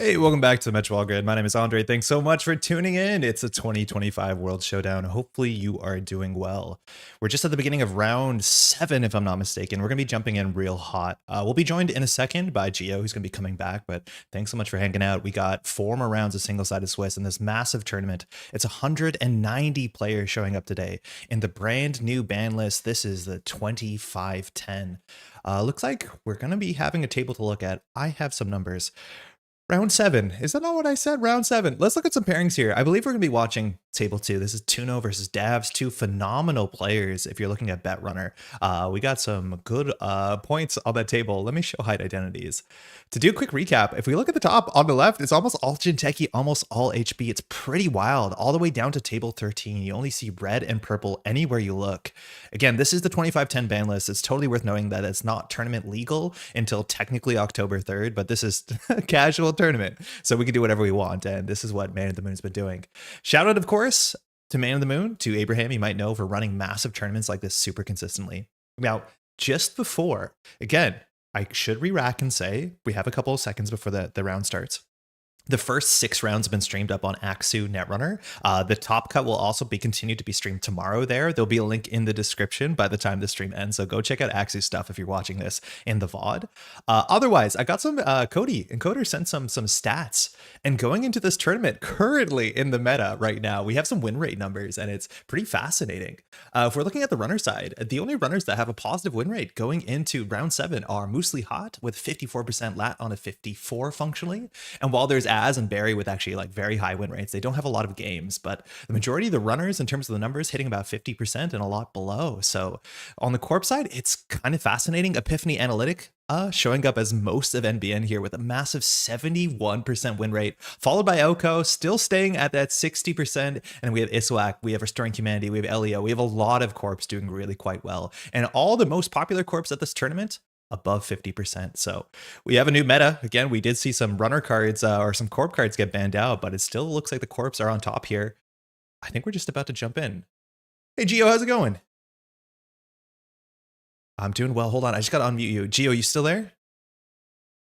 Hey, welcome back to the Metropole Grid. My name is Andre. Thanks so much for tuning in. It's a 2025 World Showdown. Hopefully you are doing well. We're just at the beginning of round 7, if I'm not mistaken. We're going to be jumping in real hot. We'll be joined in a second by Gio, who's going to be coming back, but thanks so much for hanging out. We got 4 more rounds of single-sided Swiss in this massive tournament. It's 190 players showing up today. In the brand new ban list, this is the 2510. Looks like we're going to be having a table to look at. I have some numbers. Round 7. Is that not what I said? Round 7. Let's look at some pairings here. I believe we're going to be watching Table 2. This is Tuno versus Davs, 2 phenomenal players if you're looking at BetRunner. We got some good points on that table. Let me show height identities. To do a quick recap, if we look at the top on the left, it's almost all Jinteki, almost all HB. It's pretty wild. All the way down to Table 13, you only see red and purple anywhere you look. Again, this is the 2510 ban list. It's totally worth knowing that it's not tournament legal until technically October 3rd, but this is a casual tournament, so we can do whatever we want, and this is what ManintheMoon's been doing. Shout out, of course, to ManintheMoon, to Abraham, you might know, for running massive tournaments like this super consistently. Now, just before, again, I should re-rack and say we have a couple of seconds before the round starts. The first 6 rounds have been streamed up on Axu Netrunner. The top cut will also be continued to be streamed tomorrow there. There'll be a link in the description by the time the stream ends, so go check out Axu stuff if you're watching this in the VOD. Otherwise, I got some, Cody and Coder sent some stats. And going into this tournament, currently in the meta right now, we have some win rate numbers, and it's pretty fascinating. If we're looking at the runner side, the only runners that have a positive win rate going into round 7 are MuslihaT with 54% lat on a 54 functionally. And while there's Az and Barry with actually like very high win rates, they don't have a lot of games, but the majority of the runners in terms of the numbers hitting about 50% and a lot below. So on the corp side, it's kind of fascinating. Epiphany Analytic showing up as most of NBN here with a massive 71% win rate, followed by Oko still staying at that 60%. And we have Iswak, we have Restoring Humanity, we have Leo, we have a lot of corps doing really quite well. And all the most popular corps at this tournament above 50%. So we have a new meta. Again, we did see some runner cards or some corp cards get banned out, but it still looks like the corps are on top here. I think we're just about to jump in. Hey, Gio, how's it going? I'm doing well. Hold on. I just got to unmute you. Gio, you still there?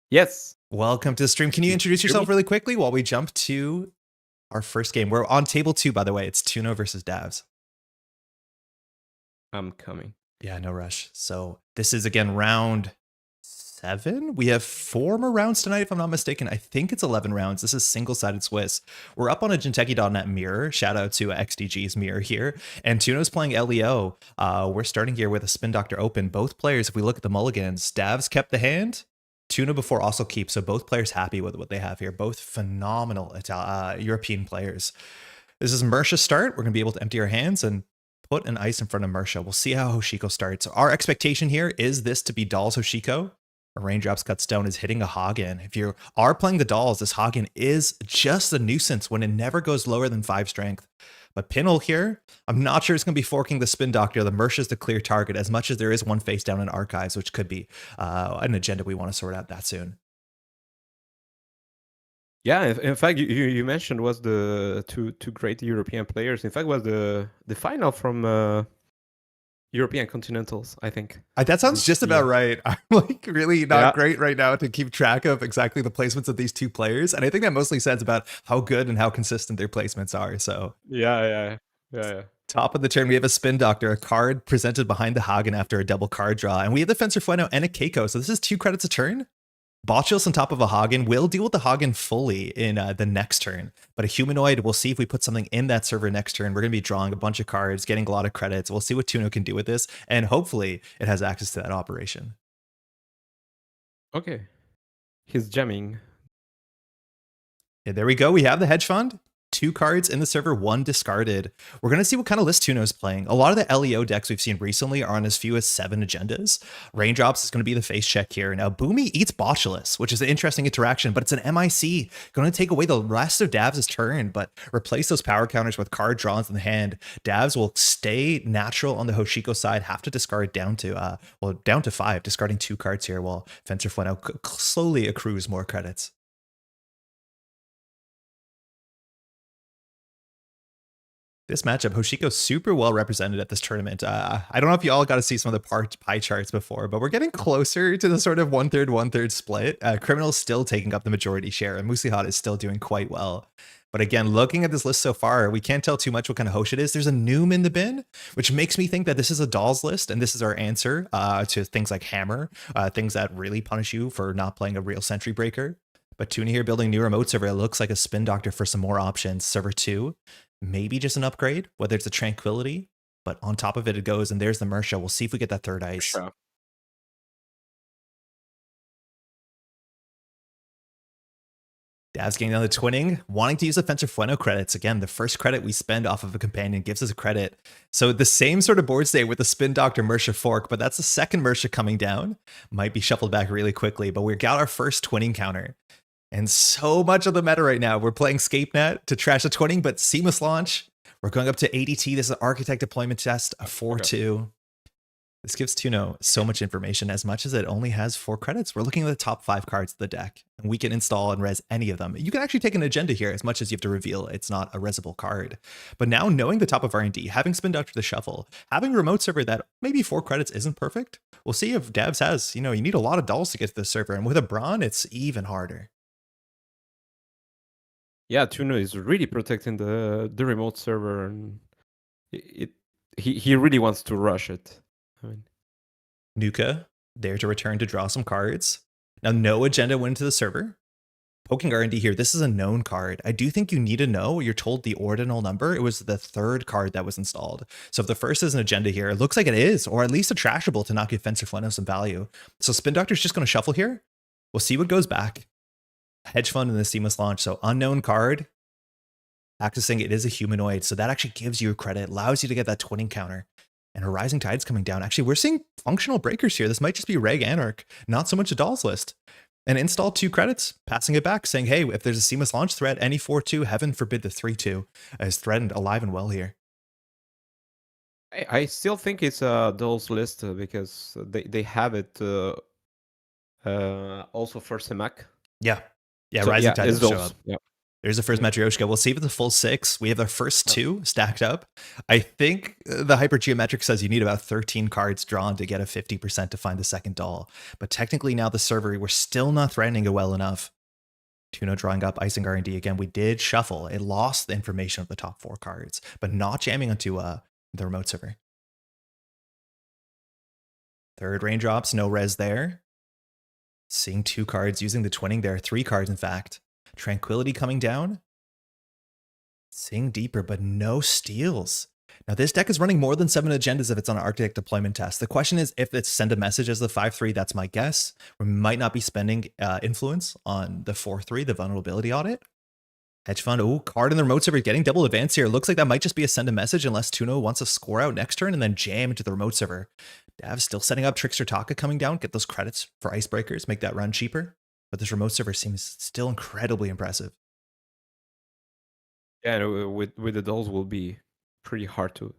Yes. Welcome to the stream. Can you introduce yourself really quickly while we jump to our first game? We're on table 2, by the way. It's Tuno versus Davs. I'm coming. Yeah, no rush. So this is, again, round 7. We have 4 more rounds tonight, if I'm not mistaken. I think it's 11 rounds. This is single-sided Swiss. We're up on a Jinteki.net mirror. Shout out to XDG's mirror here. And Tuno's playing LEO. We're starting here with a Spin Doctor open. Both players, if we look at the mulligans, Davs kept the hand. Tuno before also keeps. So both players happy with what they have here. Both phenomenal European players. This is Mersha's start. We're going to be able to empty our hands and put an ice in front of Mersha. We'll see how Hoshiko starts. Our expectation here is this to be Doll's Hoshiko. A Raindrops Cut Stone is hitting a Hagen. If you are playing the Dolls, this Hagen is just a nuisance when it never goes lower than 5 strength. But Pinel here, I'm not sure it's going to be forking the Spin Doctor. The Mersha's the clear target, as much as there is one face down in Archives, which could be an agenda we want to sort out that soon. Yeah, in fact, you mentioned was the two great European players. In fact, was the final from European Continentals, I think. That sounds just about right. I'm like really not great right now to keep track of exactly the placements of these 2 players. And I think that mostly says about how good and how consistent their placements are. So yeah. Top of the turn, we have a Spin Doctor, a card presented behind the Hagen after a double card draw. And we have the Fencer Fueno and a Keiko. So this is 2 credits a turn. Botchills on top of a Hagen will deal with the Hagen fully in the next turn. But a Humanoid, we'll see if we put something in that server next turn. We're going to be drawing a bunch of cards, getting a lot of credits. We'll see what Tuno can do with this. And hopefully it has access to that operation. Okay. He's jamming. Yeah, there we go. We have the hedge fund. 2 cards in the server, 1 discarded. We're going to see what kind of list Tuno's playing. A lot of the LEO decks we've seen recently are on as few as 7 agendas. Raindrops is going to be the face check here. Now, Boomy eats Botulus, which is an interesting interaction, but it's an MIC. Going to take away the rest of Davs' turn, but replace those power counters with card draws in the hand. Davs will stay natural on the Hoshiko side, have to discard down to 5, discarding 2 cards here, while Fencer Fueno slowly accrues more credits. This matchup, Hoshiko's super well represented at this tournament. I don't know if you all got to see some of the pie charts before, but we're getting closer to the sort of 1/3, 1/3 split. Criminal's still taking up the majority share, and MuslihaT is still doing quite well. But again, looking at this list so far, we can't tell too much what kind of Hosh it is. There's a Noom in the bin, which makes me think that this is a dolls list, and this is our answer to things like Hammer, things that really punish you for not playing a real Sentry Breaker. But Tuna here building new remote server. It looks like a Spin Doctor for some more options. Server 2, maybe just an upgrade, whether it's a Tranquility, but on top of it, it goes, and there's the Mersha. We'll see if we get that third ice. Sure. Dav's getting down the twinning, wanting to use the Fencer Fueno credits. Again, the first credit we spend off of a companion gives us a credit. So the same sort of board state with the Spin Doctor Mersha fork, but that's the second Mersha coming down. Might be shuffled back really quickly, but we got our first twinning counter. And so much of the meta right now, we're playing ScapeNet to trash the twinning, but seamless launch. We're going up to ADT. This is an Architect deployment test, a 4-2. This gives Tuno so much information, as much as it only has 4 credits. We're looking at the top 5 cards of the deck, and we can install and res any of them. You can actually take an agenda here, as much as you have to reveal it's not a resable card. But now, knowing the top of R&D, having Spin Doctor to shuffle, having remote server that maybe 4 credits isn't perfect, we'll see if Davs has, you need a lot of dolls to get to the server, and with a Brawn, it's even harder. Yeah, Tuno is really protecting the remote server, and he really wants to rush it. I mean, Nuka, there to return to draw some cards. Now, no agenda went into the server. Poking R&D here, this is a known card. I do think you need to know, you're told the ordinal number. It was the 3rd card that was installed. So if the first is an agenda here, it looks like it is, or at least a trashable to not give Fencer Fueno some value. So Spin Doctor's just going to shuffle here. We'll see what goes back. Hedge Fund in the seamless launch. So unknown card. Accessing it is a humanoid. So that actually gives you a credit, allows you to get that twinning counter. And a Rising Tide's coming down. Actually, we're seeing functional breakers here. This might just be Reg Anarch, not so much a dolls list. And install 2 credits, passing it back, saying, hey, if there's a seamless launch threat, any 4-2, heaven forbid the 3-2 is threatened alive and well here. I still think it's a dolls list because they have it also for Semak. Yeah. Yeah, So, Rising Tide it's does show dolls. up. Yeah. There's the first Matryoshka. We'll see if it's a full 6. We have the first 2 stacked up. I think the hypergeometric says you need about 13 cards drawn to get a 50% to find the second doll. But technically now the server, we're still not threatening it well enough. Tuno drawing up Icing R&D again. We did shuffle. It lost the information of the top 4 cards, but not jamming onto the remote server. Third raindrops, no res there. Seeing 2 cards using the twinning there. 3 cards, in fact. Tranquility coming down. Seeing deeper, but no steals. Now, this deck is running more than 7 agendas if it's on an Architect deployment test. The question is if it's send a message as the 5-3, that's my guess. We might not be spending influence on the 4-3, the vulnerability audit. Hedge Fund, card in the remote server getting double advance here. Looks like that might just be a send a message unless Tuno wants to score out next turn and then jam into the remote server. Dav's still setting up Trickster Taka coming down, get those credits for Icebreakers, make that run cheaper. But this remote server seems still incredibly impressive. Yeah, and with the dolls will be pretty hard to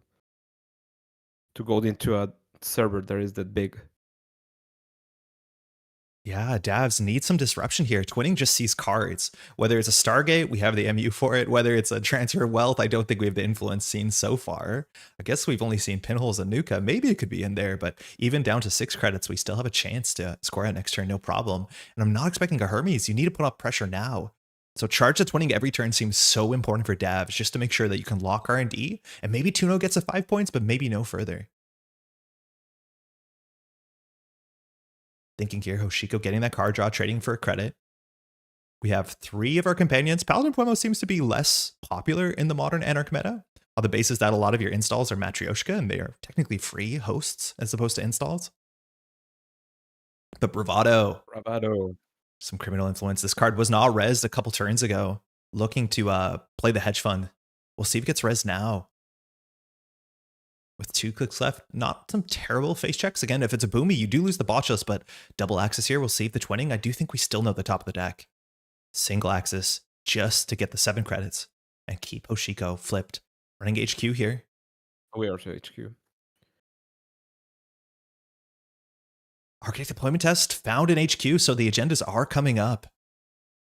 go into a server that is that big. Yeah, Davs need some disruption here. Twinning just sees cards. Whether it's a Stargate, we have the MU for it. Whether it's a Transfer of Wealth, I don't think we have the influence seen so far. I guess we've only seen Pinholes and Nuka. Maybe it could be in there, but even down to 6 credits, we still have a chance to score out next turn, no problem. And I'm not expecting a Hermes. You need to put up pressure now. So charge the twinning every turn seems so important for Davs, just to make sure that you can lock R&D, and maybe Tuno gets a 5 points, but maybe no further. Thinking here, Hoshiko getting that card draw, trading for a credit. We have 3 of our companions. Paladin Puemo seems to be less popular in the modern Anarch meta, on the basis that a lot of your installs are Matryoshka, and they are technically free hosts as opposed to installs. But Bravado. Some criminal influence. This card was not rezzed a couple turns ago, looking to play the Hedge Fund. We'll see if it gets rezzed now. With 2 clicks left, not some terrible face checks. Again, if it's a Boomy, you do lose the botchless, but double axis here will save the twinning. I do think we still know the top of the deck. Single axis just to get the 7 credits and keep Hoshiko flipped. Running HQ here. We are to HQ. Architect deployment test found in HQ, so the agendas are coming up.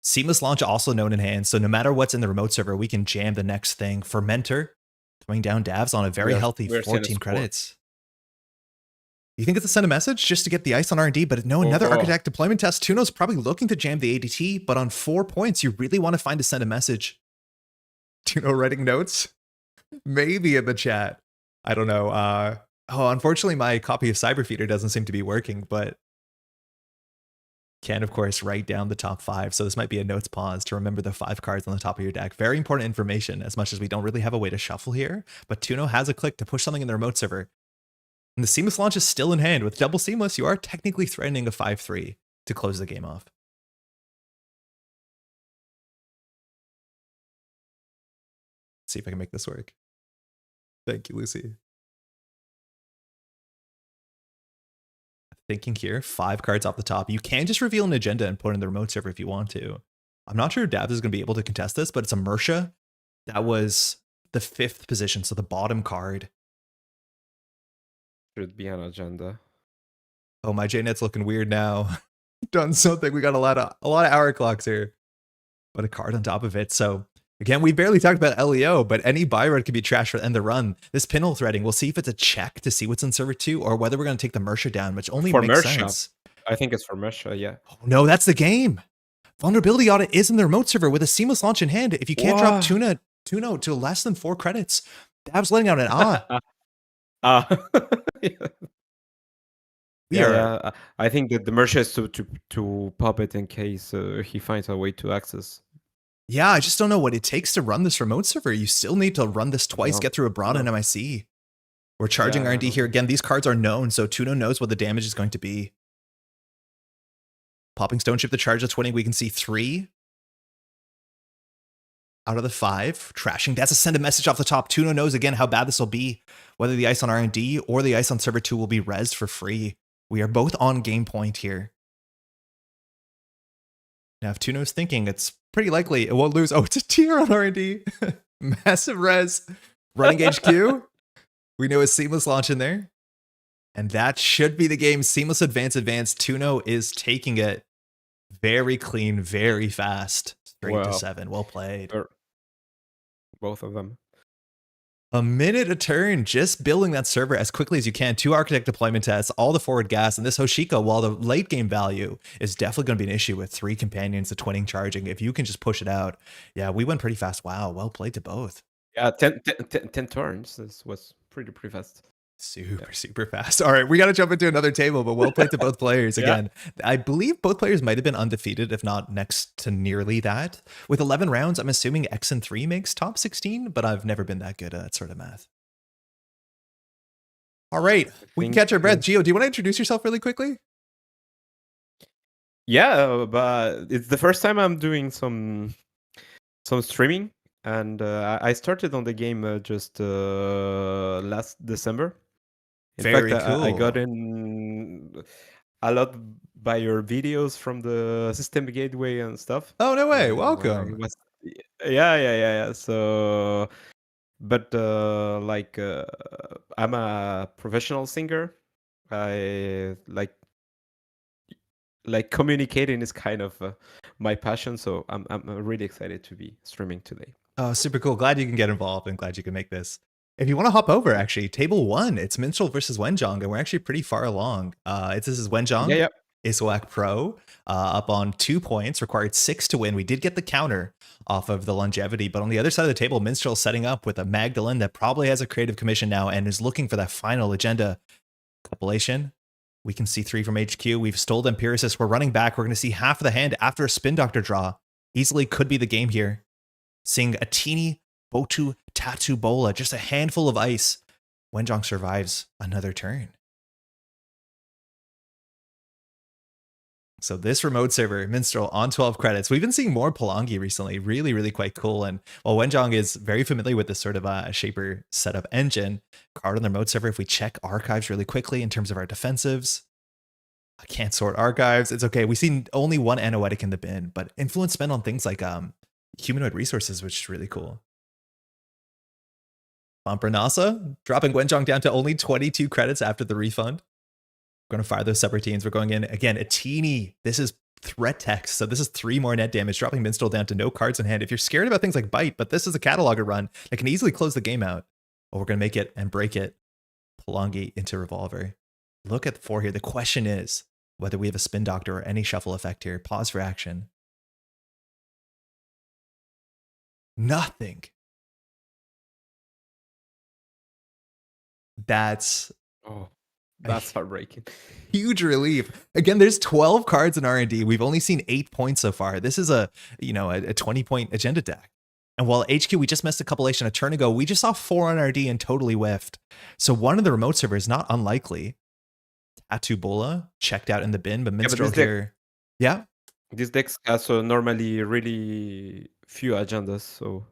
Seamless launch also known in hand, so no matter what's in the remote server, we can jam the next thing. Fermenter. Coming down Davs on a very healthy we're seeing a 14 score. credits. You think it's a send a message just to get the ice on R&D, but no, another architect deployment test. Tuno's probably looking to jam the ADT, but on 4 points, you really want to find a send a message. Tuno writing notes? Maybe in the chat. I don't know. Unfortunately, my copy of Cyberfeeder doesn't seem to be working, but can, of course, write down the top 5. So this might be a notes pause to remember the 5 cards on the top of your deck. Very important information, as much as we don't really have a way to shuffle here. But Tuno has a click to push something in the remote server. And the Seamless launch is still in hand. With double Seamless, you are technically threatening a 5-3 to close the game off. Let's see if I can make this work. Thank you, Lucy. Thinking here, 5 cards off the top. You can just reveal an agenda and put in the remote server if you want to. I'm not sure if Dabs is going to be able to contest this, but it's a Mersha. That was the 5th position, so the bottom card. Should be an agenda. Oh, my JNet's looking weird now. Done something. We got a lot of hour clocks here, but a card on top of it. So again, we barely talked about LEO, but any buy red could be trash for end the run. This pinhole threading, we'll see if it's a check to see what's in server 2 or whether we're going to take the Mersha down, which only For makes Mersha. sense. I think it's for Mersha, yeah. Oh, no, that's the game. Vulnerability audit is in the remote server with a seamless launch in hand. If you can't drop Tuno to less than 4 credits, Dab's letting out an yeah. I think that the Mersha is to pop it in case he finds a way to access. Yeah, I just don't know what it takes to run this remote server. You still need to run this twice, get through a Braun and MIC. We're charging R&D here. Again, these cards are known, so Tuno knows what the damage is going to be. Popping Stone Ship the charge that's winning. We can see 3 out of the 5. Trashing. That's a send a message off the top. Tuno knows again how bad this will be. Whether the ice on R&D or the ice on server 2 will be rezzed for free. We are both on game point here. Now, if Tuno's thinking, it's pretty likely it won't lose. Oh, it's a tier on R&D. Massive res. Running HQ. We know a seamless launch in there. And that should be the game. Seamless advance. Tuno is taking it very clean, very fast. Straight to 7. Well played. Both of them. A minute a turn, just building that server as quickly as you can. 2 architect deployment tests, all the forward gas, and this Hoshiko, while the late game value is definitely going to be an issue with 3 companions, the twinning charging. If you can just push it out. Yeah, we went pretty fast. Wow, well played to both. Yeah, 10 turns. This was pretty fast. Super fast. All right, we got to jump into another table, but well played to both players. Again, I believe both players might have been undefeated, if not next to nearly that. With 11 rounds, I'm assuming X and 3 makes top 16, but I've never been that good at sort of math. All right, we can catch our breath. Gio, do you want to introduce yourself really quickly? Yeah, but it's the first time I'm doing some streaming, and I started on the game just last December. In Very fact, cool. I got in a lot by your videos from the system gateway and stuff. Oh, no way. Welcome. Yeah. So, but I'm a professional singer. I like communicating is kind of my passion. So I'm really excited to be streaming today. Oh, super cool. Glad you can get involved and glad you can make this. If you want to hop over, actually, table 1, it's Minstrel versus Wenjong, and we're actually pretty far along. This is Wenjong, Iswak Pro, up on 2 points, required 6 to win. We did get the counter off of the longevity, but on the other side of the table, Minstrel setting up with a Magdalene that probably has a creative commission now and is looking for that final agenda compilation. We can see 3 from HQ. We've stole Empiricist. We're running back. We're going to see half of the hand after a Spin Doctor draw. Easily could be the game here. Seeing a teeny Botu Tattoo Bola, just a handful of ice. Wenjong survives another turn. So this remote server, Minstrel, on 12 credits. We've been seeing more Palangi recently. Really, really quite cool. And while Wenjong is very familiar with this sort of Shaper setup engine, card on the remote server, if we check archives really quickly in terms of our defensives, I can't sort archives. It's okay. We've seen only 1 Anoetic in the bin, but influence spent on things like humanoid resources, which is really cool. Bumper Nasa, dropping Wenjong down to only 22 credits after the refund. We're going to fire those subroutines. We're going in again, a teeny. This is threat text. So this is 3 more net damage, dropping Minstrel down to no cards in hand. If you're scared about things like Bite, but this is a cataloger run that can easily close the game out. Well, we're going to make it and break it. Pelongi into Revolver. Look at the 4 here. The question is whether we have a Spin Doctor or any shuffle effect here. Pause for action. Nothing. That's heartbreaking. Huge relief. Again, there's 12 cards in R&D. We've only seen 8 points so far. This is a 20-point agenda deck. And while HQ, we just missed a compilation a turn ago, we just saw 4 on RD and totally whiffed. So one of the remote servers, not unlikely. Tattoo Bola checked out in the bin, but Minstrel here. Yeah. This deck has normally really few agendas, so.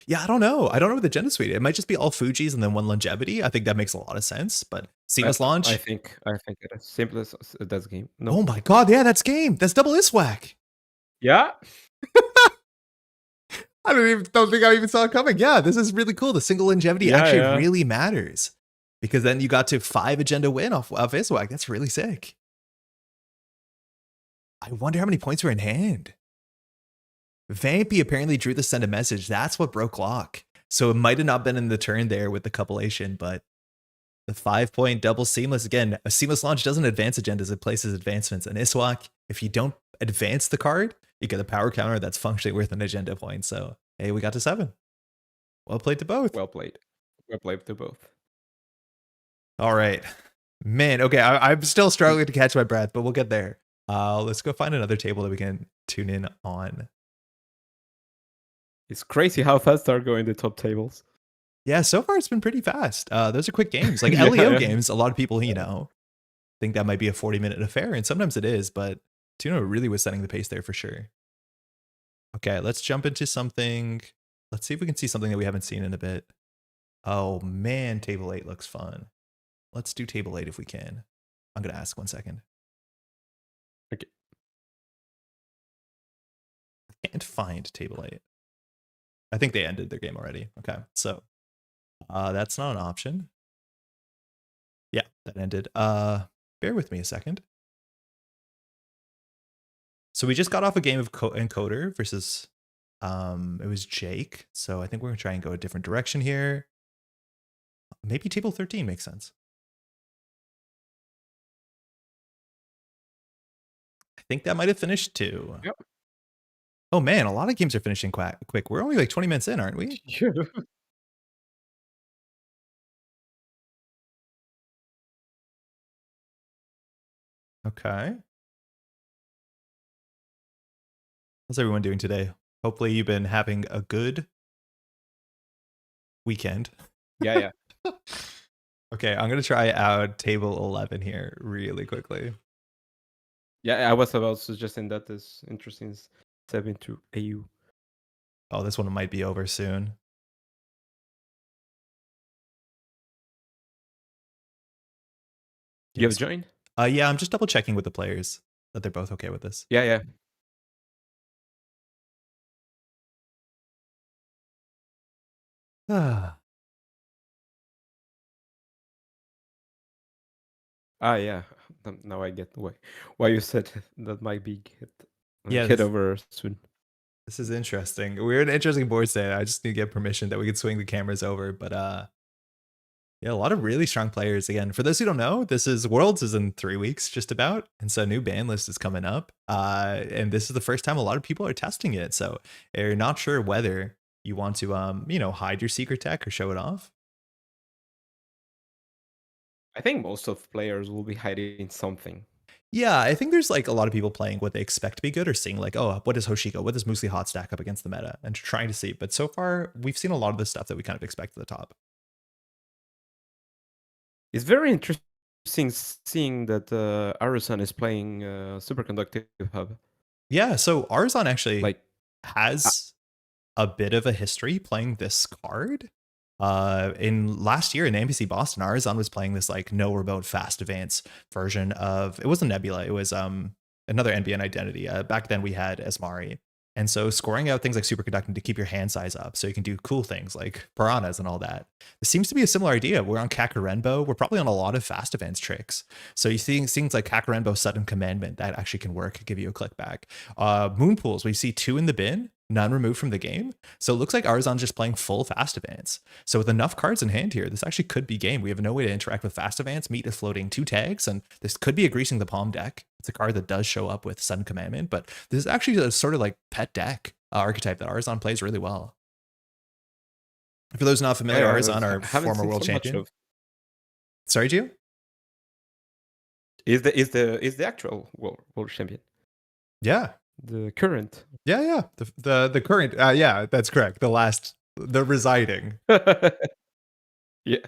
Yeah, I don't know. I don't know with the agenda suite. It might just be all Fujis and then 1 longevity. I think that makes a lot of sense. But seamless launch. I think it is simplest. That's game. No. Oh my god, yeah, that's game. That's double Iswak. Yeah. I don't think I even saw it coming. Yeah, this is really cool. The single longevity really matters. Because then you got to 5 agenda win off Iswak. That's really sick. I wonder how many points were in hand. Vampy apparently drew the send a message. That's what broke lock. So it might have not been in the turn there with the compilation, but the 5-point double seamless. Again, a seamless launch doesn't advance agendas. It places advancements. And Iswak, if you don't advance the card, you get a power counter that's functionally worth an agenda point. So, hey, we got to 7. Well played to both. Well played. Well played to both. All right. Man, okay, I'm still struggling to catch my breath, but we'll get there. Let's go find another table that we can tune in on. It's crazy how fast they're going the top tables. Yeah, so far it's been pretty fast. Those are quick games. Like LEO games, a lot of people, think that might be a 40-minute affair, and sometimes it is, but Tuno really was setting the pace there for sure. Okay, let's jump into something. Let's see if we can see something that we haven't seen in a bit. Oh man, table 8 looks fun. Let's do table 8 if we can. I'm going to ask 1 second. Okay. I can't find table 8. I think they ended their game already. Okay, so that's not an option. Yeah, that ended. Bear with me a second. So we just got off a game of Encoder versus it was Jake. So I think we're gonna try and go a different direction here. Maybe table 13 makes sense. I think that might have finished too. Yep. Oh man, a lot of games are finishing quick. We're only like 20 minutes in, aren't we? Okay. How's everyone doing today? Hopefully you've been having a good weekend. Yeah. Okay, I'm going to try out table 11 here really quickly. Yeah, I was about suggesting that is interesting. 7 to AU. Oh, this one might be over soon. You have joined? Yeah, I'm just double checking with the players that they're both okay with this. Yeah. Yeah. Now I get why you said that might be get over soon. This is interesting. We're in an interesting board state. I just need to get permission that we can swing the cameras over. But yeah, a lot of really strong players. Again, for those who don't know, Worlds is in 3 weeks, just about. And so a new ban list is coming up. And this is the first time a lot of people are testing it. So you're not sure whether you want to, hide your secret tech or show it off. I think most of players will be hiding something. Yeah, I think there's like a lot of people playing what they expect to be good or seeing like, oh, what does Hoshiko, what does MuslihaT stack up against the meta, and trying to see. But so far, we've seen a lot of the stuff that we kind of expect at the top. It's very interesting seeing that Arusan is playing Superconductive Hub. Yeah, so Arusan actually has a bit of a history playing this card. In last year in NBC Boston, Arusan was playing this like no remote fast advance version of, it wasn't Nebula, it was another NBN identity. Back then we had Esmari. And so scoring out things like superconducting to keep your hand size up so you can do cool things like piranhas and all that. It seems to be a similar idea. We're on Kakarenbo. We're probably on a lot of fast advance tricks. So you see things like Kakarenbo Sudden Commandment that actually can work, give you a click back. Moon pools, we see 2 in the bin. none removed from the game. So it looks like Arzon's just playing full fast advance. So with enough cards in hand here, this actually could be game. We have no way to interact with fast advance. Meat is floating 2 tags, and this could be a greasing the palm deck. It's a card that does show up with Sudden Commandment, but this is actually a sort of like pet deck archetype that Arzon plays really well. For those not familiar, Arzon, our former world champion. Sorry, Gio? Is the actual world champion? Yeah. The current. Yeah. The current. Yeah, that's correct. The residing. Yeah.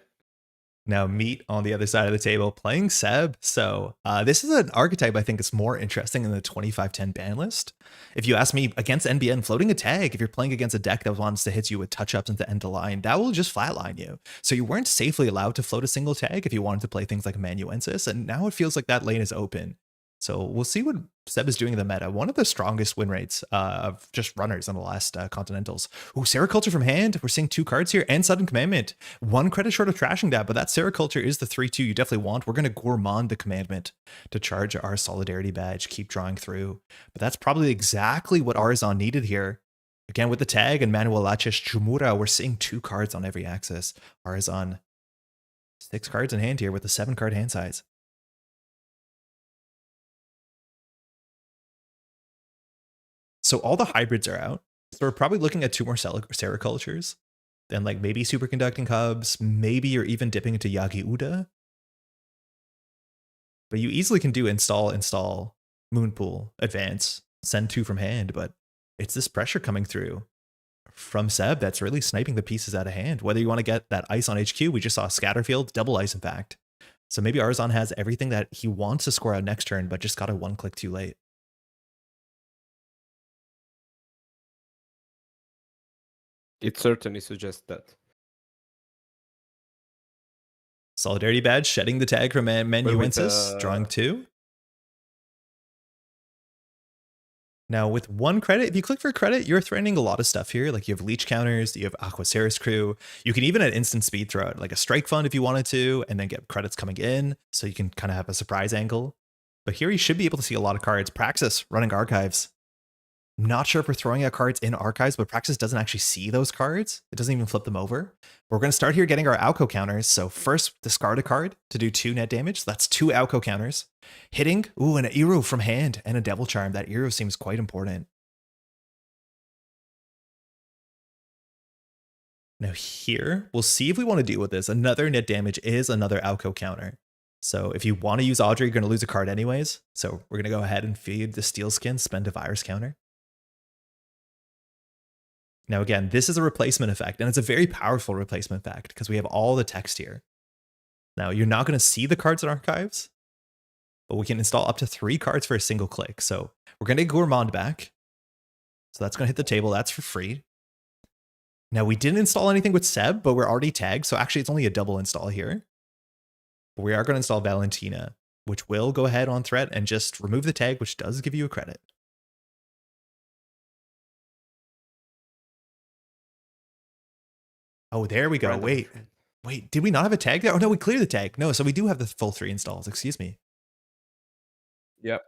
Now Meat on the other side of the table playing Seb. So this is an archetype I think is more interesting in the 2510 ban list. If you ask me, against NBN, floating a tag, if you're playing against a deck that wants to hit you with touch-ups and to end the line, that will just flatline you. So you weren't safely allowed to float a single tag if you wanted to play things like Amanuensis, and now it feels like that lane is open. So we'll see what Seb is doing in the meta. One of the strongest win rates of just runners on the last Continentals. Ooh, Sericulture from hand. We're seeing 2 cards here and Sudden Commandment. 1 credit short of trashing that, but that Sericulture is the 3-2 you definitely want. We're going to gourmand the commandment to charge our Solidarity Badge, keep drawing through. But that's probably exactly what Arzon needed here. Again, with the tag and MuslihaT Jumura, we're seeing 2 cards on every axis. Arzon, 6 cards in hand here with a 7-card hand size. So all the hybrids are out. So we're probably looking at 2 more Sericultures. Then like maybe Superconducting Hubs, maybe you're even dipping into Yagi Uda. But you easily can do install, Moonpool, advance, send 2 from hand, but it's this pressure coming through from Seb that's really sniping the pieces out of hand. Whether you want to get that ice on HQ, we just saw Scatterfield, double ice in fact. So maybe Arzon has everything that he wants to score out next turn, but just got a 1 click too late. It certainly suggests that. Solidarity Badge, shedding the tag from Amanuensis, drawing 2. Now with 1 credit, if you click for credit, you're threatening a lot of stuff here. Like you have leech counters, you have Aquaceris crew. You can even at instant speed throw out like a strike fund if you wanted to, and then get credits coming in. So you can kind of have a surprise angle. But here you should be able to see a lot of cards. Praxis running archives. Not sure if we're throwing out cards in archives, but Praxis doesn't actually see those cards. It doesn't even flip them over. We're going to start here getting our Alco counters. So first, discard a card to do 2 net damage. So that's 2 Alco counters. Hitting, ooh, an Ero from hand and a Devil Charm. That Ero seems quite important. Now here, we'll see if we want to deal with this. Another net damage is another Alco counter. So if you want to use Audrey, you're going to lose a card anyways. So we're going to go ahead and feed the Steel Skin, spend a virus counter. Now, again, this is a replacement effect, and it's a very powerful replacement effect because we have all the text here. Now, you're not going to see the cards in archives, but we can install up to 3 cards for a single click. So we're going to get Gourmand back. So that's going to hit the table. That's for free. Now, we didn't install anything with Seb, but we're already tagged. So actually, it's only a double install here. But we are going to install Valentina, which will go ahead on threat and just remove the tag, which does give you a credit. Oh, there we go. Wait, did we not have a tag there? Oh, no, we cleared the tag. No, so we do have the full 3 installs. Excuse me. Yep.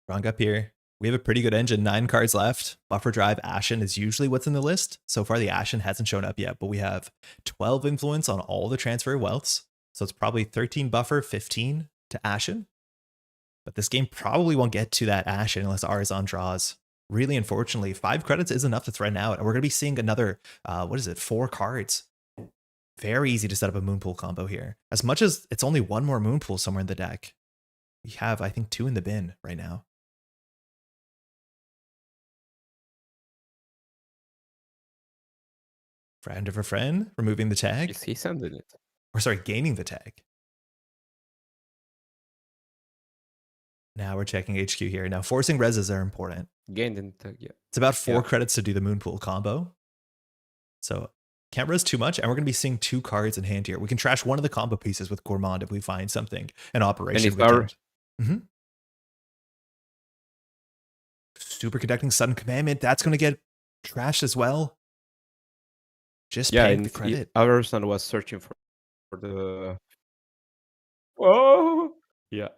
Wrong up here. We have a pretty good engine. 9 cards left. Buffer Drive Ashen is usually what's in the list. So far, the Ashen hasn't shown up yet, but we have 12 influence on all the transfer wealths. So it's probably 13 buffer, 15 to Ashen. But this game probably won't get to that Ashen unless Arzon draws. Really, unfortunately, 5 credits is enough to threaten out. And we're going to be seeing another, 4 cards. Very easy to set up a Moonpool combo here. As much as it's only 1 more Moonpool somewhere in the deck, we have, I think, 2 in the bin right now. Friend of a friend, removing the tag. Is he sending it? Or sorry, gaining the tag. Now we're checking HQ here. Now forcing reses are important. Gained in tag, yeah. It's about 4 credits to do the Moonpool combo. So can't res too much, and we're going to be seeing 2 cards in hand here. We can trash one of the combo pieces with Gourmand if we find something in operation. Superconducting Sudden Commandment, that's going to get trashed as well. Just paying the credit. Our son was searching for the... Oh! Yeah.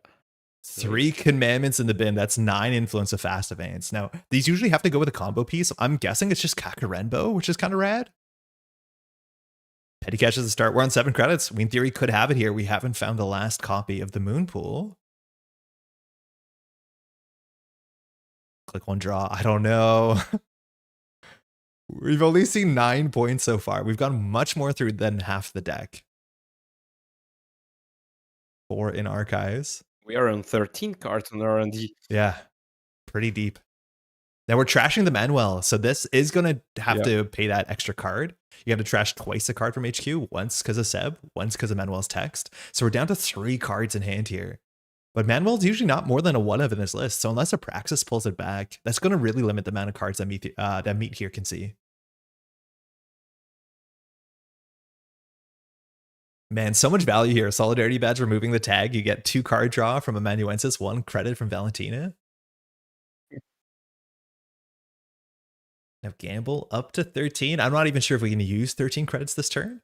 3 commandments in the bin. That's 9 influence of fast advance. Now, these usually have to go with a combo piece. I'm guessing it's just Kakarenbo, which is kind of rad. Petty cash is the start. We're on 7 credits. We in theory could have it here. We haven't found the last copy of the moon pool. Click one draw. I don't know. We've only seen 9 points so far. We've gone much more through than half the deck. 4 in archives. We are on 13 cards on R&D. Yeah, pretty deep. Now we're trashing the Manuel, so this is going to have to pay that extra card. You have to trash twice a card from HQ, once because of Seb, once because of Manuel's text. So we're down to 3 cards in hand here. But Manuel's usually not more than a 1 of in this list, so unless a Praxis pulls it back, that's going to really limit the amount of cards that Meat here can see. Man, so much value here. Solidarity badge removing the tag. You get 2 card draw from Amanuensis, 1 credit from Valentina. Now gamble up to 13. I'm not even sure if we can use 13 credits this turn.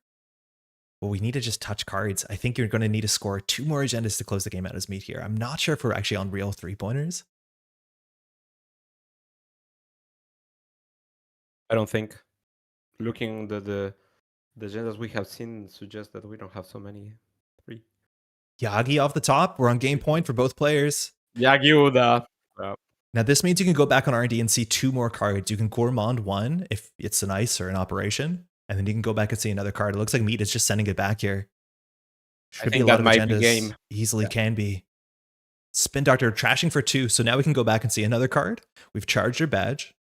Well, we need to just touch cards. I think you're going to need to score 2 more agendas to close the game out as Meat here. I'm not sure if we're actually on real 3-pointers. I don't think. Looking the agendas we have seen suggests that we don't have so many 3. Yagi off the top. We're on game point for both players. Yagi Uda. Now this means you can go back on R&D and see 2 more cards. You can Gourmand 1 if it's an ice or an operation, and then you can go back and see another card. It looks like Meat is just sending it back here. Should be a lot of agendas. Game. Easily can be. Spin Doctor trashing for 2, so now we can go back and see another card. We've charged your badge.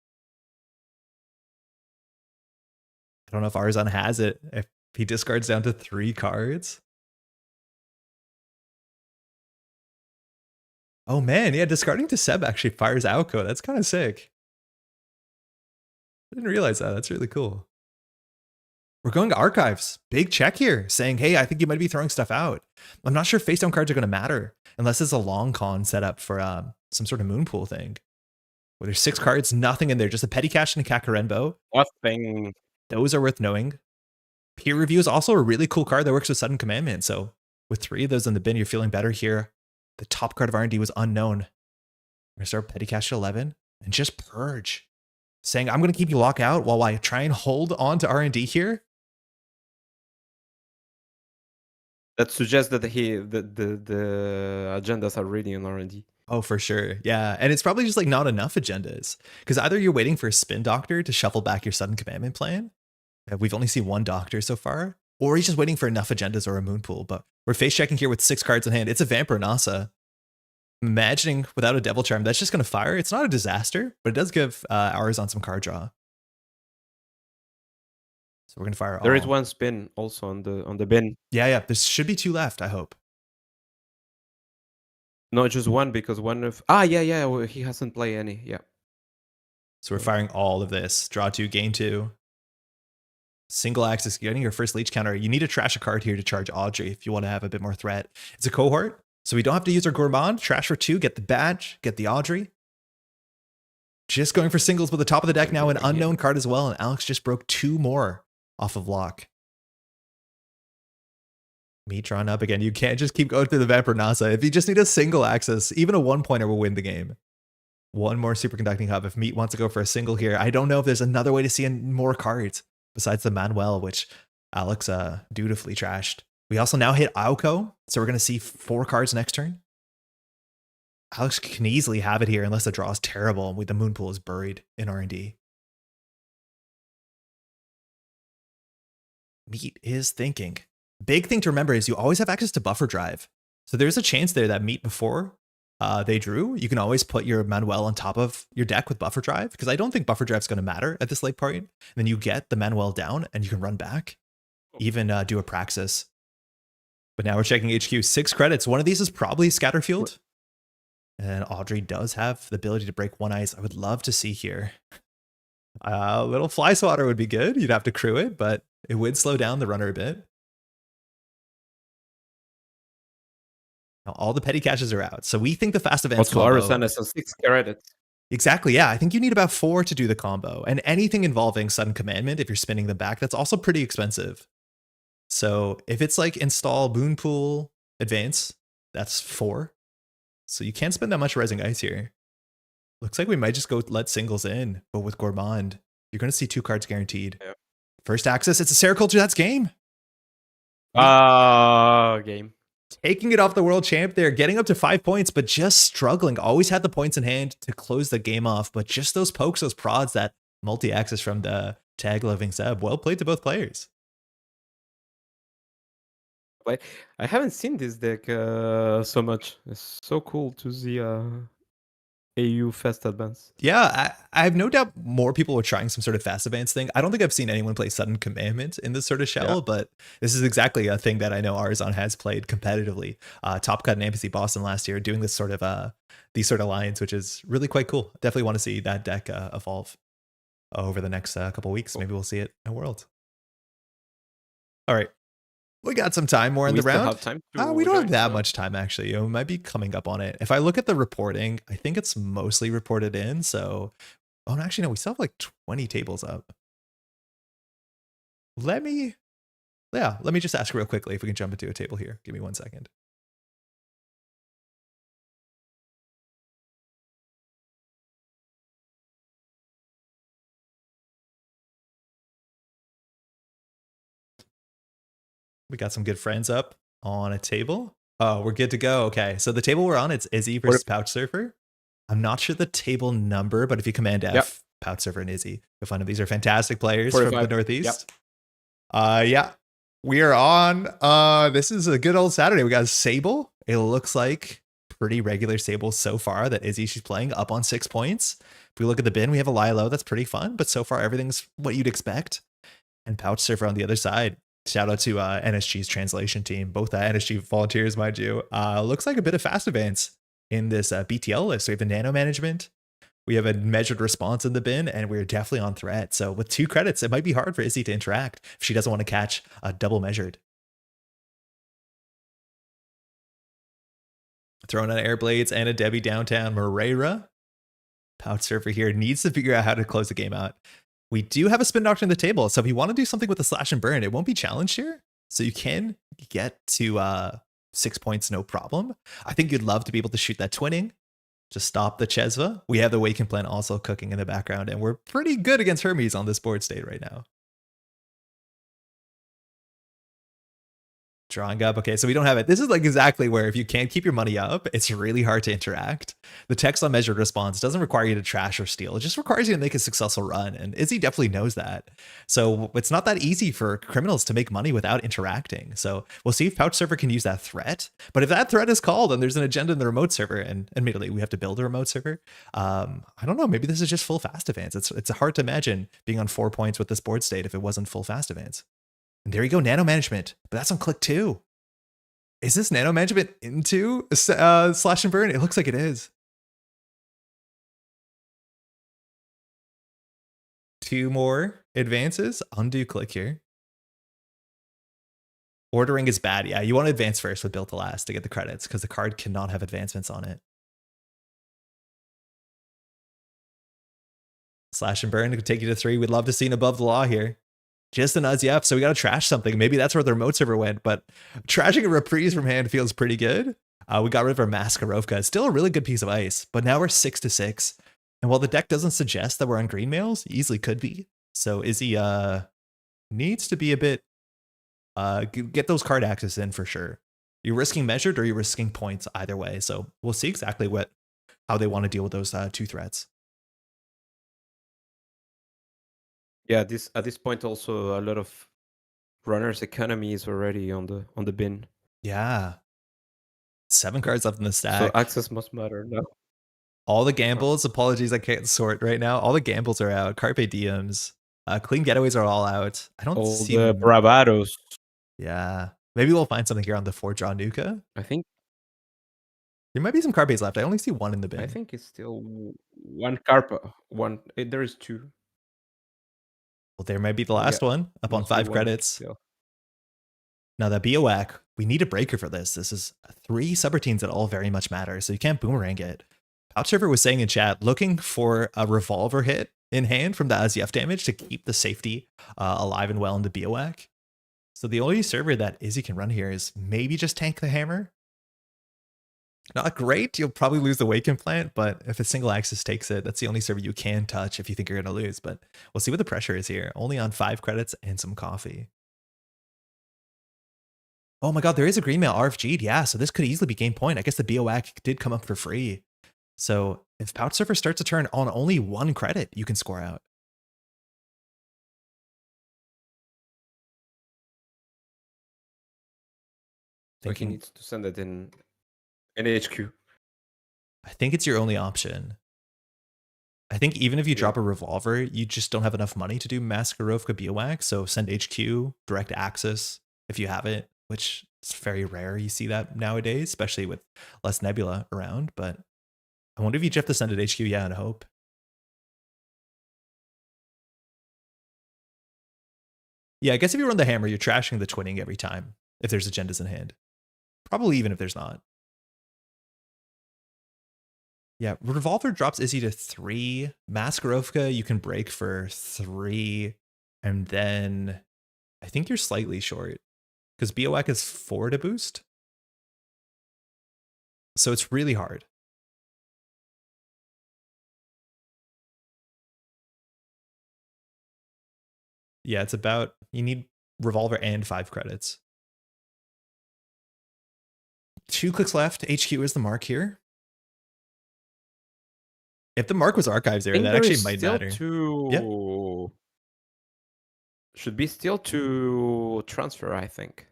I don't know if Arzon has it. If he discards down to 3 cards. Oh man, yeah, discarding to Seb actually fires Aoko. That's kind of sick. I didn't realize that. That's really cool. We're going to archives. Big check here, saying, hey, I think you might be throwing stuff out. I'm not sure if face down cards are going to matter, unless it's a long con setup for some sort of moon pool thing. Where there's 6 cards, nothing in there, just a petty cash and a Kakarenbo. Nothing. Those are worth knowing. Peer review is also a really cool card that works with sudden commandment. So with 3 of those in the bin, you're feeling better here. The top card of R&D was unknown. We're going to start petty cash to 11 and just purge. Saying, I'm going to keep you locked out while I try and hold on to R&D here. That suggests that the agendas are really on R&D. Oh, for sure. Yeah. And it's probably just like not enough agendas. Because either you're waiting for a Spin Doctor to shuffle back your sudden commandment plan. We've only seen 1 Doctor so far. Or he's just waiting for enough agendas or a moon pool. But we're face checking here with 6 cards in hand. It's a Vampire Nasa. Imagining without a Devil Charm, that's just going to fire. It's not a disaster, but it does give ours on some card draw. So we're going to fire There is 1 spin also on the bin. Yeah. There should be 2 left, I hope. No, just 1 because 1 of... Yeah. Well, he hasn't played any. Yeah. So we're firing all of this. Draw 2, gain 2. Single axis, getting your first leech counter. You need to trash a card here to charge Audrey if you want to have a bit more threat. It's a cohort, so we don't have to use our Gourmand. Trash for 2, get the badge, get the Audrey. Just going for singles, but the top of the deck now an unknown card as well, and Alex just broke 2 more off of lock. Meat drawn up again. You can't just keep going through the Vampire Nasa. If you just need a single axis, even a 1-pointer will win the game. 1 more superconducting hub. If Meat wants to go for a single here, I don't know if there's another way to see more cards besides the Manuel, which Alex dutifully trashed. We also now hit Aoko, so we're going to see 4 cards next turn. Alex can easily have it here unless the draw is terrible and the moon pool is buried in R&D. Meat is thinking. Big thing to remember is you always have access to buffer drive. So there's a chance there that Meat before they drew, you can always put your Manuel on top of your deck with buffer drive, because I don't think buffer drive is going to matter at this late point. And then you get the Manuel down and you can run back, even do a Praxis. But now we're checking HQ. 6 credits. One of these is probably Scatterfield. And Audrey does have the ability to break 1 ice. I would love to see here. A little Fly Swatter would be good. You'd have to crew it, but it would slow down the runner a bit. Now, all the petty caches are out. So we think the fast advance combo... Arizona is 6 credits. Exactly, yeah. I think you need about 4 to do the combo. And anything involving sudden commandment, if you're spinning them back, that's also pretty expensive. So if it's like install moon pool advance, that's 4. So you can't spend that much Rising Ice here. Looks like we might just go let singles in, but with Gourmand, you're going to see 2 cards guaranteed. Yeah. First access, it's a Sericulture, that's game. Game. Taking it off the world champ there, getting up to 5 points, but just struggling. Always had the points in hand to close the game off, but just those pokes, those prods, that multi-access from the tag-loving Seb. Well played to both players. I haven't seen this deck so much. It's so cool to see AU Fast Advance. Yeah, I have no doubt more people were trying some sort of fast advance thing. I don't think I've seen anyone play Sudden Commandment in this sort of shell, but this is exactly a thing that I know Arzon has played competitively. Top Cut and Amnesty Boston last year doing this sort of these sort of lines, which is really quite cool. Definitely want to see that deck evolve over the next couple weeks. Cool. Maybe we'll see it in World. All right. We got some time more in the still round. have time We don't have join, that so- much time, actually. We might be coming up on it. If I look at the reporting, I think it's mostly reported in. So, oh, actually, no, we still have like 20 tables up. Let me just ask real quickly if we can jump into a table here. Give me 1 second. We got some good friends up on a table. Oh, we're good to go. Okay, so the table we're on, it's Izzy versus Pouch Surfer. I'm not sure the table number, but if you command F, Pouch Surfer and Izzy, you'll find them. These are fantastic players 45. from the Northeast. Yeah, we are on. This is a good old Saturday. We got Sable. It looks like pretty regular Sable so far that Izzy, she's playing up on 6 points. If we look at the bin, we have a Lilo. That's pretty fun, but so far everything's what you'd expect. And Pouch Surfer on the other side. Shout out to NSG's translation team, both NSG volunteers, mind you. Looks like a bit of fast advance in this BTL list. So we have a nano management, we have a measured response in the bin, and we're definitely on threat. So with 2 credits, it might be hard for Izzy to interact if she doesn't want to catch a double measured. Throwing out air blades and a Debbie downtown. Moreira, Pouch Surfer here needs to figure out how to close the game out. We do have a spin doctor on the table, so if you want to do something with the slash and burn, it won't be challenged here. So you can get to 6 points, no problem. I think you'd love to be able to shoot that twinning, just stop the Chesva. We have the Waken Plant also cooking in the background, and we're pretty good against Hermes on this board state right now. Drawing up. Okay, so we don't have it. This is like exactly where if you can't keep your money up, it's really hard to interact. The text on measured response doesn't require you to trash or steal. It just requires you to make a successful run. And Izzy definitely knows that. So it's not that easy for criminals to make money without interacting. So we'll see if Pouch Server can use that threat. But if that threat is called and there's an agenda in the remote server, and admittedly we have to build a remote server, I don't know, maybe this is just full fast advance. It's hard to imagine being on 4 points with this board state if it wasn't full fast advance. And there you go, nano management, but that's on click 2. Is this nano management into slash and burn? It looks like it is. 2 more advances. Undo click here. Ordering is bad. Yeah, you want to advance first with build to last to get the credits because the card cannot have advancements on it. Slash and burn could take you to 3. We'd love to see an above the law here. Just an UZF, so we got to trash something. Maybe that's where the remote server went, but trashing a reprise from hand feels pretty good. We got rid of our Maskarovka. It's still a really good piece of ice, but now we're 6-6. And while the deck doesn't suggest that we're on green mails, easily could be. So Izzy needs to be a bit, get those card access in for sure. You're risking measured or you're risking points either way. So we'll see exactly how they want to deal with those 2 threats. Yeah, at this point also a lot of runners economy is already on the bin. Yeah. 7 cards left in the stack. So access must matter now. All the gambles, apologies, I can't sort right now. All the gambles are out. Carpe diems, clean getaways are all out. I don't see the bravados. Yeah, maybe we'll find something here on the 4-draw Nuka. I think there might be some carpes left. I only see 1 in the bin. I think it's still 1 carpa. There is 2. Well, there might be the last one up on 5 credits. Still. Now that Biowac, we need a breaker for this. This is 3 subroutines that all very much matter, so you can't boomerang it. Pouch Server was saying in chat, looking for a revolver hit in hand from the AZF damage to keep the safety alive and well in the Biowac. So the only server that Izzy can run here is maybe just tank the hammer. Not great. You'll probably lose the Waken plant, but if a single axis takes it, that's the only server you can touch if you think you're going to lose. But we'll see what the pressure is here. Only on 5 credits and some coffee. Oh my god, there is a green mail RFG'd. Yeah, so this could easily be game point. I guess the BOAC did come up for free. So if Pouch Surfer starts a turn on only 1 credit, you can score out. Like he needs to send it in HQ. I think it's your only option. I think even if you drop a revolver, you just don't have enough money to do Maskarovka BOAC. So send HQ, direct access if you have it, which is very rare. You see that nowadays, especially with less Nebula around. But I wonder if you just have to send it HQ, yeah, and hope. Yeah, I guess if you run the hammer, you're trashing the twinning every time if there's agendas in hand. Probably even if there's not. Yeah, Revolver drops Izzy to 3. Maskarovka you can break for 3. And then I think you're slightly short because BOAC is 4 to boost. So it's really hard. Yeah, it's about, you need Revolver and 5 credits. 2 clicks left. HQ is the mark here. If the mark was archives there, that actually might matter. Yeah. Should be still to transfer, I think.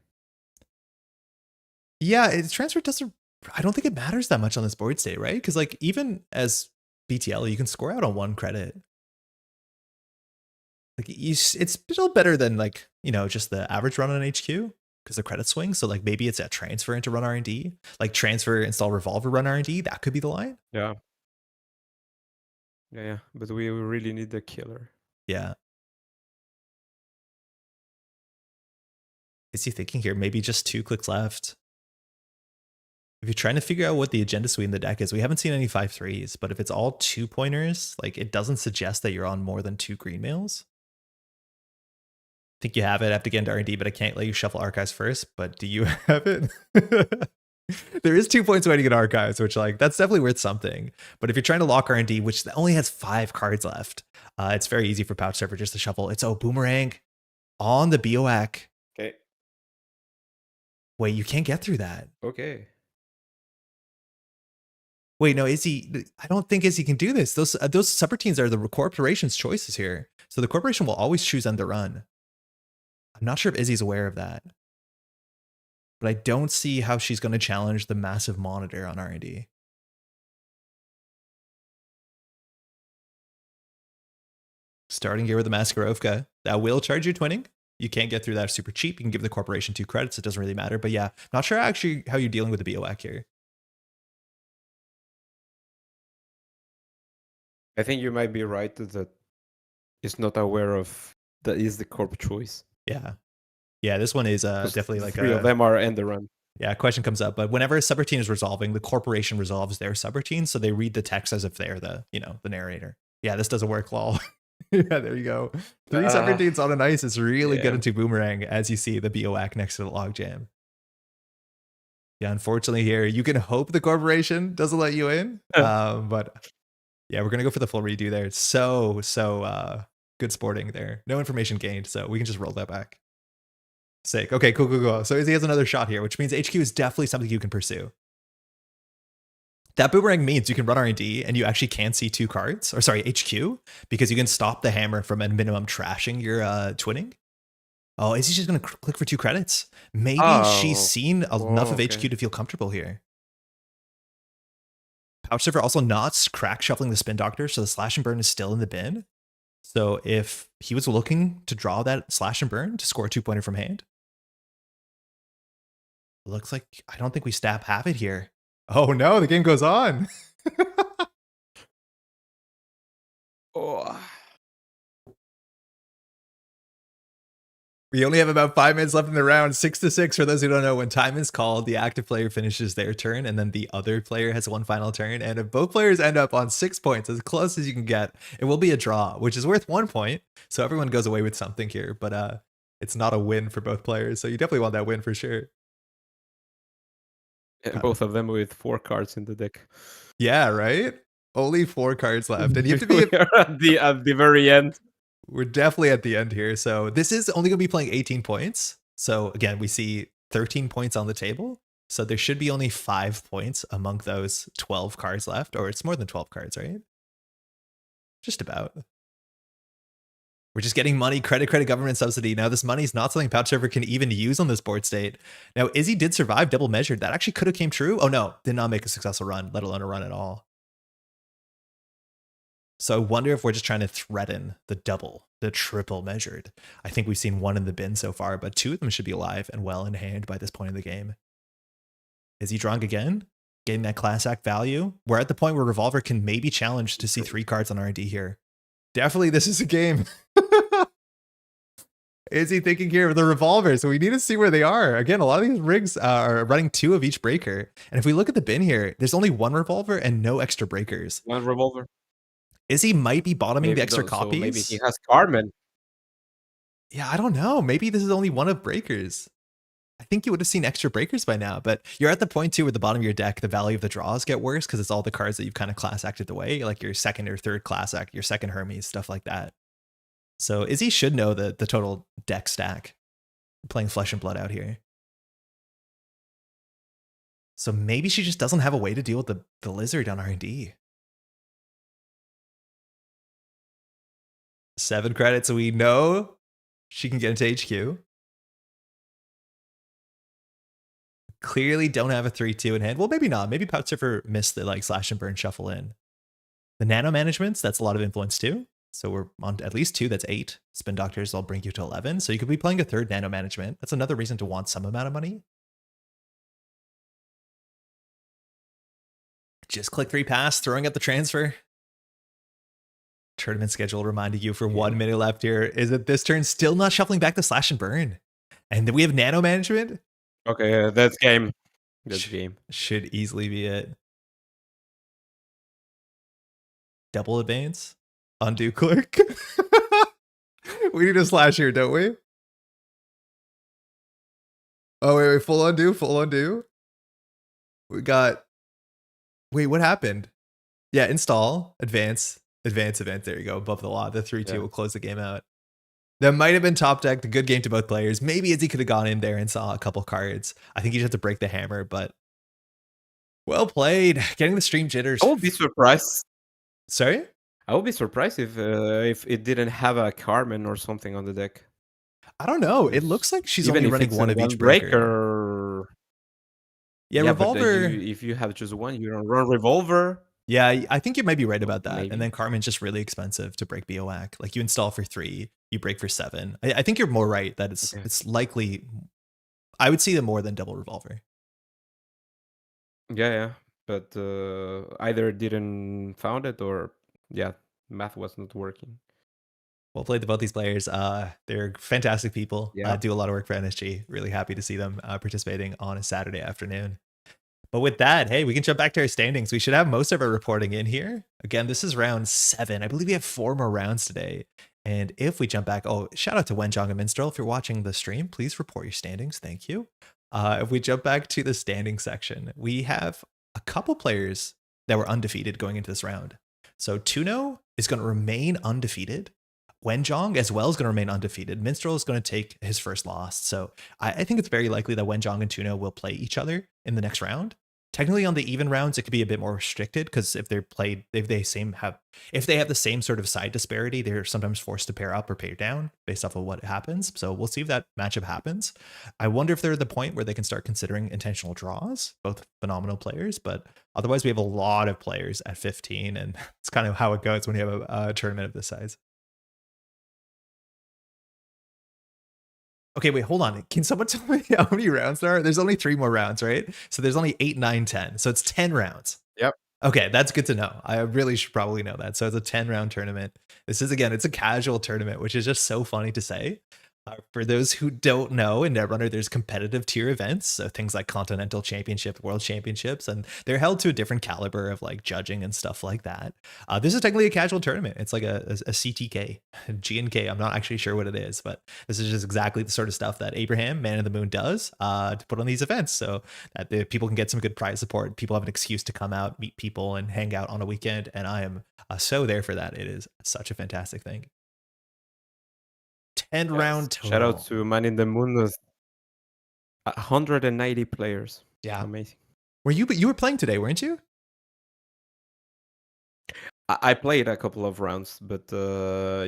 Yeah, transfer doesn't, I don't think it matters that much on this board state, right? Because like even as BTL, you can score out on 1 credit. Like it's still better than like, you know, just the average run on HQ because the credit swing. So like maybe it's a transfer into run R&D, like transfer, install Revolver, run R&D. That could be the line. Yeah. Yeah, but we really need the killer. Yeah. Is he thinking here? Maybe just 2 clicks left. If you're trying to figure out what the agenda suite in the deck is, we haven't seen any 5/3s, but if it's all 2-pointers, like it doesn't suggest that you're on more than 2 green mails. I think you have it. I have to get into R&D, but I can't let you shuffle archives first. But do you have it? There is 2 points waiting in archives, which like that's definitely worth something. But if you're trying to lock R&D, which only has 5 cards left, it's very easy for Pouch Surfer just to shuffle. It's boomerang on the BOAC. Okay. Wait, you can't get through that. Okay. Wait, no, Izzy, I don't think Izzy can do this. Those subroutines are the corporation's choices here. So the corporation will always choose end to run. I'm not sure if Izzy's aware of that. But I don't see how she's going to challenge the massive monitor on R&D. Starting here with the Maskarovka. That will charge you twinning. You can't get through that super cheap. You can give the corporation 2 credits. It doesn't really matter. But yeah, not sure actually how you're dealing with the BOAC here. I think you might be right that it's not aware of that is the corp choice. Yeah. Yeah, this one is definitely like 3 of them are end the run. Yeah, a question comes up, but whenever a subroutine is resolving, the corporation resolves their subroutine, so they read the text as if they're the, you know, the narrator. Yeah, this doesn't work, lol. Yeah, there you go. 3 subroutines on an ice is really good into boomerang, as you see the BOAC next to the logjam. Yeah, unfortunately here, you can hope the corporation doesn't let you in, but yeah, we're gonna go for the full redo there. It's so good sporting there. No information gained, so we can just roll that back. Sick. Okay, cool. So Izzy has another shot here, which means HQ is definitely something you can pursue. That boomerang means you can run R&D and you actually can see 2 cards, or sorry, HQ, because you can stop the hammer from at minimum trashing your twinning. Oh, Izzy's just going to click for 2 credits. Maybe she's seen enough of HQ to feel comfortable here. Pouch Surfer also not crack shuffling the Spin Doctor, so the Slash and Burn is still in the bin. So if he was looking to draw that Slash and Burn to score a 2-pointer from hand, looks like I don't think we have it here. Oh no, the game goes on. We only have about 5 minutes left in the round. 6-6 for those who don't know. When time is called, the active player finishes their turn, and then the other player has 1 final turn. And if both players end up on 6 points, as close as you can get, it will be a draw, which is worth 1 point. So everyone goes away with something here, but it's not a win for both players. So you definitely want that win for sure. Both of them with 4 cards in the deck. Yeah, right? Only 4 cards left. And you have to We be are at the very end. we're definitely at the end here. So this is only going to be playing 18 points. So again, we see 13 points on the table. So there should be only 5 points among those 12 cards left, or it's more than 12 cards, right? Just about. We're just getting money, credit, government subsidy. Now this money is not something Pouch Server can even use on this board state. Now Izzy did survive double measured. That actually could have came true. Oh no, did not make a successful run, let alone a run at all. So I wonder if we're just trying to threaten the double, the triple measured. I think we've seen 1 in the bin so far, but 2 of them should be alive and well in hand by this point in the game. Is he drunk again? Getting that class act value? We're at the point where Revolver can maybe challenge to see 3 cards on R&D here. Definitely this is a game. Is he thinking here with the Revolver? So we need to see where they are. Again, a lot of these rigs are running 2 of each breaker. And if we look at the bin here, there's only 1 Revolver and no extra breakers. 1 Revolver. Izzy might be bottoming Maybe the extra so copies. maybe he has Carmen. Yeah, I don't know. Maybe this is only 1 of breakers. I think you would have seen extra breakers by now, but you're at the point too where the bottom of your deck, the value of the draws get worse because it's all the cards that you've kind of class acted away, like your second or third class act, your second Hermes, stuff like that. So Izzy should know the total deck stack. Playing Flesh and Blood out here. So maybe she just doesn't have a way to deal with the lizard on R&D. 7 credits, so we know she can get into HQ. Clearly don't have a 3-2 in hand. Well, maybe not. Maybe Pouch Surfer missed the like slash and burn shuffle in. The nano managements, that's a lot of influence too. So we're on at least 2, that's 8. Spin Doctors will bring you to 11. So you could be playing a 3rd nano management. That's another reason to want some amount of money. Just click 3 pass, throwing up the transfer. Tournament schedule reminded you for 1 minute left here. Is it this turn still not shuffling back the slash and burn? And then we have nano management. Okay, that's game. That's game. Should easily be it. Double advance. Undo click. We need a slash here, don't we? Oh, wait, full undo, full undo. We got... Wait, what happened? Yeah, install, advance. There you go, above the law. The 3-2 will close the game out. That might have been top decked, a good game to both players. Maybe Izzy could have gone in there and saw a couple cards. I think you just have to break the hammer, but well played. Getting the stream jitters. I would be surprised. Sorry? I would be surprised if it didn't have a Carmen or something on the deck. I don't know. It looks like she's Even only if running it's 1 of one each breaker. Yeah, Revolver. If you have just 1, you don't run Revolver. Yeah, I think you might be right about that. Maybe. And then Carmen's just really expensive to break BOAC. Like you install for 3, you break for 7. I think you're more right that it's likely. I would see them more than double Revolver. Yeah. But either didn't found it or math was not working. Well played to both these players. They're fantastic people. Yeah. Do a lot of work for NSG. Really happy to see them participating on a Saturday afternoon. But with that, hey, we can jump back to our standings. We should have most of our reporting in here. Again, this is round 7. I believe we have 4 more rounds today. And if we jump back, shout out to Wenjong and Minstrel. If you're watching the stream, please report your standings. Thank you. If we jump back to the standing section, we have a couple players that were undefeated going into this round. So Tuno is going to remain undefeated. Wenjong as well is going to remain undefeated. Minstrel is going to take his first loss. So I think it's very likely that Wenjong and Tuno will play each other in the next round. Technically on the even rounds, it could be a bit more restricted because if they have the same sort of side disparity, they're sometimes forced to pair up or pair down based off of what happens. So we'll see if that matchup happens. I wonder if they're at the point where they can start considering intentional draws, both phenomenal players, but otherwise we have a lot of players at 15 and it's kind of how it goes when you have a tournament of this size. Okay, wait, hold on. Can someone tell me how many rounds there are? There's only 3 more rounds, right? So there's only 8, 9, 10. So it's 10 rounds. Yep. Okay, that's good to know. I really should probably know that. So it's a 10-round tournament. This is, again, it's a casual tournament, which is just so funny to say. For those who don't know, in Netrunner, there's competitive tier events, so things like Continental Championship, World Championships, and they're held to a different caliber of like judging and stuff like that. This is technically a casual tournament. It's like a CTK, G&K. I'm not actually sure what it is, but this is just exactly the sort of stuff that Abraham, ManintheMoon, does to put on these events, so that the people can get some good prize support. People have an excuse to come out, meet people, and hang out on a weekend, and I am so there for that. It is such a fantastic thing. 10 round total. Shout out to ManintheMoon. 190 players. Yeah. Amazing. You were playing today, weren't you? I played a couple of rounds, but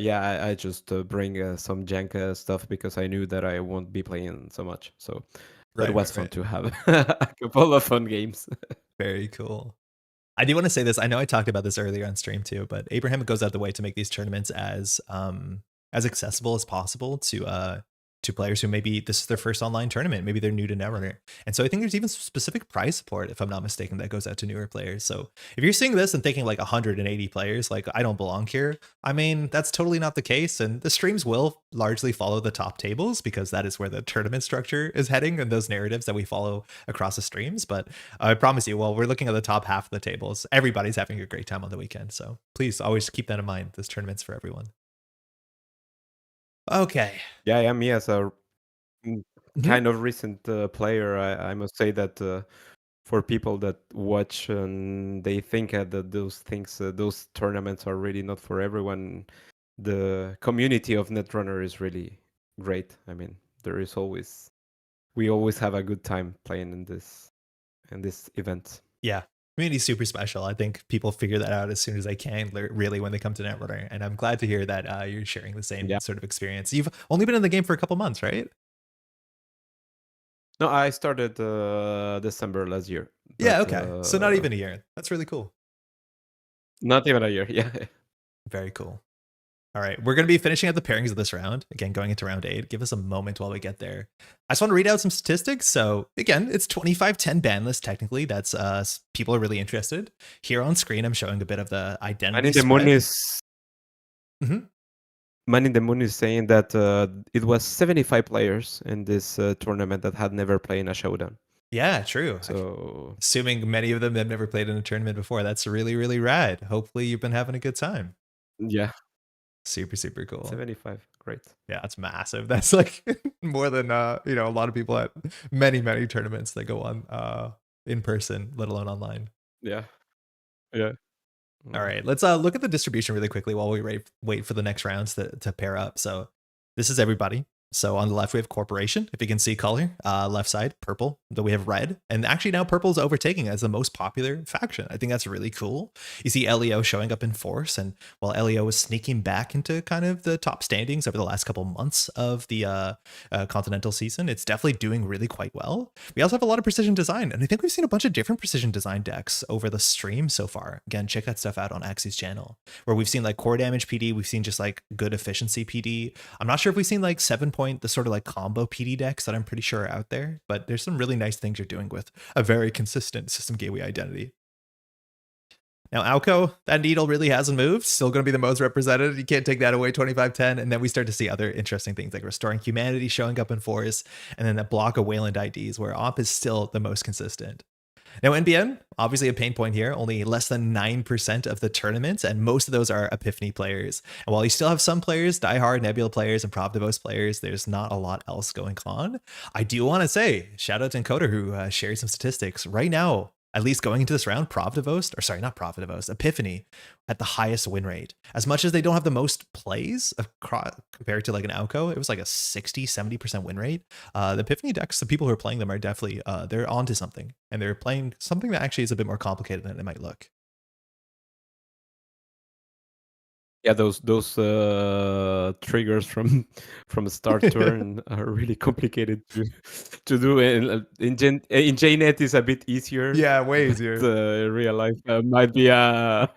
yeah, I just bring some jank stuff because I knew that I won't be playing so much. So it was fun to have a couple of fun games. Very cool. I do want to say this. I know I talked about this earlier on stream too, but Abraham goes out the way to make these tournaments as accessible as possible to players who maybe this is their first online tournament, maybe they're new to Netrunner. And so I think there's even specific prize support, if I'm not mistaken, that goes out to newer players. So if you're seeing this and thinking like 180 players, like I don't belong here, I mean, that's totally not the case. And the streams will largely follow the top tables because that is where the tournament structure is heading and those narratives that we follow across the streams. But I promise you, while we're looking at the top half of the tables, everybody's having a great time on the weekend. So please always keep that in mind. This tournament's for everyone. Okay. Yeah, me as a kind of recent player, I must say that for people that watch and they think that those tournaments are really not for everyone, the community of Netrunner is really great. I mean, we always have a good time playing in this event. Yeah. Community's super special. I think people figure that out as soon as they can, really, when they come to Netrunner. And I'm glad to hear that you're sharing the same sort of experience. You've only been in the game for a couple months, right? No, I started December last year. But, yeah, okay. So not even a year. That's really cool. Not even a year, yeah. Very cool. All right, we're going to be finishing up the pairings of this round. Again, going into round 8. Give us a moment while we get there. I just want to read out some statistics. So again, it's 25-10 ban list technically. That's people are really interested. Here on screen, I'm showing a bit of the identity spread. ManintheMoon is saying that it was 75 players in this tournament that had never played in a Showdown. Yeah, true. So assuming many of them have never played in a tournament before, that's really, really rad. Hopefully you've been having a good time. Yeah. Super, super cool. 75. Great. Yeah, that's massive. That's like more than a lot of people at many, many tournaments that go on in person, let alone online. Yeah. All right, let's look at the distribution really quickly while we wait for the next rounds to pair up. So this is everybody. So on the left, we have Corporation, if you can see color. Left side, purple. Then we have red. And actually now purple is overtaking as the most popular faction. I think that's really cool. You see LEO showing up in force. And while LEO is sneaking back into kind of the top standings over the last couple months of the Continental season, it's definitely doing really quite well. We also have a lot of precision design. And I think we've seen a bunch of different precision design decks over the stream so far. Again, check that stuff out on Axie's channel, where we've seen like core damage PD. We've seen just like good efficiency PD. I'm not sure if we've seen like 7-point, the sort of like combo PD decks that I'm pretty sure are out there, but there's some really nice things you're doing with a very consistent system gateway identity. Now, Alco, that needle really hasn't moved. Still going to be the most represented. You can't take that away, 25-10. And then we start to see other interesting things like Restoring Humanity showing up in force, and then that block of Wayland IDs where OP is still the most consistent. Now, NBN, obviously a pain point here, only less than 9% of the tournaments, and most of those are Epiphany players. And while you still have some players, diehard Nebula players and Pravdivos players, there's not a lot else going on. I do want to say, shout out to Encoder who shared some statistics. Right now, at least going into this round, Epiphany at the highest win rate. As much as they don't have the most plays compared to like an Alco, it was like a 60-70% win rate. The Epiphany decks, the people who are playing them are definitely, they're onto something. And they're playing something that actually is a bit more complicated than it might look. Yeah, those triggers from start turn are really complicated to do. In JNet is a bit easier. Yeah, way easier. But, real life might be a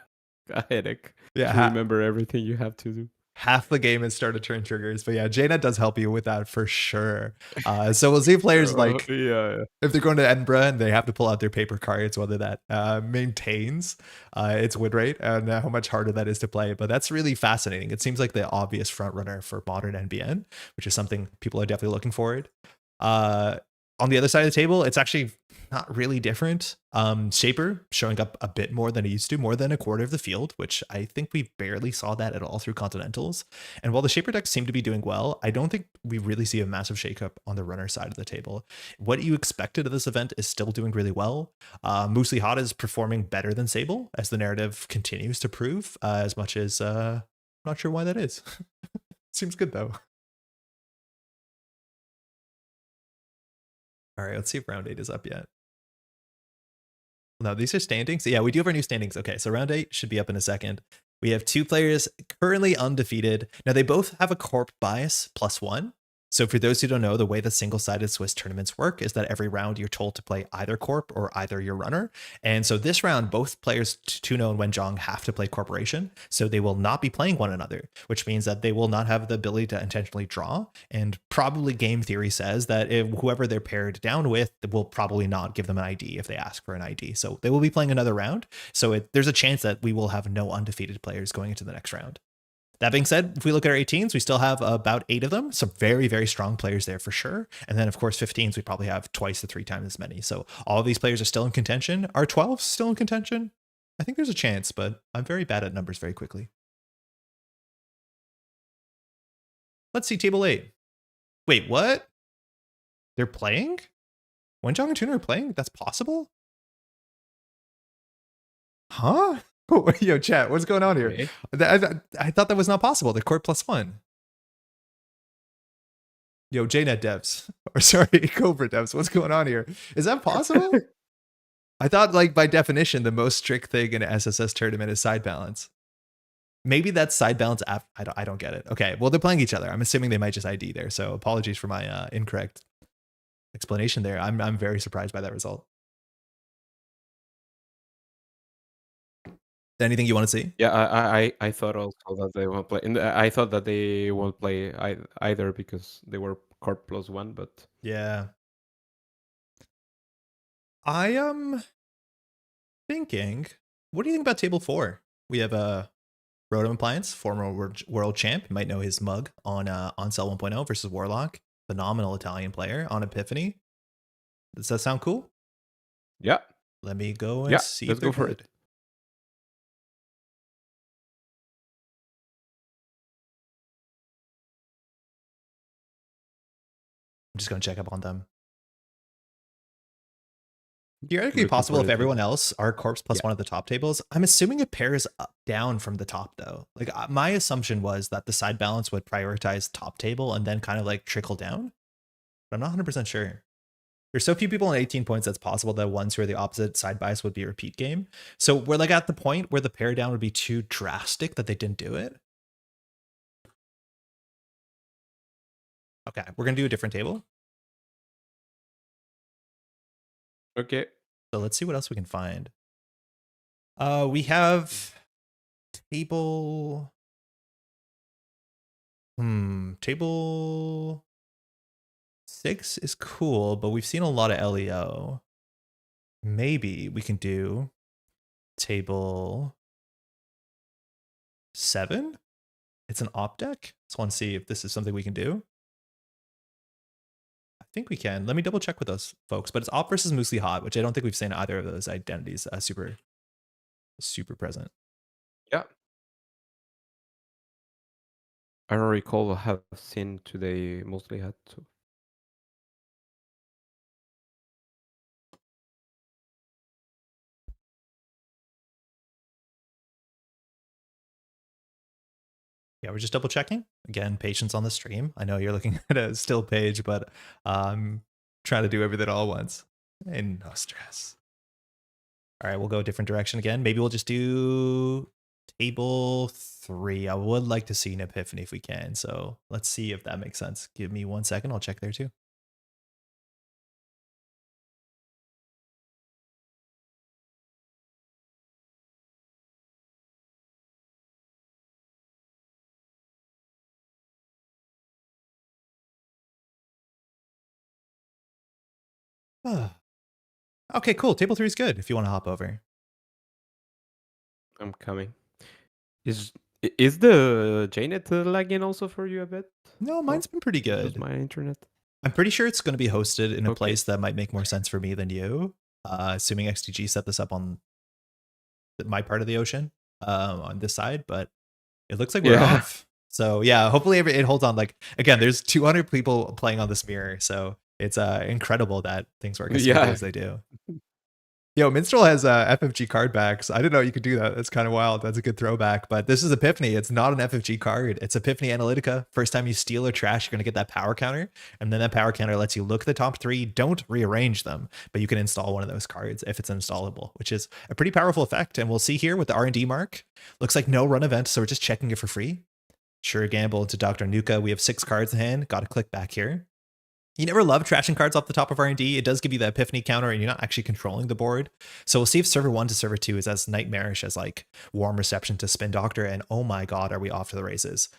headache to remember everything you have to do. half the game is start to turn triggers. But yeah, JNet does help you with that for sure. So we'll see players like Yeah. if they're going to Edinburgh and they have to pull out their paper cards, whether that maintains its win rate and how much harder that is to play. But that's really fascinating. It seems like the obvious front runner for modern NBN, which is something people are definitely looking forward. On the other side of the table, it's actually not really different. Shaper showing up a bit more than it used to, more than a quarter of the field, which I think we barely saw that at all through Continentals. And while the Shaper decks seem to be doing well, I don't think we really see a massive shakeup on the runner side of the table. What you expected of this event is still doing really well. MuslihaT is performing better than Sable, as the narrative continues to prove, as much as I'm not sure why that is. Seems good though. All right, let's see if round 8 is up yet. No, these are standings. Yeah, we do have our new standings. Okay, so round 8 should be up in a second. We have 2 players currently undefeated. Now, they both have a corp bias +1. So for those who don't know, the way the single-sided Swiss tournaments work is that every round you're told to play either corp or either your runner. And so this round, both players, Tuno and Wenjong, have to play corporation. So they will not be playing one another, which means that they will not have the ability to intentionally draw. And probably game theory says that if whoever they're paired down with will probably not give them an ID if they ask for an ID. So they will be playing another round. So there's a chance that we will have no undefeated players going into the next round. That being said, if we look at our 18s, we still have about 8 of them. Some very, very strong players there for sure. And then, of course, 15s, we probably have twice to 3 times as many. So all of these players are still in contention. Are 12s still in contention? I think there's a chance, but I'm very bad at numbers very quickly. Let's see table 8. Wait, what? They're playing? Wenjong and Tuner are playing? That's possible? Huh? Oh, yo, chat, what's going on here? Okay. I thought that was not possible. The court +1. Yo, JNet devs, or sorry, Cobra devs, what's going on here? Is that possible? I thought, like, by definition, the most strict thing in an SSS tournament is side balance. Maybe that's side balance. I don't get it. Okay, well, they're playing each other. I'm assuming they might just ID there. So apologies for my incorrect explanation there. I'm very surprised by that result. Anything you want to see? Yeah, I thought also that they won't play. And I thought that they won't play either because they were corp +1, but Yeah. I am thinking, what do you think about table 4? We have a Rotom Appliance, former world champ. You might know his mug on Cell 1.0 versus Warlock. Phenomenal Italian player on Epiphany. Does that sound cool? yeah. Let me go and Yeah, see let's if they're go for good. it. I'm just going to check up on them. Theoretically Looking possible for if the everyone table. else are corpse plus Yeah. 1 at the top tables. I'm assuming it pairs up, down from the top though. Like my assumption was that the side balance would prioritize top table and then kind of like trickle down. But I'm not 100% sure. There's so few people on 18 points that's possible that ones who are the opposite side bias would be a repeat game. So we're like at the point where the pair down would be too drastic that they didn't do it. Okay, we're going to do a different table. Okay. So let's see what else we can find. We have table. Table 6 is cool, but we've seen a lot of LEO. Maybe we can do table 7. It's an op deck. Just want to see if this is something we can do. I think we can. Let me double check with those folks. But it's op versus MuslihaT, which I don't think we've seen either of those identities super present. Yeah. I don't recall have seen today MuslihaT. So. Yeah, we're just double checking. Again, patience on the stream. I know you're looking at a still page, but trying to do everything all at once. And no stress. All right, we'll go a different direction again. Maybe we'll just do table 3. I would like to see an Epiphany if we can. So let's see if that makes sense. Give me 1 second. I'll check there too. Okay, cool. Table 3 is good if you want to hop over. I'm coming. Is the JNet lagging also for you a bit? No, Or mine's been pretty is it just good. my internet? I'm pretty sure it's going to be hosted in a Okay. place that might make more sense for me than you. Assuming XTG set this up on my part of the ocean, on this side, but it looks like we're Yeah. off. So yeah, hopefully it holds on. Like again, there's 200 people playing on this mirror, so it's incredible that things work as smoothly Yeah. as they do. Yo, Minstrel has FFG card backs. I didn't know you could do that. That's kind of wild. That's a good throwback. But this is Epiphany. It's not an FFG card. It's Epiphany Analytica. First time you steal or trash, you're going to get that power counter. And then that power counter lets you look at the top 3. Don't rearrange them, but you can install one of those cards if it's installable, which is a pretty powerful effect. And we'll see here with the R&D mark. Looks like no run event, so we're just checking it for free. Sure gamble into Dr. Nuka. We have 6 cards in hand. Got to click back here. You never love trashing cards off the top of R&D. It does give you the Epiphany counter and you're not actually controlling the board. So we'll see if server 1 to server 2 is as nightmarish as like Warm Reception to Spin Doctor. And oh my god, are we off to the races.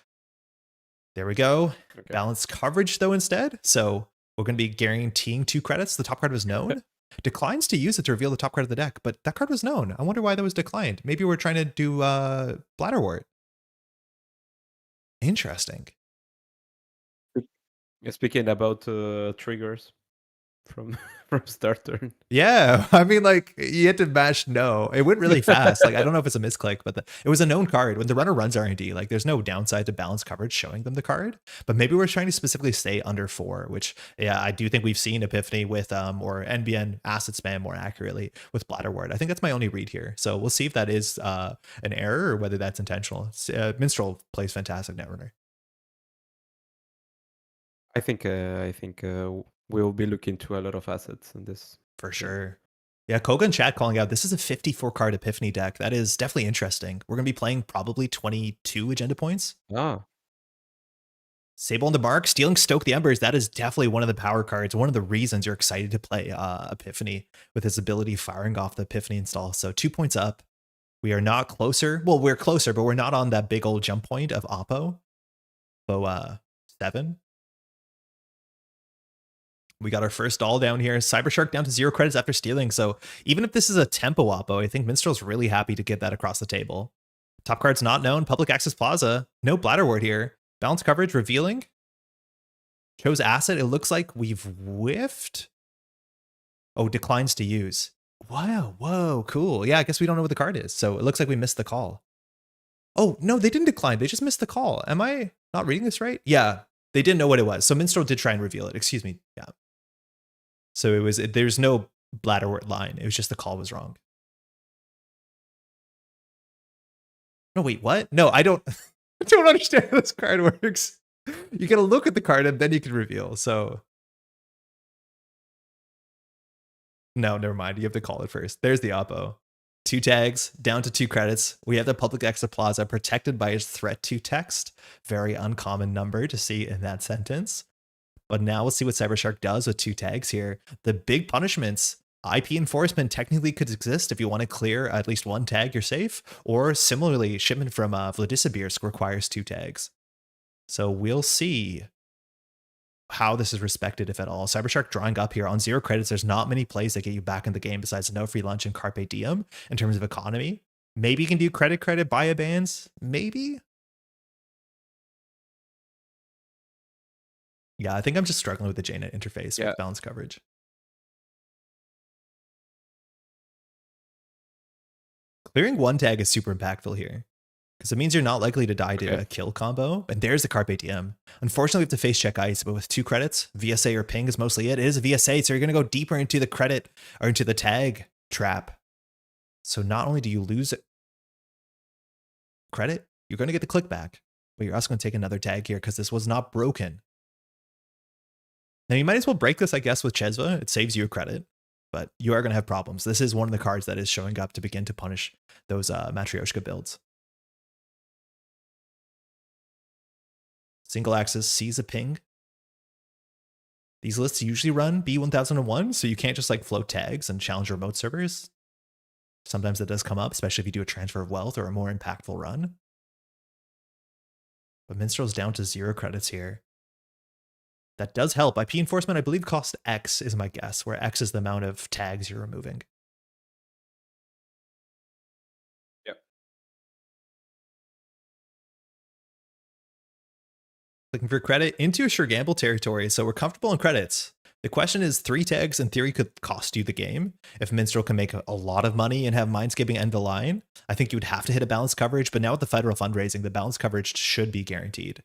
There we go. Okay. Balanced coverage though instead. So we're going to be guaranteeing 2 credits. The top card was known. Declines to use it to reveal the top card of the deck, but that card was known. I wonder why that was declined. Maybe we're trying to do Bladderwort. Interesting. Speaking about triggers from start turn. Yeah, I mean, like you had to mash no. It went really fast. Like I don't know if it's a misclick, but it was a known card. When the runner runs R&D, like there's no downside to balance coverage showing them the card. But maybe we're trying to specifically stay under 4, which yeah, I do think we've seen Epiphany with or NBN asset spam more accurately with Bladderwort. I think that's my only read here. So we'll see if that is an error or whether that's intentional. Minstrel plays fantastic Netrunner. I think we'll be looking to a lot of assets in this. For sure. Yeah, Koga in chat calling out, this is a 54 card Epiphany deck. That is definitely interesting. We're going to be playing probably 22 agenda points. Ah. Sable on the mark, stealing Stoke the Embers. That is definitely one of the power cards. One of the reasons you're excited to play Epiphany with his ability firing off the Epiphany install. So 2 points up. We are not closer. Well, we're closer, but we're not on that big old jump point of Oppo. So 7. We got our first doll down here. Cybershark down to 0 credits after stealing. So even if this is a tempo oppo, I think Minstrel's really happy to get that across the table. Top card's not known. Public Access Plaza. No Bladderwort here. Balance coverage revealing. Chose asset. It looks like we've whiffed. Oh, declines to use. Wow. Whoa, cool. Yeah, I guess we don't know what the card is. So it looks like we missed the call. Oh, no, they didn't decline. They just missed the call. Am I not reading this right? Yeah, they didn't know what it was. So Minstrel did try and reveal it. Excuse me. Yeah. So there's no Bladderwort line. It was just the call was wrong. No, wait, what? No, I don't understand how this card works. You gotta look at the card and then you can reveal. So no, never mind. You have to call it first. There's the oppo. 2 tags, down to 2 credits. We have the Public Access Plaza protected by his threat to text. Very uncommon number to see in that sentence. But now let's see what Cybershark does with 2 tags here. The big punishments, IP enforcement technically could exist if you want to clear at least 1 tag, you're safe. Or similarly, shipment from Vladisibirsk requires 2 tags. So we'll see how this is respected, if at all. Cybershark drawing up here on 0 credits. There's not many plays that get you back in the game besides no free lunch and Carpe Diem in terms of economy. Maybe you can do credit, buy a bans. Maybe. Yeah, I think I'm just struggling with the JNet interface with balance coverage. Clearing 1 tag is super impactful here because it means you're not likely to die to a kill combo. And there's the Carpe Diem. Unfortunately, we have to face check ice, but with 2 credits, VSA or ping is mostly it. It is a VSA, so you're going to go deeper into the credit or into the tag trap. So not only do you lose credit, you're going to get the click back, but you're also going to take another tag here because this was not broken. Now, you might as well break this, I guess, with Chesva. It saves you a credit, but you are going to have problems. This is one of the cards that is showing up to begin to punish those Matryoshka builds. Single axis sees a ping. These lists usually run B1001, so you can't just like float tags and challenge remote servers. Sometimes that does come up, especially if you do a transfer of wealth or a more impactful run. But Minstrel's down to 0 credits here. That does help. IP enforcement, I believe, cost X is my guess, where X is the amount of tags you're removing. Yep. Looking for credit into a sure gamble territory, so we're comfortable in credits. The question is, 3 tags in theory could cost you the game. If Minstrel can make a lot of money and have Mindscaping end the line, I think you would have to hit a balanced coverage, but now with the federal fundraising, the balanced coverage should be guaranteed.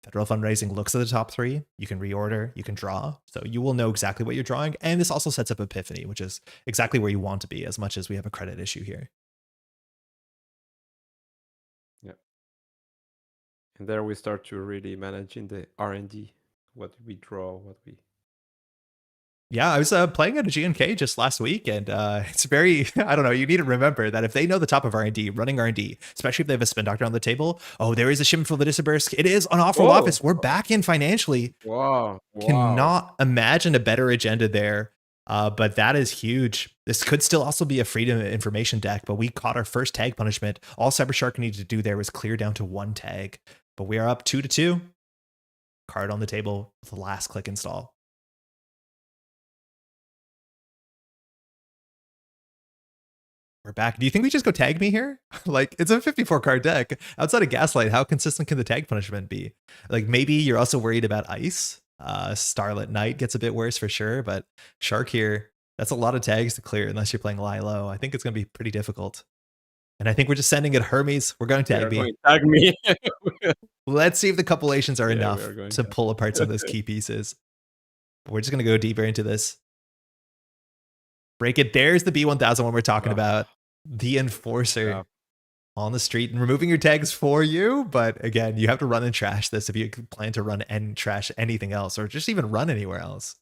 Federal fundraising looks at the top 3, you can reorder, you can draw, so you will know exactly what you're drawing, and this also sets up Epiphany, which is exactly where you want to be, as much as we have a credit issue here. Yeah. And there we start to really manage in the R&D, what we draw, what we... Yeah, I was playing at a GNK just last week, and it's very, I don't know, you need to remember that if they know the top of R&D, running R&D, especially if they have a spin doctor on the table, oh, there is a shipment for the Edinburgh. It is an off-world office. We're back in financially. Wow. Cannot imagine a better agenda there, but that is huge. This could still also be a freedom of information deck, but we caught our first tag punishment. All Cybershark needed to do there was clear down to 1 tag, but we are up 2-2. Card on the table with the last click install. We're back. Do you think we just go tag me here? Like, it's a 54 card deck. Outside of Gaslight, how consistent can the tag punishment be? Like, maybe you're also worried about Ice. Starlit Night gets a bit worse for sure, but Shark here, that's a lot of tags to clear unless you're playing lie low. I think it's going to be pretty difficult. And I think we're just sending it Hermes. We're going to tag me. Tag me. Let's see if the compilations are enough to pull apart some of those key pieces. But we're just going to go deeper into this. Break it. There's the B1000 one we're talking about. The enforcer on the street and removing your tags for you. But again, you have to run and trash this if you plan to run and trash anything else, or just even run anywhere else.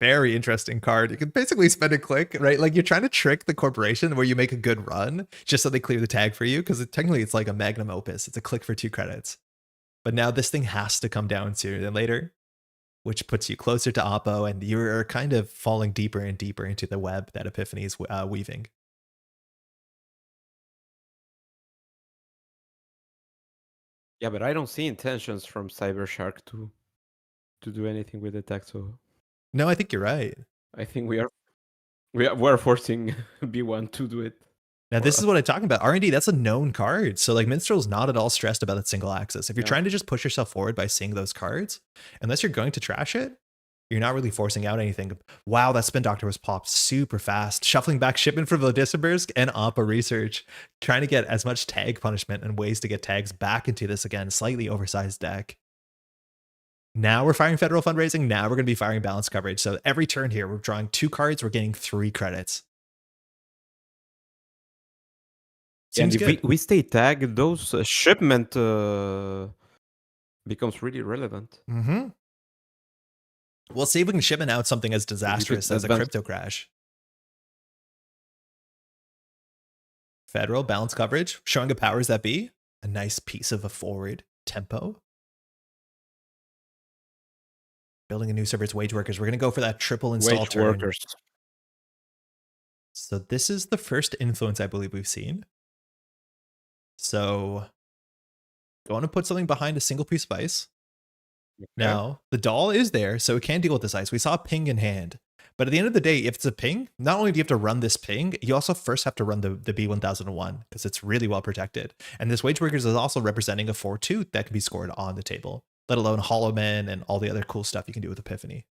Very interesting card. You can basically spend a click, right? Like, you're trying to trick the corporation where you make a good run just so they clear the tag for you, because technically it's like a magnum opus. It's a click for 2 credits. But now this thing has to come down sooner than later, which puts you closer to Oppo, and you're kind of falling deeper and deeper into the web that Epiphany is weaving. Yeah, but I don't see intentions from Cybershark to do anything with the tag. So no, I think you're right. I think we're forcing B1 to do it. Now, this is what I'm talking about. R&D, that's a known card. So, like, Minstrel's not at all stressed about that single axis. If you're trying to just push yourself forward by seeing those cards, unless you're going to trash it, you're not really forcing out anything. Wow, that Spin Doctor was popped super fast. Shuffling back shipment for Vladislavsk and Appa Research. Trying to get as much tag punishment and ways to get tags back into this, again, slightly oversized deck. Now we're firing federal fundraising. Now we're going to be firing balance coverage. So every turn here, we're drawing 2 cards. We're getting 3 credits. And if we stay tagged, those shipment becomes really relevant. Mm-hmm. We'll see if we can shipment out something as disastrous as a crypto crash. Federal balance coverage, showing a powers that be. A nice piece of a forward tempo. Building a new server, it's wage workers. We're going to go for that triple install turn. Workers. So this is the first influence I believe we've seen. So going to put something behind a single piece of ice. Okay. Now, the doll is there, so it can deal with this ice. We saw a ping in hand. But at the end of the day, if it's a ping, not only do you have to run this ping, you also first have to run the B1001 because it's really well protected. And this Wage Workers is also representing a 4-2 that can be scored on the table, let alone Hollow Man and all the other cool stuff you can do with Epiphany.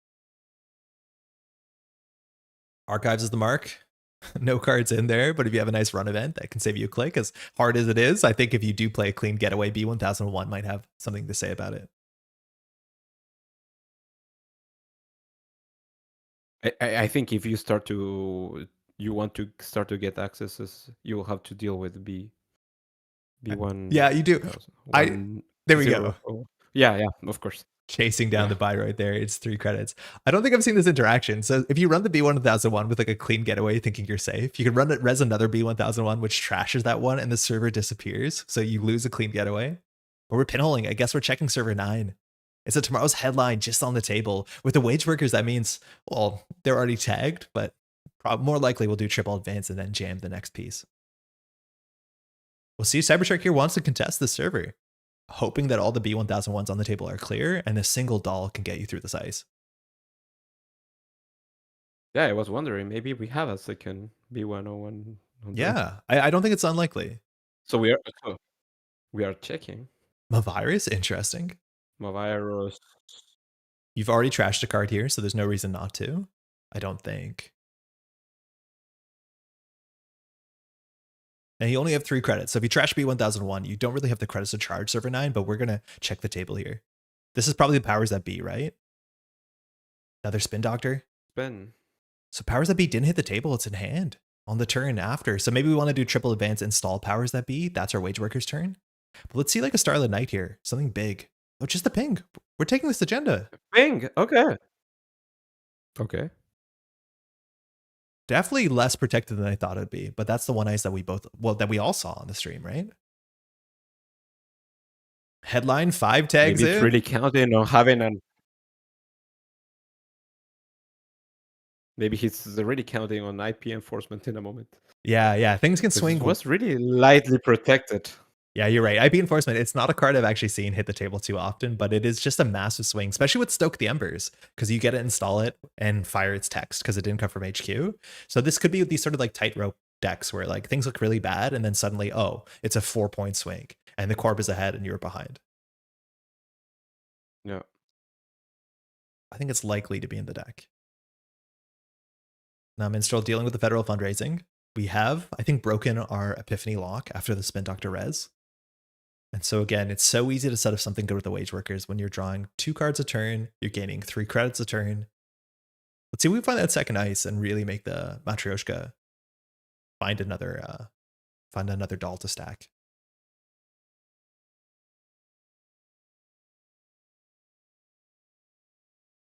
Archives is the mark. No cards in there, but if you have a nice run event, that can save you a click. As hard as it is, I think if you do play a clean getaway, B1001 might have something to say about it. I think if you want to start to get accesses, you will have to deal with B1. Yeah, you do. There we go. Yeah, of course. Chasing down the buy right there. It's 3 credits. I don't think I've seen this interaction. So if you run the B1001 with like a clean getaway thinking you're safe, you can run it res another B1001 which trashes that one and the server disappears. So you lose a clean getaway. But we're pinholing. I guess we're checking server 9. It's a tomorrow's headline just on the table. With the wage workers, that means, well, they're already tagged, but more likely we'll do triple advance and then jam the next piece. We'll see if Cybershark here wants to contest the server, hoping that all the B1001s on the table are clear and a single doll can get you through this ice. Yeah, I was wondering, maybe we have a second B101 on deck. Yeah, I don't think it's unlikely. So we are checking. Mavirus, interesting. Mavirus. You've already trashed a card here, so there's no reason not to. I don't think. And you only have 3 credits. So if you trash B1001, you don't really have the credits to charge server 9, but we're going to check the table here. This is probably the powers that be, right? Another Spin Doctor. Spin. So powers that be didn't hit the table. It's in hand on the turn after. So maybe we want to do triple advance install powers that be. That's our Wage Worker's turn. But let's see like a Starlit Knight here. Something big. Oh, just the ping. We're taking this agenda. Ping. Okay. Okay. Definitely less protected than I thought it would be. But that's the one ice that we all saw on the stream, right? Headline 5 tags Maybe it's in. really counting on having an. Maybe he's really counting on IP enforcement in a moment. Yeah. Things can swing. It was really lightly protected. Yeah, you're right. IP Enforcement, it's not a card I've actually seen hit the table too often, but it is just a massive swing, especially with Stoke the Embers, because you get to install it and fire its text because it didn't come from HQ. So this could be these sort of like tightrope decks where like things look really bad and then suddenly, oh, it's a 4-point swing and the Corp is ahead and you're behind. Yeah. I think it's likely to be in the deck. Now, Minstrel dealing with the federal fundraising. We have, I think, broken our Epiphany lock after the Spin Doctor Res. And so again, it's so easy to set up something good with the Wage Workers when you're drawing 2 cards a turn, you're gaining 3 credits a turn. Let's see if we find that second ice and really make the Matryoshka find another doll to stack.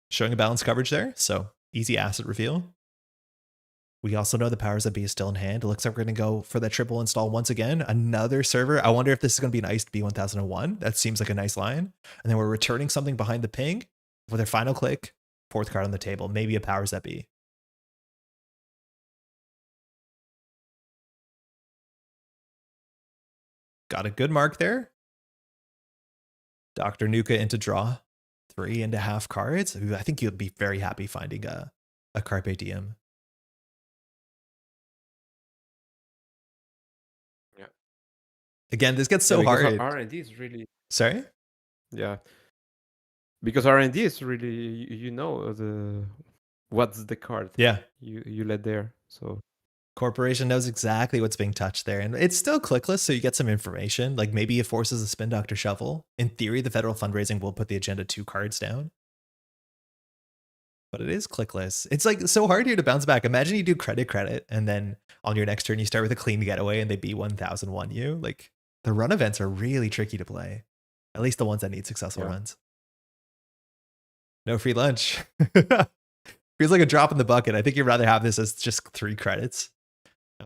Showing a balanced coverage there, so easy asset reveal. We also know the powers that be is still in hand. It looks like we're going to go for that triple install once again. Another server. I wonder if this is going to be an iced B1001. That seems like a nice line. And then we're returning something behind the ping with our final click. 4th card on the table. Maybe a powers that be. Got a good mark there. Dr. Nuka into draw. 3.5 cards. Ooh, I think you'll be very happy finding a Carpe Diem. Again, this gets so hard. R&D is really. Sorry? Yeah. Because R&D is really, what's the card. Yeah. You let there. So Corporation knows exactly what's being touched there. And it's still clickless, so you get some information. Like maybe it forces a Spin Doctor Shuffle. In theory, the federal fundraising will put the agenda 2 cards down. But it is clickless. It's like so hard here to bounce back. Imagine you do credit, and then on your next turn, you start with a clean getaway and they B1001 you. Like the run events are really tricky to play. At least the ones that need successful runs. No free lunch. Feels like a drop in the bucket. I think you'd rather have this as just 3 credits.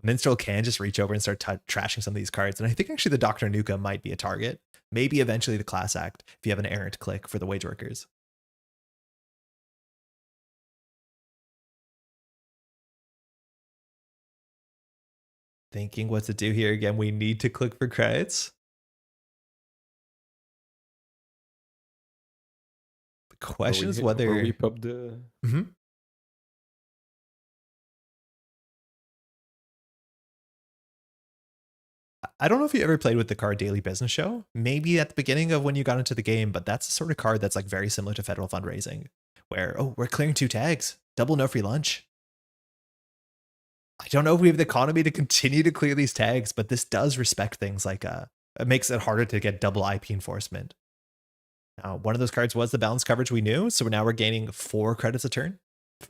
Minstrel can just reach over and start trashing some of these cards. And I think actually the Dr. Nuka might be a target. Maybe eventually the Class Act if you have an errant click for the Wage Workers. Thinking what to do here. Again, we need to click for credits. The question is whether we pop the. I don't know if you ever played with the card Daily Business Show. Maybe at the beginning of when you got into the game, but that's the sort of card that's like very similar to federal fundraising, where, oh, we're clearing 2 tags, double no free lunch. I don't know if we have the economy to continue to clear these tags, but this does respect things like it makes it harder to get double IP enforcement. Now, one of those cards was the balance coverage we knew, so now we're gaining 4 credits a turn,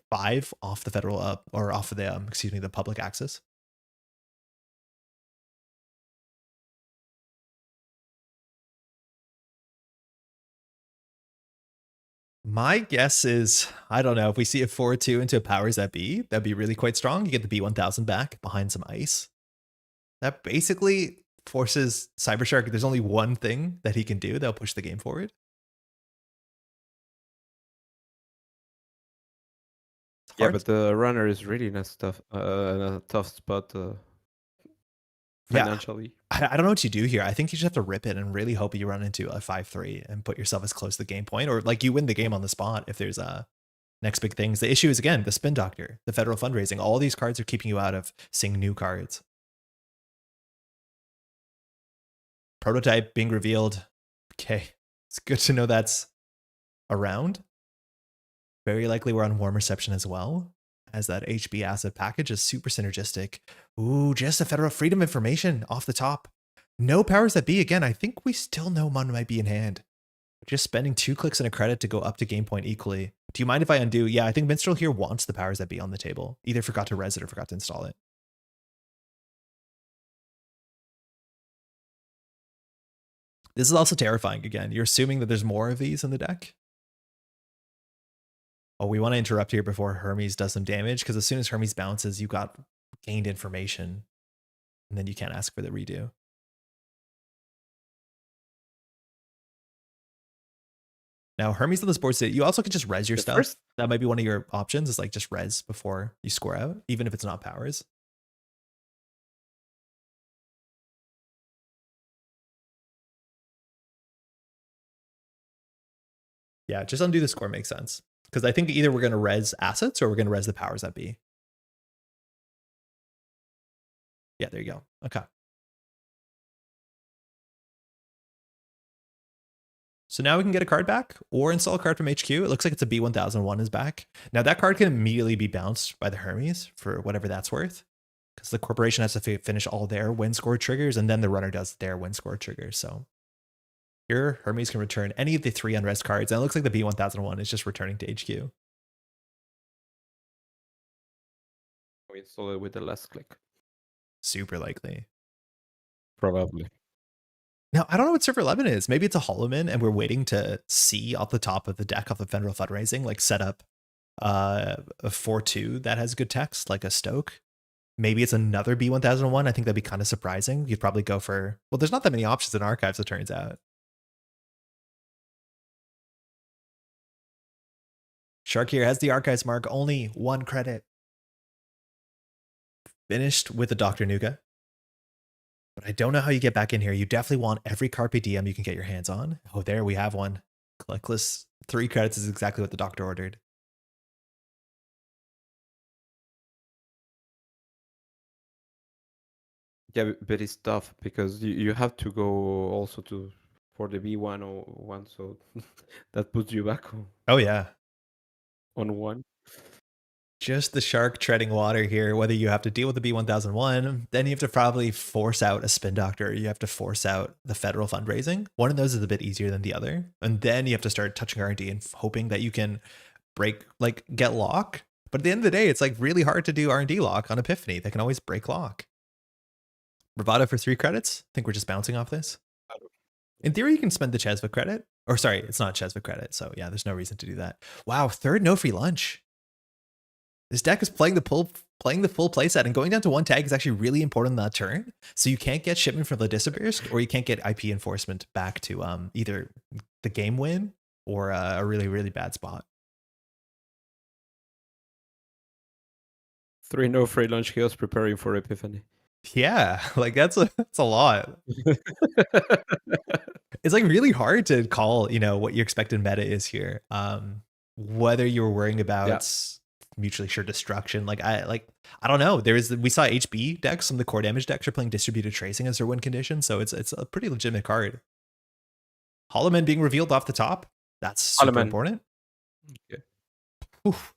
5 off the federal or off of the the public access. My guess is, I don't know, if we see a 4-2 into a powers that be, that'd be really quite strong. You get the B1000 back behind some ice. That basically forces Cybershark, there's only one thing that he can do that'll push the game forward. Yeah, but the runner is really in a tough spot financially. I don't know what you do here. I think you just have to rip it and really hope you run into a 5-3 and put yourself as close to the game point, or like you win the game on the spot if there's a next big things. The issue is, again, the spin doctor, the federal fundraising. All these cards are keeping you out of seeing new cards. Prototype being revealed. Okay, it's good to know that's around. Very likely we're on warm reception as well, as that HB asset package is super synergistic. Ooh, just a federal freedom information off the top. No powers that be. Again, I think we still know Mun might be in hand. Just spending 2 clicks and a credit to go up to game point equally. Do you mind if I undo? Yeah, I think Minstrel here wants the powers that be on the table. Either forgot to res it or forgot to install it. This is also terrifying again. You're assuming that there's more of these in the deck. Oh, we want to interrupt here before Hermes does some damage, because as soon as Hermes bounces, you got gained information. And then you can't ask for the redo. Now, Hermes on this board state, you also can just res your stuff. That might be one of your options, is like just res before you score out, even if it's not powers. Yeah, just undo the score makes sense. Because I think either we're going to res assets or we're going to res the powers that be. Yeah, there you go. Okay. So now we can get a card back or install a card from HQ. It looks like it's a B1001 is back. Now that card can immediately be bounced by the Hermes for whatever that's worth, because the corporation has to finish all their win score triggers and then the runner does their win score triggers. So here Hermes can return any of the 3 unrest cards, and it looks like the B1001 is just returning to HQ. We install it with the last click. Super likely. Probably. Now, I don't know what server 11 is. Maybe it's a Holoman and we're waiting to see off the top of the deck off of federal fundraising, like set up a 4-2 that has good text, like a Stoke. Maybe it's another B1001. I think that'd be kind of surprising. You'd probably go for, well, there's not that many options in archives, it turns out. Shark here has the archives mark, only 1 credit. Finished with the Dr. Nuga. But I don't know how you get back in here. You definitely want every Carpe Diem you can get your hands on. Oh, there we have one. Clickless 3 credits is exactly what the doctor ordered. Yeah, but it's tough because you have to go also to for the B101, so that puts you back on. Oh yeah, on 1. Just the shark treading water here, whether you have to deal with the B1001, then you have to probably force out a spin doctor, you have to force out the federal fundraising. One of those is a bit easier than the other. And then you have to start touching R&D and hoping that you can break, like get lock. But at the end of the day, it's like really hard to do R&D lock on Epiphany. They can always break lock. Bravado for 3 credits. I think we're just bouncing off this. In theory, you can spend the Chesva credit. Or sorry, it's not Chesva credit. So yeah, there's no reason to do that. Wow, 3rd no free lunch. This deck is playing the full playset, and going down to 1 tag is actually really important on that turn. So you can't get shipment from Vladisibirsk, or you can't get IP enforcement back to either the game win or a really, really bad spot. 3 no free lunch heals preparing for Epiphany. Yeah, like that's a lot. It's like really hard to call, you know, what your expected meta is here. Whether you're worrying about mutually assured destruction, like I don't know. We saw HB decks, some of the core damage decks are playing distributed tracing as their win condition, so it's a pretty legitimate card. Holoman being revealed off the top, that's super important. Okay. Oof.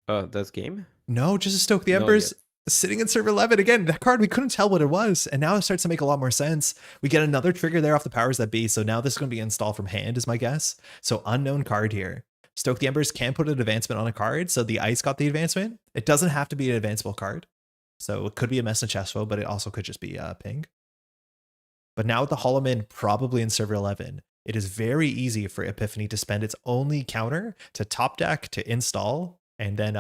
That's game? No, just to stoke the Embers. Sitting in server 11 again, that card we couldn't tell what it was, and now it starts to make a lot more sense. We get another trigger there off the powers that be, so now this is going to be installed from hand is my guess. So unknown card here. Stoke the Embers can put an advancement on a card, so the ice got the advancement. It doesn't have to be an advanceable card, so it could be a Mess and Chestfo, but it also could just be a ping. But now with the Holoman probably in server 11, it is very easy for Epiphany to spend its only counter to top deck to install and then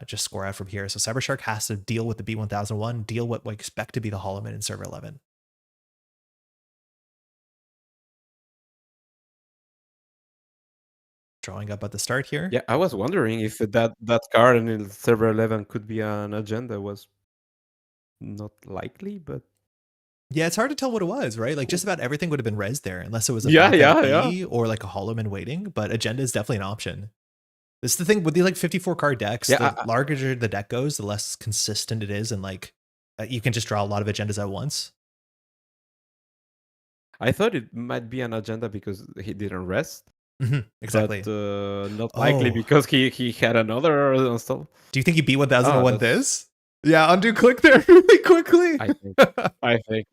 just score out from here. So Cybershark has to deal with the B1001, deal what we expect to be the Holoman in server 11. Drawing up at the start here. Yeah, I was wondering if that card in server 11 could be an agenda. Was not likely, but Yeah, it's hard to tell what it was, right? Like just about everything would have been res there, unless it was a Yeah, 5 yeah. B or like a Holloman waiting. But agenda is definitely an option. This is the thing with these like 54 card decks. Yeah, The larger the deck goes, the less consistent it is, and like you can just draw a lot of agendas at once. I thought it might be an agenda because he didn't rest, but Exactly. not likely Oh, because he had another install. do you think you beat 1001 Oh, won that's this? Yeah, undo click there really quickly. I think. I think.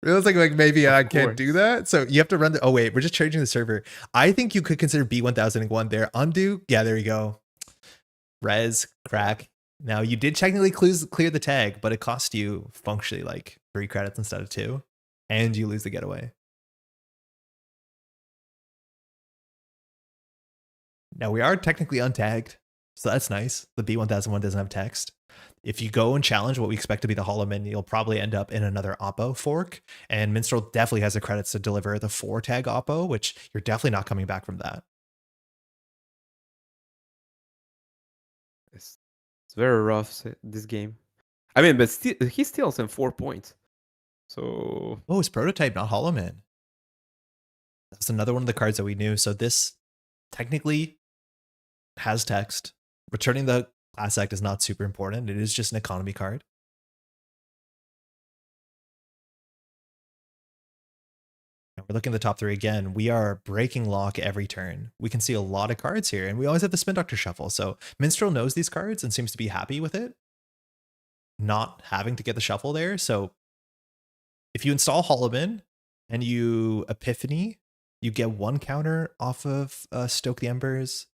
It was like maybe I Of can't do course. that. So you have to run the. Oh wait, we're just changing the server. I think you could consider B1001 there. Undo. Yeah, there you go. Res crack. Now you did technically clear the tag, but it cost you functionally like 3 credits instead of 2, and you lose the getaway. Now we are technically untagged, so that's nice. The B1001 doesn't have text. If you go and challenge what we expect to be the Holloman, you'll probably end up in another Oppo fork, and Minstrel definitely has the credits to deliver the 4-tag Oppo, which you're definitely not coming back from that. It's very rough this game. I mean, but he steals in 4 points. So Oh, it's Prototype, not Holloman. That's another one of the cards that we knew. So this technically has text. Returning the class act is not super important. It is just an economy card. We're looking at the top 3 again. We are breaking lock every turn. We can see a lot of cards here, and we always have the Spin Doctor shuffle. So Minstrel knows these cards and seems to be happy with it, not having to get the shuffle there. So if you install Holloman and you Epiphany, you get 1 counter off of Stoke the Embers.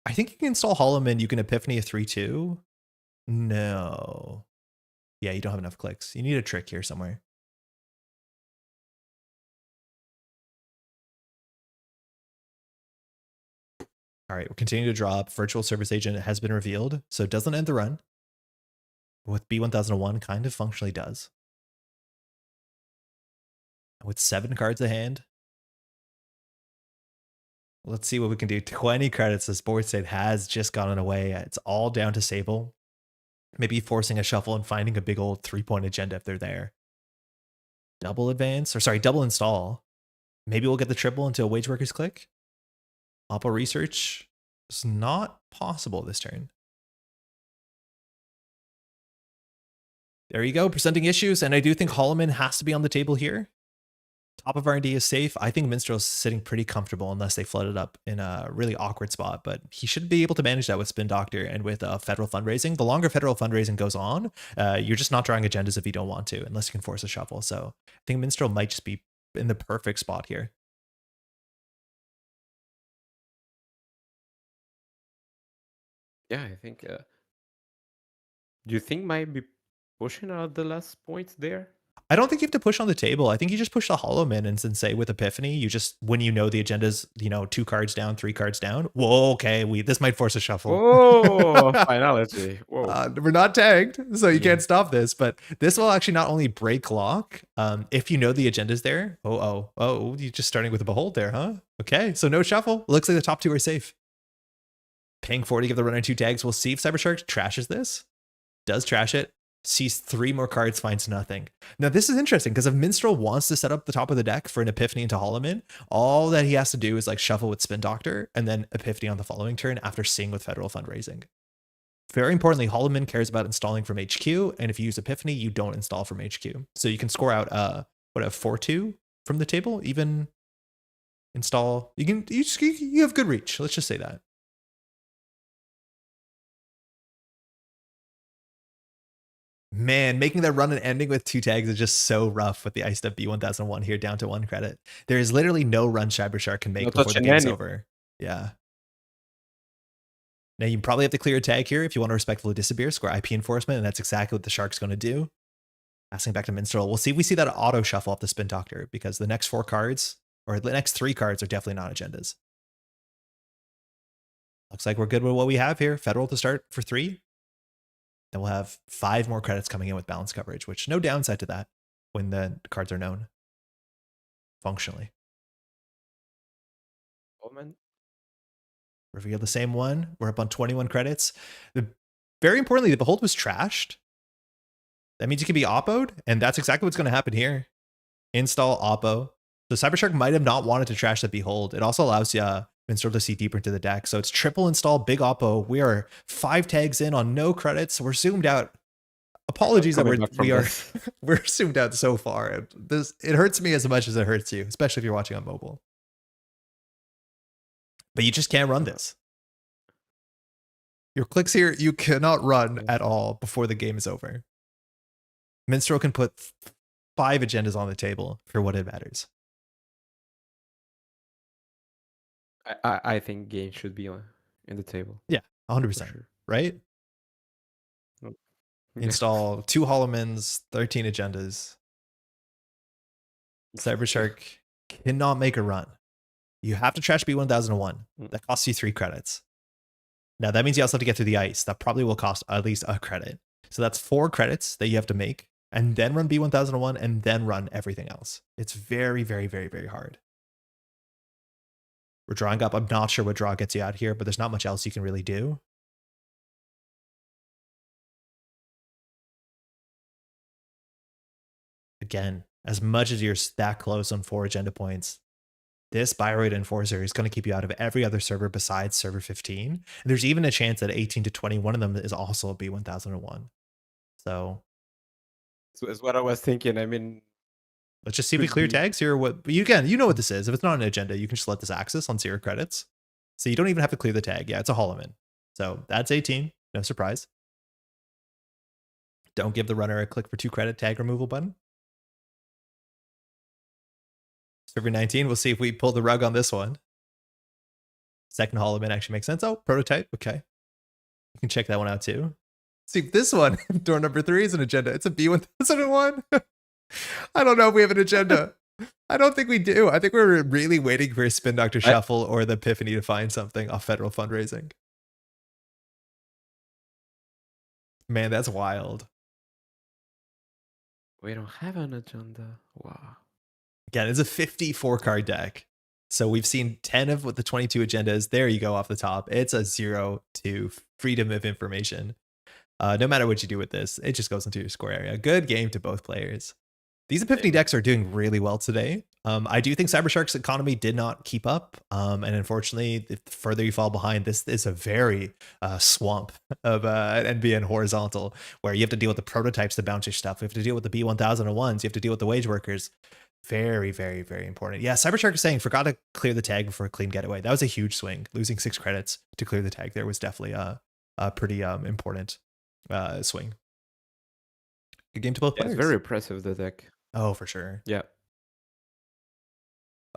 I think you can install Holloman. You can Epiphany a 3/2. No. Yeah, you don't have enough clicks. You need a trick here somewhere. All right, we're continuing to draw up. Virtual Service Agent has been revealed, so it doesn't end the run. With B1001, kind of functionally does. With 7 cards at hand, let's see what we can do. 20 credits. This board state has just gotten away. It's all down to Sable. Maybe forcing a shuffle and finding a big old 3-point agenda if they're there. Double advance, or sorry, double install. Maybe we'll get the triple into a Wage Workers click. Oppo Research is not possible this turn. There you go, presenting issues, and I do think Holloman has to be on the table here. Top of R&D is safe. I think Minstrel's sitting pretty comfortable unless they flood it up in a really awkward spot, but he should be able to manage that with Spin Doctor and with federal fundraising. The longer federal fundraising goes on, you're just not drawing agendas if you don't want to, unless you can force a shuffle. So I think Minstrel might just be in the perfect spot here. yeah, I think. Do you think might be pushing out the last points there? I don't think you have to push on the table. I think you just push the Holloman and then say with Epiphany, you just, when you know the agenda's, 2 cards down, 3 cards down. Whoa, okay, this might force a shuffle. Oh, finality. Whoa. We're not tagged, so you Yeah. can't stop this. But this will actually not only break lock, if you know the agenda's there. Oh, you're just starting with a behold there, huh? Okay, so no shuffle. Looks like the top 2 are safe. Paying 4 to give the runner 2 tags. We'll see if Cybershark trashes this. Does trash it. Sees 3 more cards, finds nothing. Now, this is interesting because if Minstrel wants to set up the top of the deck for an Epiphany into Holloman, all that he has to do is like shuffle with Spin Doctor and then Epiphany on the following turn after seeing with federal fundraising. Very importantly, Holloman cares about installing from HQ, and if you use Epiphany, you don't install from HQ. So you can score out a 4/2 from the table, even install. You have good reach. Let's just say that. Man, making that run and ending with 2 tags is just so rough with the iced up B1001 here down to 1 credit. There is literally no run Cybershark can make Not before the touching game's any. over. Yeah. Now you probably have to clear a tag here if you want to respectfully disappear, score IP enforcement, and that's exactly what the Shark's going to do. Passing back to Minstrel. We'll see if we see that auto shuffle off the Spin Doctor because the next 4 cards, or the next 3 cards, are definitely not agendas. Looks like we're good with what we have here. Federal to start for 3. Then we'll have 5 more credits coming in with balance coverage, which no downside to that when the cards are known functionally. Moment. Reveal the same one. We're up on 21 credits. Very importantly, the Behold was trashed. That means you can be oppoed, and that's exactly what's going to happen here. Install oppo. So Cybershark might have not wanted to trash the Behold. It also allows you Minstrel to see deeper into the deck. So it's triple install, big oppo. We are 5 tags in on no credits. We're zoomed out. Apologies that we're zoomed out so far. It hurts me as much as it hurts you, especially if you're watching on mobile. But you just can't run this. Your clicks here, you cannot run at all before the game is over. Minstrel can put 5 agendas on the table for what it matters. I think game should be in the table. Yeah, 100%. Sure. Right? Install 2 Holomans, 13 agendas. Cybershark cannot make a run. You have to trash B1001. That costs you 3 credits. Now, that means you also have to get through the ice. That probably will cost at least a credit. So that's 4 credits that you have to make, and then run B1001, and then run everything else. It's very, very, very, very hard. We're drawing up. I'm not sure what draw gets you out here, but there's not much else you can really do. Again, as much as you're that close on 4 agenda points, this Bioroid Enforcer is going to keep you out of every other server besides server 15. And there's even a chance that 18 to 20, one of them is also a B1001. So that's what I was thinking. I mean, let's just see if we clear tags here. You know what this is. If it's not an agenda, you can just let this access on 0 credits. So you don't even have to clear the tag. Yeah, it's a Holoman. So that's 18. No surprise. Don't give the runner a click for 2 credit tag removal button. Server 19, we'll see if we pull the rug on this one. Second Holoman actually makes sense. Oh, prototype. Okay. You can check that one out too. See if this one, door number 3 is an agenda. It's a B1001. I don't know if we have an agenda. I don't think we do. I think we're really waiting for a Spin Doctor Shuffle or the Epiphany to find something off federal fundraising. Man, that's wild. We don't have an agenda. Wow. Again, it's a 54 card deck. So we've seen 10 of what the 22 agendas. There you go off the top. It's a 0 to freedom of information. No matter what you do with this, it just goes into your score area. Good game to both players. These Epiphany decks are doing really well today. I do think Cybershark's economy did not keep up. And unfortunately, the further you fall behind, this is a very swamp of NBN horizontal, where you have to deal with the prototypes to bounce your stuff. You have to deal with the B1001s. You have to deal with the wage workers. Very, very, very important. Yeah, Cybershark is saying, forgot to clear the tag before a clean getaway. That was a huge swing. Losing 6 credits to clear the tag there was definitely a pretty important swing. Good game to both players. It's very impressive, the deck. Oh, for sure. Yeah.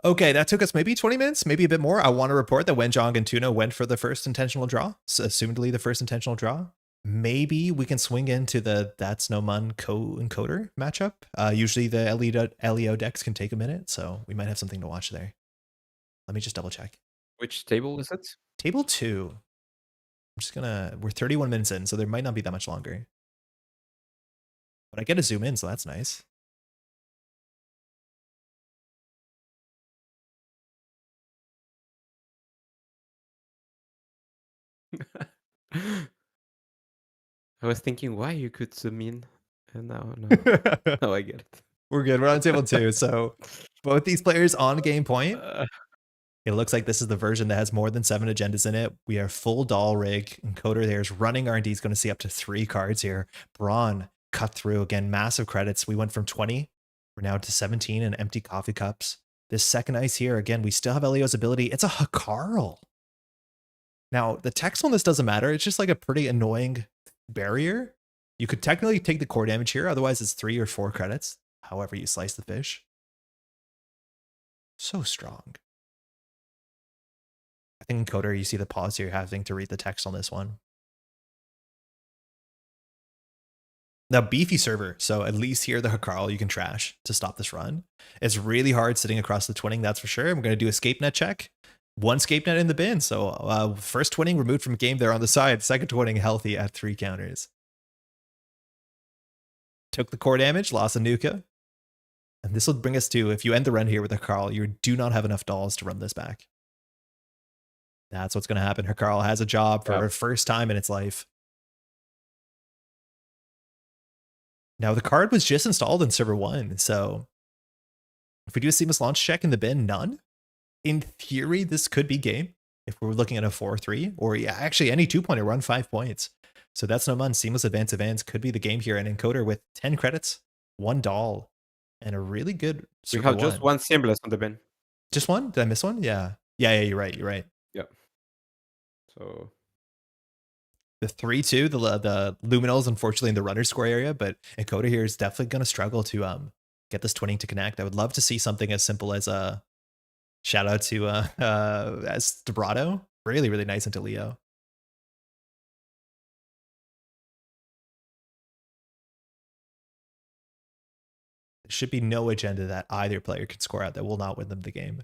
Okay, that took us maybe 20 minutes, maybe a bit more. I want to report that Wenjong and Tuna went for the first intentional draw, so assumedly the first intentional draw. Maybe we can swing into the That's No Mun co-encoder matchup. Usually the LEO decks can take a minute, so we might have something to watch there. Let me just double check. Which table is it? Table 2. I'm just gonna, we're 31 minutes in, so there might not be that much longer. But I get to zoom in, so that's nice. I was thinking why you could zoom in, and now no, I get it. We're good. We're on table 2. So both these players on game point. It looks like this is the version that has more than 7 agendas in it. We are full doll rig. Encoder there is running. R&D is going to see up to 3 cards here. Brawn cut through. Again, massive credits. We went from 20. We're now to 17 and empty coffee cups. This second ice here, again, we still have Elio's ability. It's a Hakarl. Now, the text on this doesn't matter. It's just like a pretty annoying barrier. You could technically take the core damage here. Otherwise, it's 3 or 4 credits. However you slice the fish. So strong. I think Encoder, you see the pause here, having to read the text on this one. Now, beefy server, so at least here the Hakarl you can trash to stop this run. It's really hard sitting across the twinning, that's for sure. I'm going to do a scape net check. 1 scape net in the bin, so first twinning removed from game there on the side. Second twinning healthy at 3 counters. Took the core damage, lost a Nuka. And this will bring us to, if you end the run here with Hakarl, you do not have enough dolls to run this back. That's what's going to happen. Hakarl has a job for her first time in its life. Now the card was just installed in server 1, so if we do a seamless launch check in the bin, none. In theory, this could be game if we're looking at a 4-3, or yeah, actually any 2-pointer, we're on 5 points. So that's no mun. Seamless advance could be the game here. And encoder with 10 credits, 1 doll, and a really good We have just one seamless on the bin. Just one? Did I miss one? Yeah. Yeah, you're right. You're right. Yeah. So the 3-2, the luminals, unfortunately, in the runner score area, but encoder here is definitely going to struggle to get this twinning to connect. I would love to see something as simple as a shout out to as Debrato. Really, really nice into Leo. There should be no agenda that either player can score out that will not win them the game.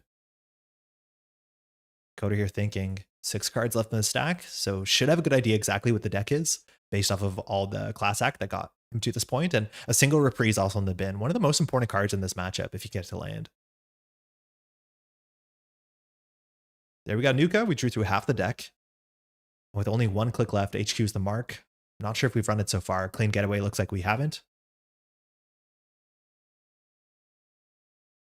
Coder here thinking 6 cards left in the stack, so should have a good idea exactly what the deck is based off of all the class act that got him to this point, and a single reprise also in the bin. One of the most important cards in this matchup if you get to land. There we got Nuka. We drew through half the deck. With only 1 click left, HQ's the mark. Not sure if we've run it so far. Clean getaway looks like we haven't.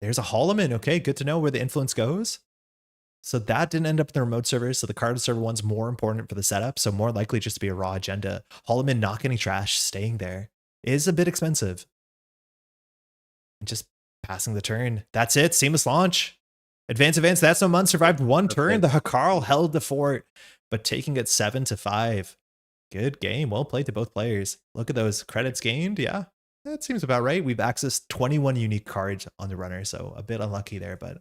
There's a Holloman. Okay, good to know where the influence goes. So that didn't end up in the remote server. So the card server one's more important for the setup. So more likely just to be a raw agenda. Holloman not getting trash, staying there is a bit expensive. And just passing the turn. That's it. Seamless launch. Advance. That's no mun. Survived 1 turn. The Hakarl held the fort, but taking it 7-5. Good game. Well played to both players. Look at those credits gained. Yeah, that seems about right. We've accessed 21 unique cards on the runner, so a bit unlucky there, but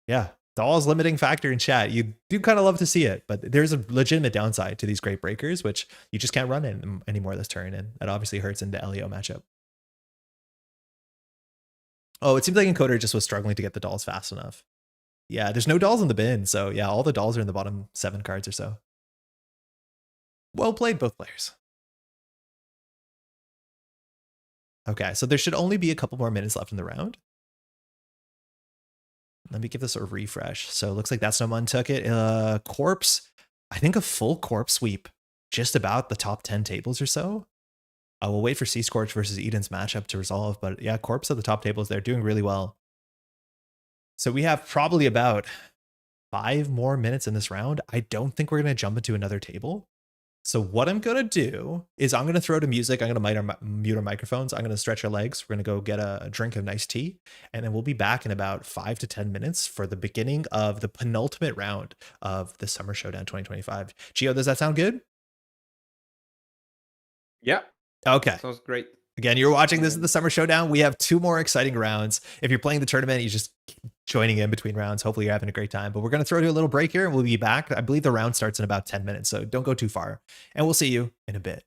yeah, Doll's limiting factor in chat. You do kind of love to see it, but there's a legitimate downside to these great breakers, which you just can't run in anymore this turn, and that obviously hurts in the LEO matchup. Oh, it seems like encoder just was struggling to get the dolls fast enough. Yeah, there's no dolls in the bin, so yeah, all the dolls are in the bottom 7 cards or so. Well played, both players. Okay, so there should only be a couple more minutes left in the round. Let me give this a refresh. So it looks like that's no mun took it. Corpse, I think a full corpse sweep, just about the top 10 tables or so. We'll wait for Sea Scorch versus Eden's matchup to resolve, but yeah, Corpse at the top tables, they're doing really well. So we have probably about 5 more minutes in this round. I don't think we're going to jump into another table. So what I'm going to do is I'm going to throw to music. I'm going to mute our microphones. I'm going to stretch our legs. We're going to go get a drink of nice tea. And then we'll be back in about 5 to 10 minutes for the beginning of the penultimate round of the Summer Showdown 2025. Gio, does that sound good? Yeah. Okay. Sounds great. Again, you're watching this at the Summer Showdown. We have 2 more exciting rounds. If you're playing the tournament, you just keep joining in between rounds. Hopefully you're having a great time. But we're going to throw to a little break here and we'll be back. I believe the round starts in about 10 minutes, so don't go too far. And we'll see you in a bit.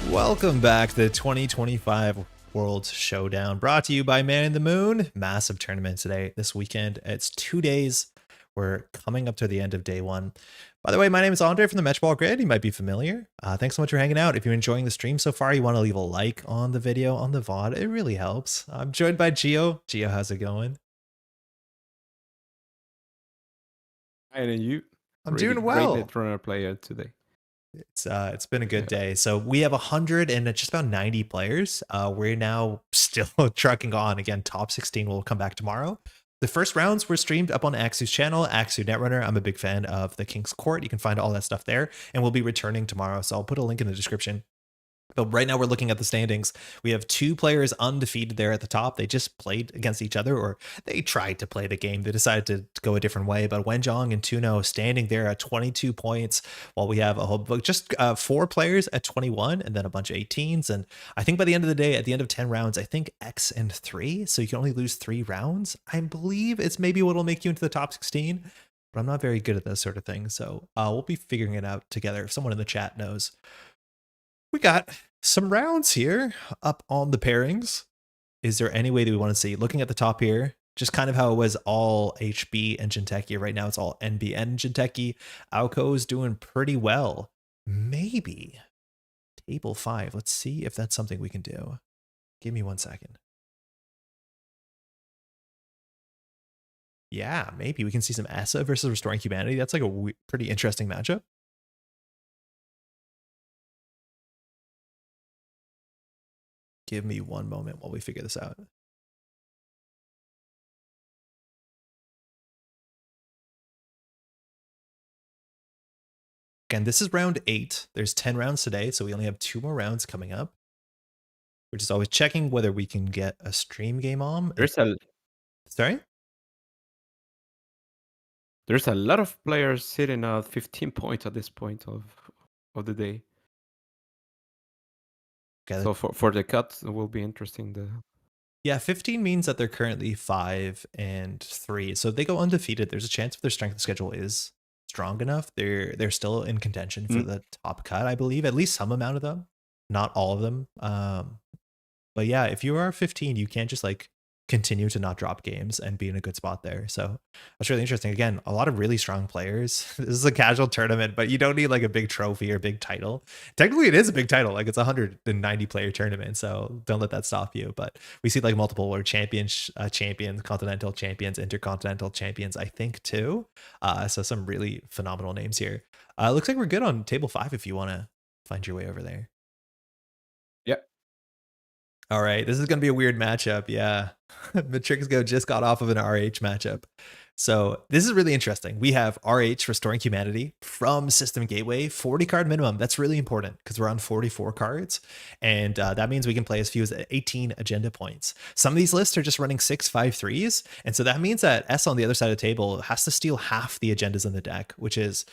Welcome back to the 2025 World Showdown, brought to you by ManintheMoon. Massive tournament today, this weekend. It's 2 days. We're coming up to the end of day one. By the way, my name is Andre from the Metropole Grid. You might be familiar. Thanks so much for hanging out. If you're enjoying the stream so far, you want to leave a like on the video, on the VOD. It really helps. I'm joined by Gio. Gio, how's it going? And you, I'm really doing great well. Netrunner player today. It's been a good Yeah. day. So we have 100 and just about 90 players. We're now still trucking on. Again, top 16 will come back tomorrow. The first rounds were streamed up on Axu's channel, Axu Netrunner. I'm a big fan of the King's Court. You can find all that stuff there, and we'll be returning tomorrow. So I'll put a link in the description. But right now we're looking at the standings. We have 2 players undefeated there at the top. They just played against each other, or they tried to play the game. They decided to go a different way. But Wenjong and Tuno standing there at 22 points, while we have a whole just 4 players at 21, and then a bunch of 18s. And I think by the end of the day, at the end of 10 rounds, I think X and 3. So you can only lose 3 rounds. I believe it's maybe what'll make you into the top 16. But I'm not very good at this sort of thing. So we'll be figuring it out together. If someone in the chat knows. We got some rounds here up on the pairings. Is there any way that we want to see? Looking at the top here, just kind of how it was all HB and Jinteki. Right now it's all NB and Jinteki. Aoko is doing pretty well. Maybe table 5. Let's see if that's something we can do. Give me 1 second. Yeah, maybe we can see some Asa versus Restoring Humanity. That's like a pretty interesting matchup. Give me 1 moment while we figure this out. Again, this is round 8. There's 10 rounds today, so we only have 2 more rounds coming up. We're just always checking whether we can get a stream game on. Sorry? There's a lot of players sitting at 15 points at this point of the day. Okay, so for the cut, it will be interesting. Yeah, 15 means that they're currently 5 and 3. So if they go undefeated, there's a chance if their strength of schedule is strong enough, they're still in contention for the top cut, I believe. At least some amount of them, not all of them. But yeah, if you are 15, you can't just like continue to not drop games and be in a good spot there. So that's really interesting. Again, a lot of really strong players. This is a casual tournament, but you don't need like a big trophy or big title. Technically, it is a big title. Like it's a 190 player tournament. So don't let that stop you. But we see like multiple world champions, continental champions, intercontinental champions, I think too. So some really phenomenal names here. Looks like we're good on table 5 if you want to find your way over there. Yep. All right, this is going to be a weird matchup. Yeah, Matrixgo just got off of an RH matchup. So this is really interesting. We have RH Restoring Humanity from System Gateway, 40 card minimum. That's really important because we're on 44 cards. And that means we can play as few as 18 agenda points. Some of these lists are just running 6/5/3s. And so that means that S on the other side of the table has to steal half the agendas in the deck, which is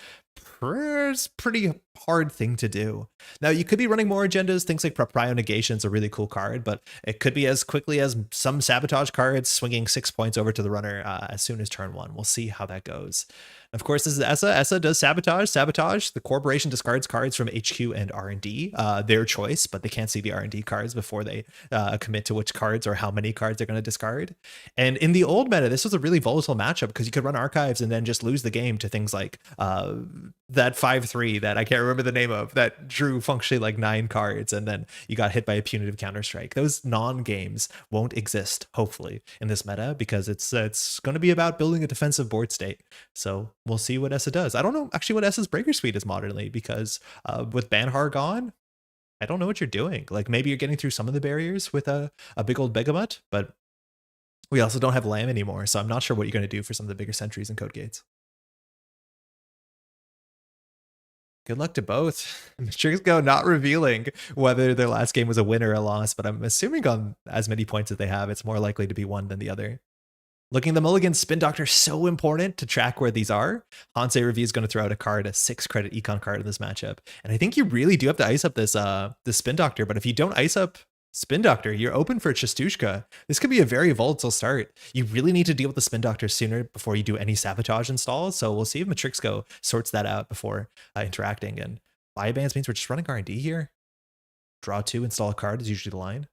pretty hard thing to do. Now you could be running more agendas. Things like Proprio Negation is a really cool card, but it could be as quickly as some sabotage cards swinging 6 points over to the runner as soon as turn 1. We'll see how that goes. Of course, this is ESA. ESA does sabotage. The corporation discards cards from HQ and R&D, their choice, but they can't see the R&D cards before they commit to which cards or how many cards they're going to discard. And in the old meta, this was a really volatile matchup because you could run archives and then just lose the game to things like that 5/3 that I can't remember the name of that drew functionally like 9 cards, and then you got hit by a punitive counterstrike. Those non-games won't exist, hopefully, in this meta because it's going to be about building a defensive board state. So we'll see what ESA does. I don't know actually what ESA's breaker speed is modernly because with Banhar gone, I don't know what you're doing. Like maybe you're getting through some of the barriers with a big old Begamut, but we also don't have Lamb anymore, so I'm not sure what you're going to do for some of the bigger sentries and code gates. Good luck to both. Matrixgo not revealing whether their last game was a win or a loss, but I'm assuming on as many points as they have, it's more likely to be one than the other. Looking at the mulligan, Spin Doctor so important to track where these are. Hansei Review is going to throw out a card, a 6-credit econ card in this matchup. And I think you really do have to ice up this Spin Doctor, but if you don't ice up Spin Doctor, you're open for Chestushka. This could be a very volatile start. You really need to deal with the Spin Doctor sooner before you do any sabotage installs. So we'll see if Matrixgo sorts that out before interacting. And Biobands means we're just running R&D here. Draw 2, install a card is usually the line.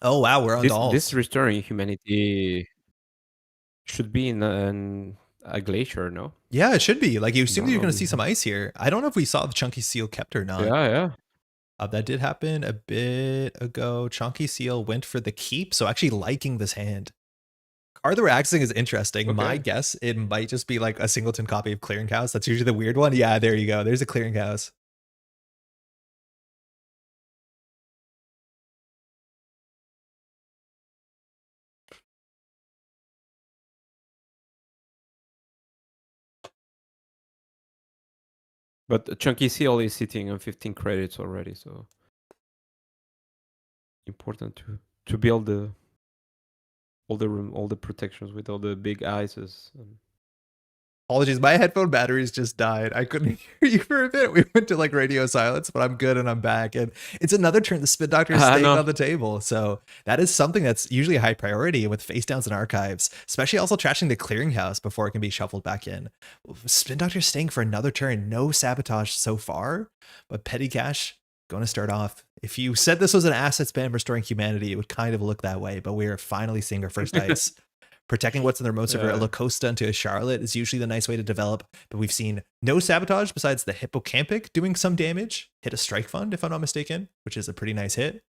Oh wow, we're on dolls. This Restoring Humanity should be in a glacier, no? Yeah, it should be. Like you assume you're going to see some ice here. I don't know if we saw the Chunky Seal kept or not. Yeah. That did happen a bit ago. Chunky Seal went for the keep, so actually liking this hand. card that we're accessing is interesting. My Okay. guess, it might just be like a singleton copy of Clearinghouse. That's usually the weird one. Yeah, there you go. There's a Clearinghouse. But Chunky Seal is sitting on 15 credits already, so important to build all the protections with all the big ices. Apologies, my headphone batteries just died. I couldn't hear you for a bit. We went to like radio silence, but I'm good and I'm back. And it's another turn. The Spin Doctor is staying No. on the table. So that is something that's usually a high priority with face downs and archives, especially also trashing the Clearinghouse before it can be shuffled back in. Spin Doctor staying for another turn. No sabotage so far, but Petty Cash going to start off. If you said this was an asset spam restoring humanity, it would kind of look that way, but we are finally seeing our first ice. Protecting what's in the remote server, a Lacosta into a Charlotte is usually the nice way to develop, but we've seen no sabotage besides the Hippocampic doing some damage. Hit a Strike Fund, if I'm not mistaken, which is a pretty nice hit.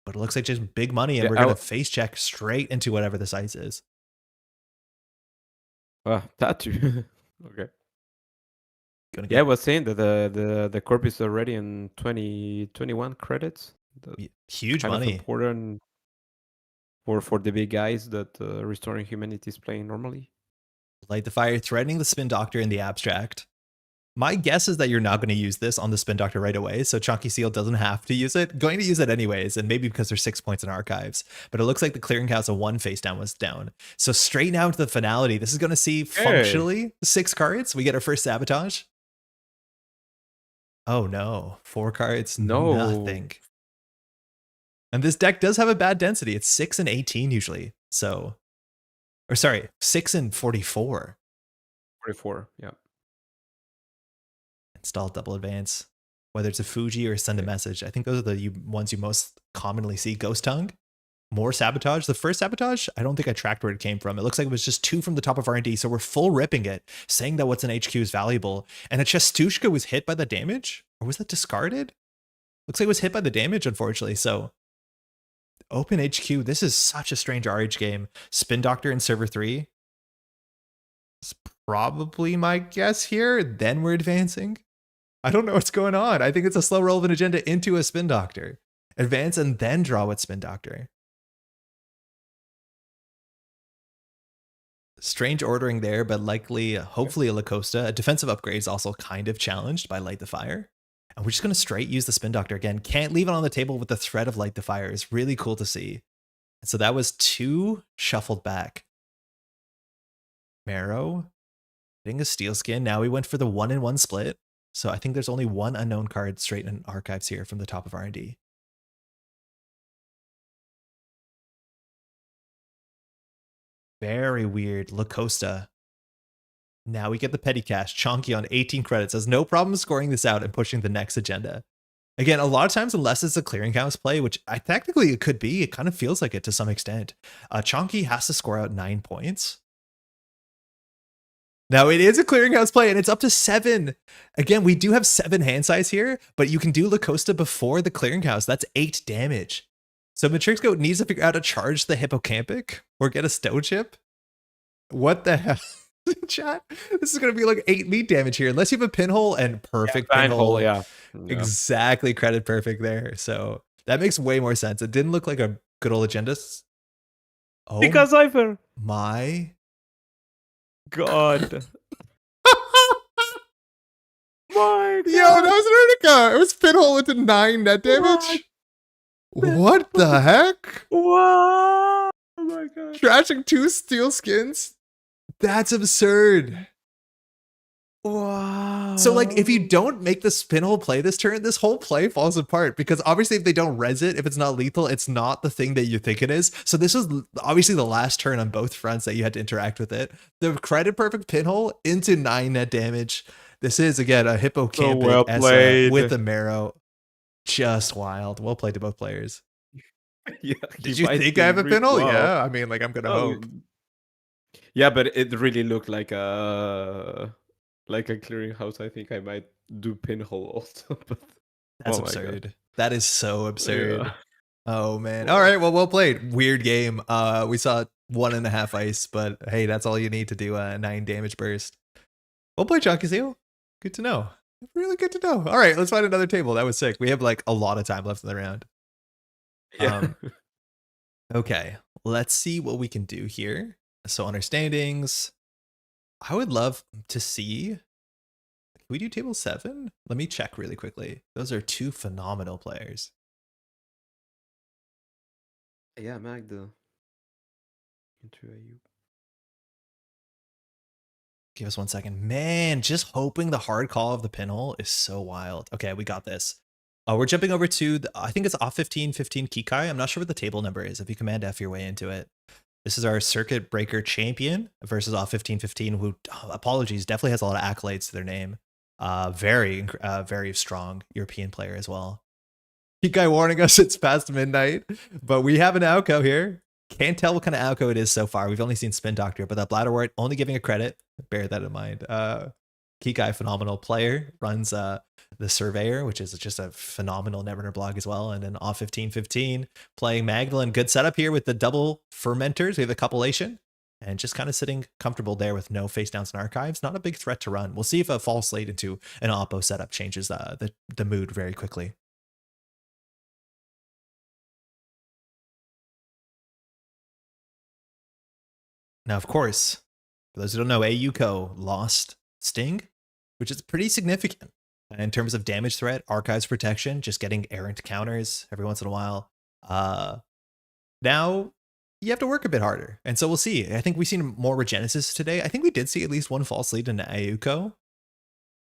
But it looks like just big money, and we're going to face check straight into whatever this ice is. Tattoo. Okay. I was saying that the corp is already in 21 credits. Huge kind money. Of important for the big guys that Restoring Humanity is playing normally. Light the Fire, threatening the Spin Doctor in the abstract. My guess is that you're not going to use this on the Spin Doctor right away, so Chunky Seal doesn't have to use it. Going to use it anyways, and maybe because there's 6 points in archives. But it looks like the Clearinghouse of 1 face down was down. So straight now into the finality, this is going to see functionally 6 cards. We get our first sabotage. Oh no, 4 cards, nothing. And this deck does have a bad density. It's 6 and 18 usually. So, or sorry, 6 and 44. 44, yeah. Install double advance. Whether it's a Fuji or send a message. I think those are the ones you most commonly see. Ghost Tongue. More sabotage. The first sabotage, I don't think I tracked where it came from. It looks like it was just 2 from the top of R&D. So we're full ripping it, saying that what's in HQ is valuable. And a Chestushka was hit by the damage? Or was that discarded? Looks like it was hit by the damage, unfortunately. So Open HQ, this is such a strange RH game. Spin Doctor in server 3 is probably my guess here. Then we're advancing. I don't know what's going on. I think it's a slow relevant agenda into a Spin Doctor. Advance and then draw with Spin Doctor. Strange ordering there, but likely, hopefully a Lacosta. A defensive upgrade is also kind of challenged by Light the Fire. And we're just going to straight use the Spin Doctor again. Can't leave it on the table with the threat of Light the Fire. It's really cool to see. And so that was 2 shuffled back. Marrow. Getting a Steel Skin. Now we went for the 1-in-1 split. So I think there's only 1 unknown card straight in archives here from the top of R&D. Very weird. Lacosta. Now we get the Petty Cash. Chonky on 18 credits has no problem scoring this out and pushing the next agenda. Again, a lot of times, unless it's a Clearinghouse play, which I technically it could be, it kind of feels like it to some extent. Chonky has to score out 9 points. Now it is a Clearinghouse play and it's up to 7. Again, we do have 7 hand size here, but you can do Lacosta before the Clearinghouse. That's 8 damage. So Matrixco needs to figure out how to charge the Hippocampic or get a Stow Chip. What the hell? Chat, this is going to be like 8 meat damage here, unless you have a pinhole and perfect pinhole. Yeah. Exactly, credit perfect there. So that makes way more sense. It didn't look like a good old agenda. Oh, because Cypher. My God. My God. Yo, that was an Urtica. It was pinhole into 9 net damage. What the heck? Wow. Oh my God. Trashing 2 Steel Skins. That's absurd. Wow. So, like, if you don't make the pinhole play this turn, this whole play falls apart. Because obviously, if they don't res it, if it's not lethal, it's not the thing that you think it is. So this was obviously the last turn on both fronts that you had to interact with it. The credit perfect pinhole into 9 net damage. This is, again, a Hippocampic with the Marrow. Just wild. Well played to both players. Yeah, did you think I have a pinhole? Wow. Yeah, I mean, like, I'm gonna hope. Yeah, but it really looked like a Clearinghouse. I think I might do pinhole also. But that's absurd. That is so absurd. Oh man. All right. Well played. Weird game. We saw 1.5 ice, but hey, that's all you need to do a 9 damage burst. Well played, Chunky Seal. Good to know. Really good to know. All right, let's find another table. That was sick. We have like a lot of time left in the round. Yeah. Okay, let's see what we can do here. So understandings. I would love to see. Can we do table 7? Let me check really quickly. Those are 2 phenomenal players. Yeah, Magda. Into AU. Give us 1 second. Man, just hoping the hard call of the pinhole is so wild. Okay, we got this. We're jumping over to, I think it's off 15, 15 Kikai. I'm not sure what the table number is. If you command F your way into it. This is our circuit breaker champion versus off 15, 15, who, apologies, definitely has a lot of accolades to their name. Very strong European player as well. Kikai warning us it's past midnight, but we have an Alco here. Can't tell what kind of Alco it is so far. We've only seen Spin Doctor, but that Bladderwort only giving a credit. Bear that in mind. Kikai, phenomenal player, runs the Surveyor, which is just a phenomenal Netrunner blog as well. And then off 15-15, playing Magdalene. Good setup here with the double fermenters. We have a coupulation and just kind of sitting comfortable there with no face downs and archives. Not a big threat to run. We'll see if a false slate into an Oppo setup changes the mood very quickly. Now, of course, for those who don't know, AUCO lost Sting, which is pretty significant in terms of damage threat, archives protection, just getting errant counters every once in a while. Now you have to work a bit harder. And so we'll see. I think we've seen more Regenesis today. I think we did see at least 1 false lead into AUCO.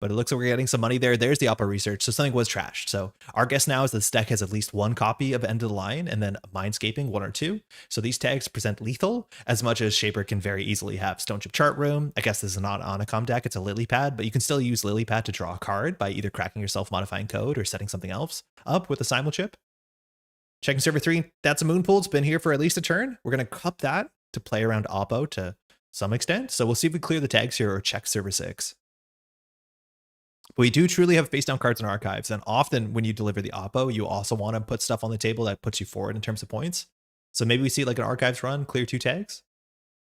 But it looks like we're getting some money there. There's the Oppo research. So something was trashed. So our guess now is this deck has at least 1 copy of End of the Line and then Mindscaping 1 or 2. So these tags present lethal as much as Shaper can very easily have Stone Chip Chart Room. I guess this is not on a com deck. It's a Lily Pad, but you can still use Lily Pad to draw a card by either cracking your self-modifying code or setting something else up with a Simul Chip. Checking server 3. That's a Moon Pool. It's been here for at least a turn. We're going to cup that to play around Oppo to some extent. So we'll see if we clear the tags here or check server 6. But we do truly have face down cards in archives, and often when you deliver the Oppo, you also want to put stuff on the table that puts you forward in terms of points. So maybe we see like an archives run, clear 2 tags.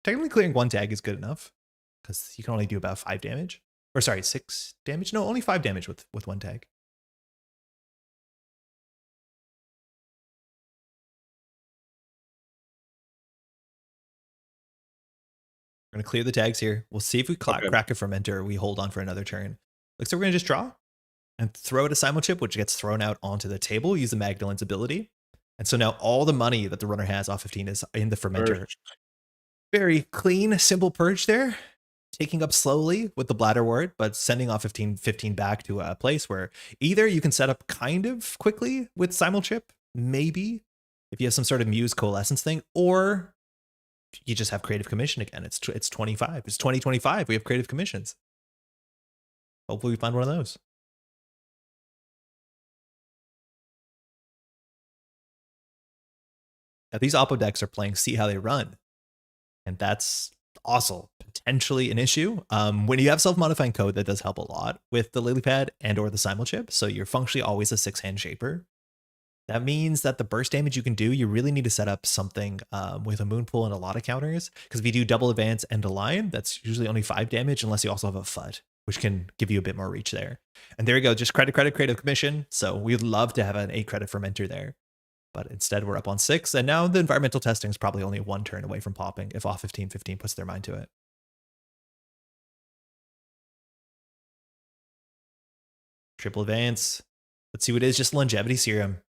Technically clearing 1 tag is good enough because you can only do about 5 damage. Or sorry, 6 damage? No, only 5 damage with 1 tag. We're going to clear the tags here. We'll see if we crack a fermenter or we hold on for another turn. Looks like we're going to just draw and throw it a Simul Chip, which gets thrown out onto the table, use the Magdalene's ability. And so now all the money that the runner has off 15 is in the fermenter. Very clean, simple purge there. Taking up slowly with the Bladderwort, but sending off 15 back to a place where either you can set up kind of quickly with Simul Chip, maybe, if you have some sort of Muse Coalescence thing, or you just have Creative Commission again. It's 25. It's 2025. We have Creative Commissions. Hopefully we find one of those. Now these Oppo decks are playing See How They Run. And that's also potentially an issue. When you have self-modifying code, that does help a lot with the Lilypad and or the Simul Chip. So you're functionally always a 6-hand shaper. That means that the burst damage you can do, you really need to set up something with a Moon Pool and a lot of counters. Because if you do double advance and a line, that's usually only 5 damage unless you also have a FUD, which can give you a bit more reach there. And there you go, just credit, Creative Commission. So we'd love to have an 8 credit fermenter there. But instead we're up on 6. And now the environmental testing is probably only 1 turn away from popping if off 15-15 puts their mind to it. Triple advance. Let's see what it is, just Longevity Serum.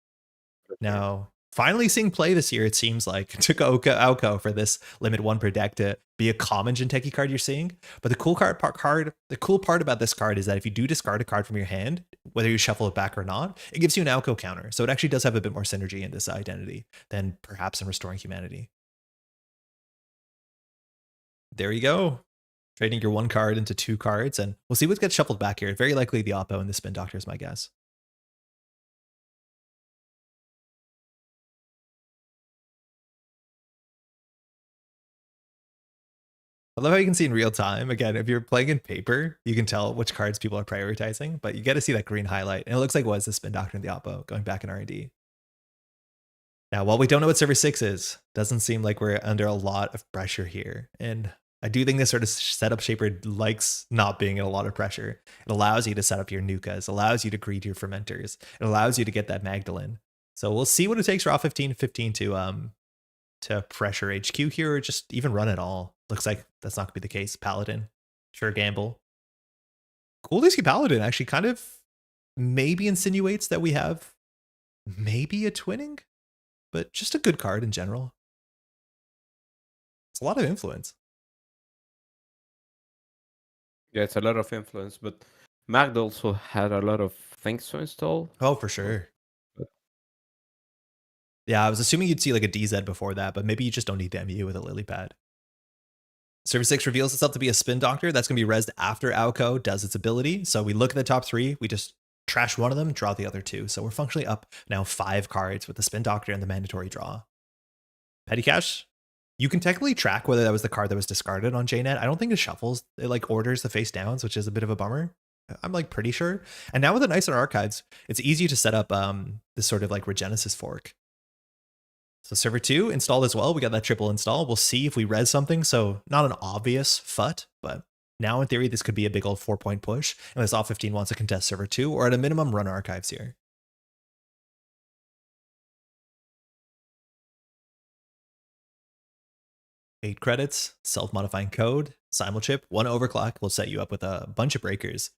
Now, finally seeing play this year, it seems like. Took Auko for this limit 1 per deck to be a common Jinteki card you're seeing. But the cool part about this card is that if you do discard a card from your hand, whether you shuffle it back or not, it gives you an Auko counter. So it actually does have a bit more synergy in this identity than perhaps in Restoring Humanity. There you go. Trading your 1 card into 2 cards, and we'll see what gets shuffled back here. Very likely the Oppo and the Spin Doctor is my guess. I love how you can see in real time. Again, if you're playing in paper, you can tell which cards people are prioritizing, but you get to see that green highlight. And it looks like it was the Spin Doctor and the Oppo going back in R&D. Now, while we don't know what server 6 is, doesn't seem like we're under a lot of pressure here. And I do think this sort of setup shaper likes not being in a lot of pressure. It allows you to set up your Nukas, allows you to greed your fermenters. It allows you to get that Magdalene. So we'll see what it takes for off 15 to pressure HQ here, or just even run it all. Looks like that's not gonna be the case. Paladin, sure gamble. Cool DC Paladin actually kind of maybe insinuates that we have maybe a twinning, but just a good card in general. It's a lot of influence. Yeah, it's a lot of influence, but Magd also had a lot of things to install. Oh, for sure. Yeah, I was assuming you'd see like a DZ before that, but maybe you just don't need the MU with a lily pad. Server 6 reveals itself to be a spin doctor. That's going to be rezzed after Alco does its ability. So we look at the top 3, we just trash one of them, draw the other 2. So we're functionally up now 5 cards with the spin doctor and the mandatory draw. Petty Cash, you can technically track whether that was the card that was discarded on JNet. I don't think it shuffles. It like orders the face downs, which is a bit of a bummer. I'm like pretty sure. And now with the Nicer Archives, it's easy to set up this sort of like Regenesis fork. So server 2 installed as well. We got that triple install. We'll see if we res something. So not an obvious FUT, but now in theory, this could be a big old 4-point push. Unless all 15 wants to contest server 2, or at a minimum run archives here. Eight credits, self-modifying code, simulchip, 1 overclock will set you up with a bunch of breakers.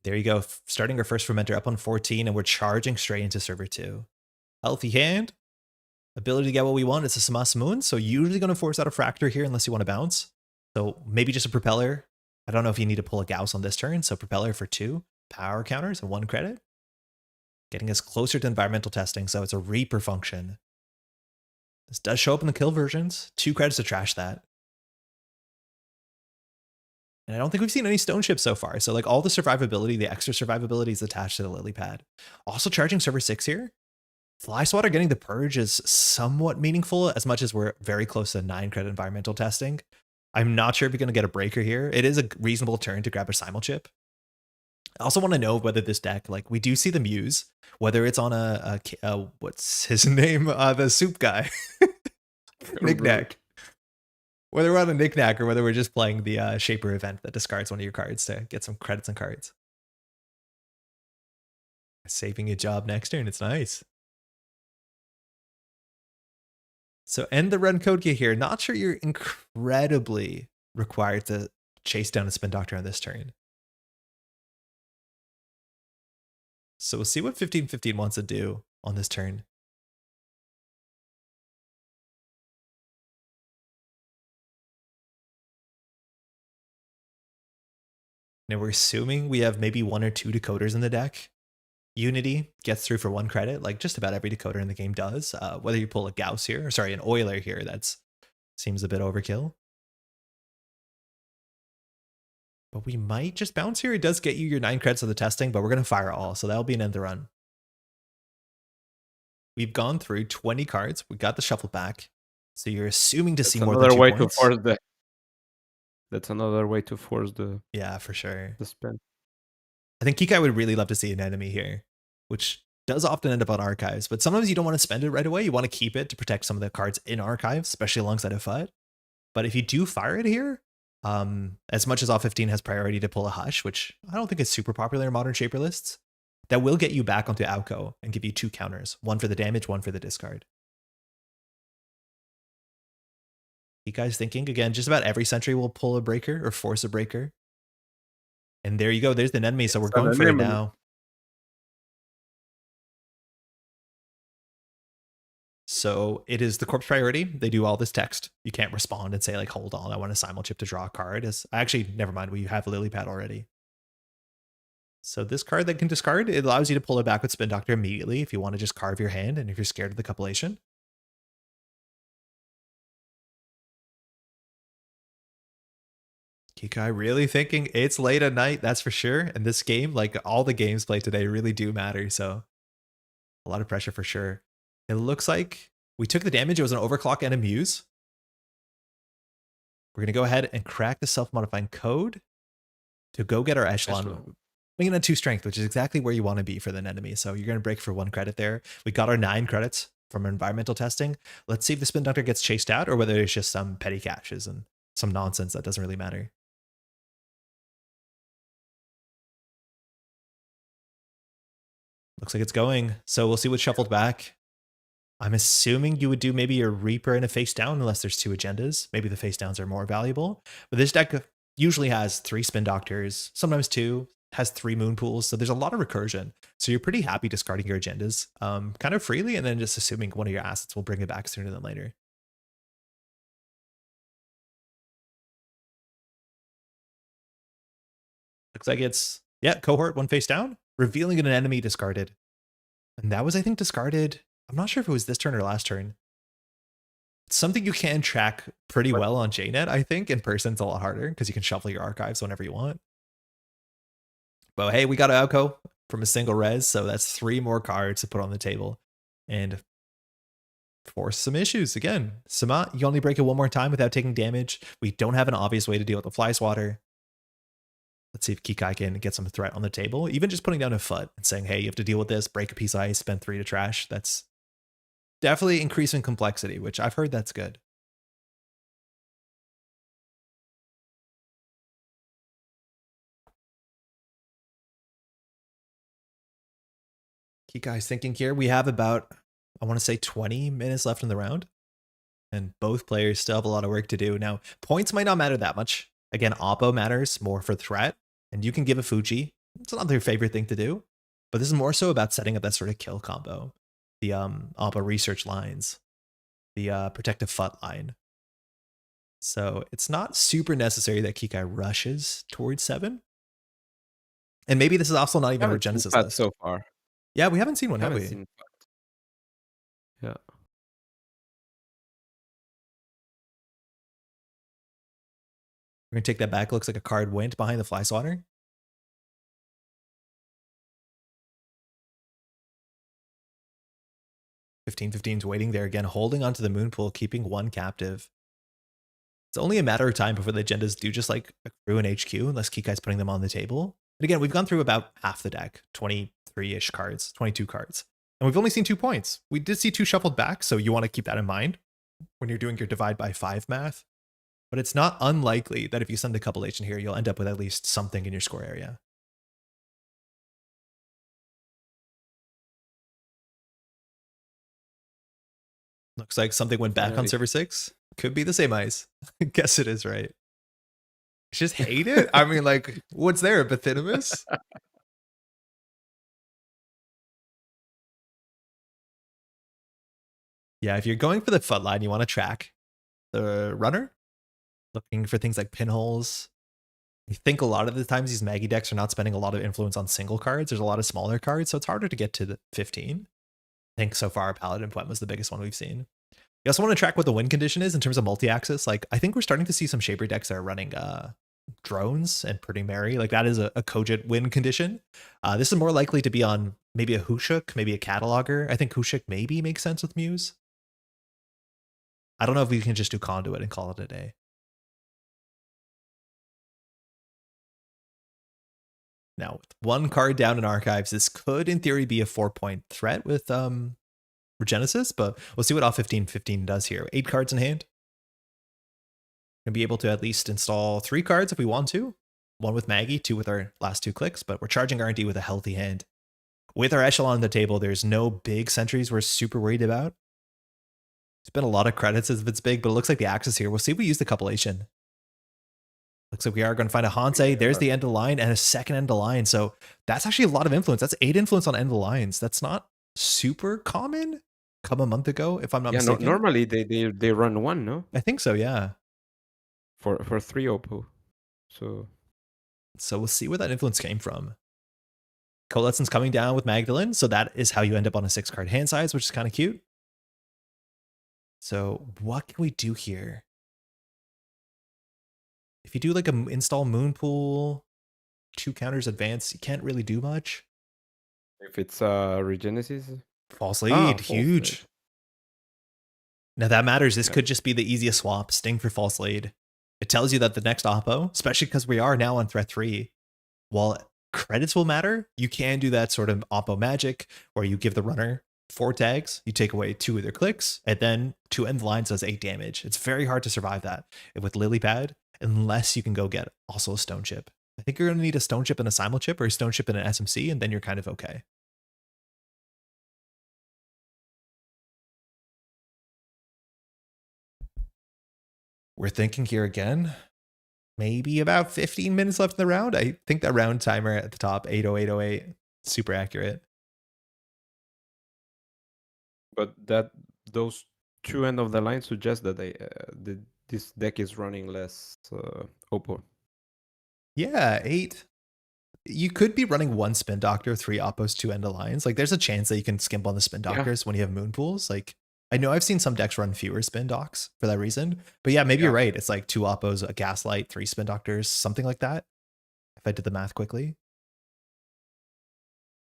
There you go, starting our first fermenter up on 14, and we're charging straight into server 2. Healthy hand. Ability to get what we want. It's a MuslihaT, so usually going to force out a Fractor here unless you want to bounce. So maybe just a Propeller. I don't know if you need to pull a Gauss on this turn, so Propeller for 2. Power counters and 1 credit. Getting us closer to environmental testing, so it's a Reaper function. This does show up in the kill versions. 2 credits to trash that. And I don't think we've seen any stone ships so far. So like all the survivability, the extra survivability is attached to the lily pad. Also charging server 6 here. Fly Swatter getting the purge is somewhat meaningful, as much as we're very close to 9 credit environmental testing. I'm not sure if you're going to get a breaker here. It is a reasonable turn to grab a simulchip. I also want to know whether this deck, like we do see the Muse, whether it's on a what's his name? The soup guy. Knickknack. Whether we're on a knickknack or whether we're just playing the Shaper event that discards one of your cards to get some credits and cards. Saving a job next turn. It's nice. So end the run code key here. Not sure you're incredibly required to chase down a spin doctor on this turn. So we'll see what 15-15 wants to do on this turn. Now we're assuming we have maybe 1 or 2 decoders in the deck. Unity gets through for 1 credit, like just about every decoder in the game does. Whether you pull a Gauss here, or sorry, an Euler here, that's seems a bit overkill. But we might just bounce here. It does get you your 9 credits of the testing, but we're going to fire all, so that'll be an end the run. We've gone through 20 cards. We got the shuffle back. So you're assuming to see more than 2 points. That's another way to force the... Yeah, for sure. The spin. I think Kikai would really love to see an enemy here, which does often end up on archives, but sometimes you don't want to spend it right away. You want to keep it to protect some of the cards in archives, especially alongside a FUT. But if you do fire it here, as much as all 15 has priority to pull a Hush, which I don't think is super popular in modern Shaper lists, that will get you back onto Alco and give you 2 counters, 1 for the damage, 1 for the discard. Kikai's thinking, again, just about every sentry will pull a breaker or force a breaker. And there you go. There's the enemy. So we're going for it now. So it is the corpse priority. They do all this text. You can't respond and say like, hold on, I want a simulchip to draw a card. Actually, never mind. We have a lily pad already. So this card that can discard, it allows you to pull it back with Spin Doctor immediately if you want to just carve your hand and if you're scared of the copulation. Kikai really thinking it's late at night, that's for sure. And this game, like all the games played today, really do matter. So a lot of pressure for sure. It looks like we took the damage. It was an overclock and a Muse. We're going to go ahead and crack the self-modifying code to go get our Echelon. Making it 2 strength, which is exactly where you want to be for the enemy. So you're going to break for 1 credit there. We got our 9 credits from environmental testing. Let's see if the spin doctor gets chased out or whether it's just some petty caches and some nonsense that doesn't really matter. Looks like it's going. So we'll see what's shuffled back. I'm assuming you would do maybe a Reaper and a face down unless there's 2 agendas. Maybe the face downs are more valuable. But this deck usually has 3 spin doctors, sometimes 2, has 3 moon pools. So there's a lot of recursion. So you're pretty happy discarding your agendas kind of freely and then just assuming one of your assets will bring it back sooner than later. Looks like it's, yeah, cohort 1 face down, revealing an enemy discarded. And that was, I think, discarded. I'm not sure if it was this turn or last turn. It's something you can track pretty well on JNet, I think. In person, it's a lot harder because you can shuffle your archives whenever you want. But hey, we got an outco from a single res, so that's 3 more cards to put on the table and force some issues again. Samat, you only break it 1 more time without taking damage. We don't have an obvious way to deal with the fly swatter. Let's see if Kikai can get some threat on the table. Even just putting down a foot and saying, hey, you have to deal with this, break a piece of ice, spend 3 to trash. That's definitely increasing complexity, which I've heard that's good. Kikai's thinking here. We have about, I want to say 20 minutes left in the round. And both players still have a lot of work to do. Now, points might not matter that much. Again, Oppo matters more for threat. And you can give a Fuji. It's not their favorite thing to do. But this is more so about setting up that sort of kill combo. The Oppo research lines. The protective FUT line. So it's not super necessary that Kikai rushes towards 7. And maybe this is also not even a Genesis list. So far. Yeah, we haven't seen one, have we? Yeah. We're going to take that back. Looks like a card went behind the fly swatter. $15-15's waiting there again, holding onto the moon pool, keeping 1 captive. It's only a matter of time before the agendas do just like accrue an HQ, unless Kikai's putting them on the table. And again, we've gone through about half the deck, 23-ish cards, 22 cards. And we've only seen 2 points. We did see 2 shuffled back, so you want to keep that in mind when you're doing your divide by 5 math. But it's not unlikely that if you send a couple H in here, you'll end up with at least something in your score area. Looks like something went back on server 6. Could be the same ice. Guess it is, right? Just hate it? I mean, like, what's there? A Bathinimus? Yeah, if you're going for the FUT line, you want to track the runner. Looking for things like pinholes. I think a lot of the times these Maggie decks are not spending a lot of influence on single cards. There's a lot of smaller cards, so it's harder to get to the 15. I think so far Paladin Poem was the biggest one we've seen. You also want to track what the win condition is in terms of multi-axis. Like, I think we're starting to see some Shaper decks that are running drones and Pretty Mary. Like, that is a cogent win condition. This is more likely to be on maybe a Hushuk, maybe a Cataloger. I think Hushuk maybe makes sense with Muse. I don't know if we can just do Conduit and call it a day. Now, with 1 card down in archives, this could, in theory, be a 4-point threat with Regenesis, but we'll see what off 15-15 does here. 8 cards in hand. Gonna be able to at least install 3 cards if we want to. 1 with Maggie, 2 with our last 2 clicks, but we're charging R&D with a healthy hand. With our Echelon on the table, there's no big sentries we're super worried about. It's been a lot of credits if it's big, but it looks like the Axis here. We'll see if we use the compilation. Looks like we are going to find a Hansei. There's the end of line and a second end of line. So that's actually a lot of influence. That's 8 influence on end of lines. That's not super common. Come a month ago, if I'm not mistaken. Normally they run 1, no? I think so, yeah. For 3 Oppo. So we'll see where that influence came from. Coletson's coming down with Magdalene. So that is how you end up on a 6-card hand size, which is kind of cute. So what can we do here? If you do like a install moon pool, 2 counters advance, you can't really do much. If it's Regenesis? False lead, huge. Lead. Now that matters. This could just be the easiest swap, Sting for false lead. It tells you that the next Oppo, especially because we are now on threat 3, while credits will matter, you can do that sort of Oppo magic where you give the runner 4 tags, you take away 2 of their clicks, and then 2 end the lines does 8 damage. It's very hard to survive that with LilyPad, unless you can go get also a stone chip. I think you're going to need a stone chip and a simul chip, or a stone chip and an SMC, and then you're kind of okay. We're thinking here again, maybe about 15 minutes left in the round. I think that round timer at the top, 80808, super accurate. But those 2 end of the line suggest that this deck is running less Oppo. Yeah, 8. You could be running 1 Spin Doctor, 3 Oppos, 2 end of lines. Like, there's a chance that you can skimp on the Spin Doctors when you have Moon Pools. Like, I know I've seen some decks run fewer Spin Docs for that reason. But yeah, maybe you're right. It's like 2 Oppos, a Gaslight, 3 Spin Doctors, something like that. If I did the math quickly.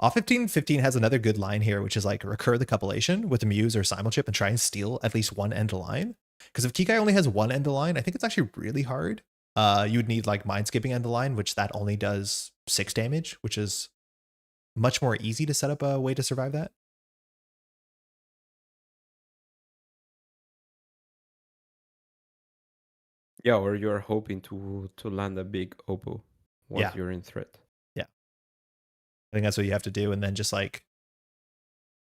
Off 15-15 has another good line here, which is like recur the copulation with a Muse or Simulchip and try and steal at least 1 end of line. Because if Kikai only has 1 end of line, I think it's actually really hard. You would need like Mindscaping end of line, which that only does 6 damage, which is much more easy to set up a way to survive that. Yeah, or you're hoping to land a big Oppo once you're in threat. Yeah. I think that's what you have to do. And then just like,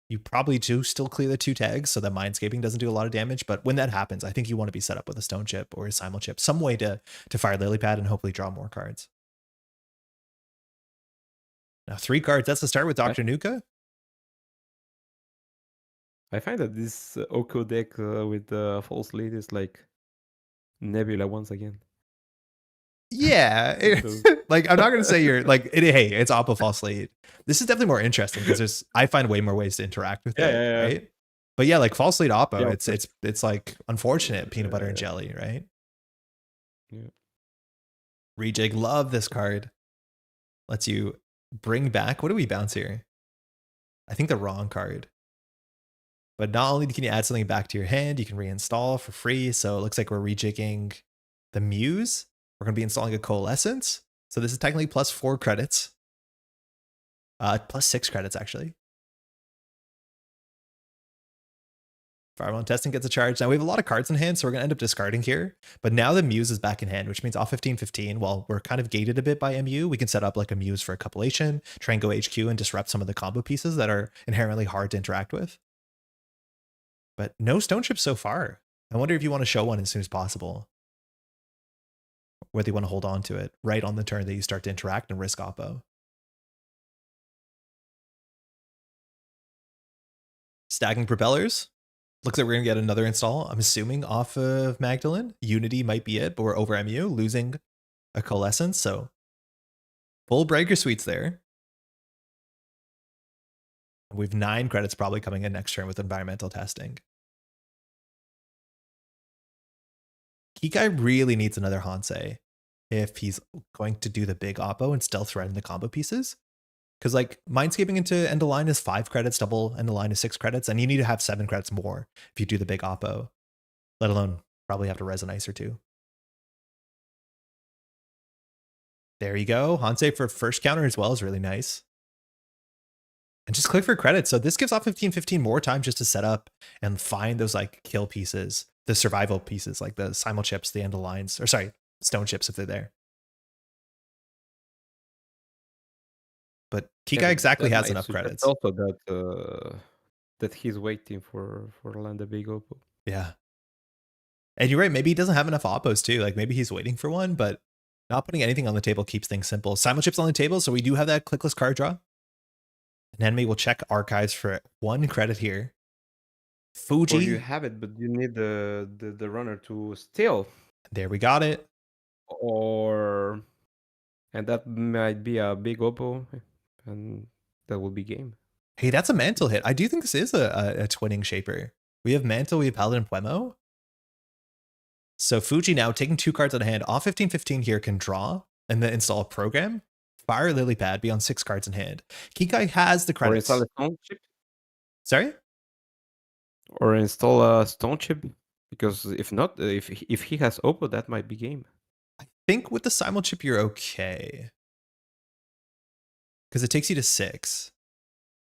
you probably do still clear the 2 tags so that Mindscaping doesn't do a lot of damage. But when that happens, I think you want to be set up with a Stone Chip or a Simul Chip, some way to fire LilyPad and hopefully draw more cards. Now 3 cards, that's the start with Dr. Nuka. I find that this Oko deck with the false lead is like Nebula once again. Yeah, like I'm not gonna say you're like hey, it's Oppo false lead. This is definitely more interesting because I find way more ways to interact with it, right? But yeah, like false lead Oppo, it's like unfortunate peanut butter and jelly, right? Yeah. Rejig, love this card. Lets you bring back. What do we bounce here? I think the wrong card. But not only can you add something back to your hand, you can reinstall for free. So it looks like we're rejigging the Muse. We're going to be installing a Coalescence. So this is technically plus 4 credits. Plus 6 credits, actually. Fireball and Testing gets a charge. Now we have a lot of cards in hand, so we're going to end up discarding here. But now the Muse is back in hand, which means off 15-15, while we're kind of gated a bit by MU, we can set up like a Muse for a Copulation, try and go HQ and disrupt some of the combo pieces that are inherently hard to interact with. But no Stone Chips so far. I wonder if you want to show one as soon as possible. Whether you want to hold on to it right on the turn that you start to interact and risk Oppo. Stacking Propellers. Looks like we're going to get another install, I'm assuming, off of Magdalene. Unity might be it, but we're over MU, losing a Coalescence. So full Breaker Suites there. We've 9 credits probably coming in next turn with environmental testing. Kikai really needs another Hansei if he's going to do the big Oppo and still threaten the combo pieces. Because like Mindscaping into end of line is 5 credits, double end of line is 6 credits, and you need to have 7 credits more if you do the big Oppo, let alone probably have to res an ice or 2. There you go. Hansei for first counter as well is really nice. And just click for credits. So this gives off 15-15 more time just to set up and find those like kill pieces, the survival pieces, like the Simul Chips, the end of lines, or sorry, Stone Chips if they're there. But Kikai exactly has enough credits. Also that he's waiting for land a big Oppo. Yeah. And you're right, maybe he doesn't have enough Oppos too. Like maybe he's waiting for one, but not putting anything on the table keeps things simple. Simul Chips on the table, so we do have that clickless card draw. And enemy will check archives for 1 credit here. Fuji. Or you have it, but you need the runner to steal. There we got it. And that might be a big Oppo, and that will be game. Hey, that's a Mantle hit. I do think this is a twinning Shaper. We have Mantle, we have Paladin Puemo. So Fuji now taking 2 cards out of hand. Off 15-15 here can draw and then install a program. Fire LilyPad, be on 6 cards in hand. Kikai has the credits. Or install a Stone Chip. Sorry? Or install a Stone Chip, because if not, if he has Oppo, that might be game. I think with the Simul Chip you're okay. Because it takes you to 6.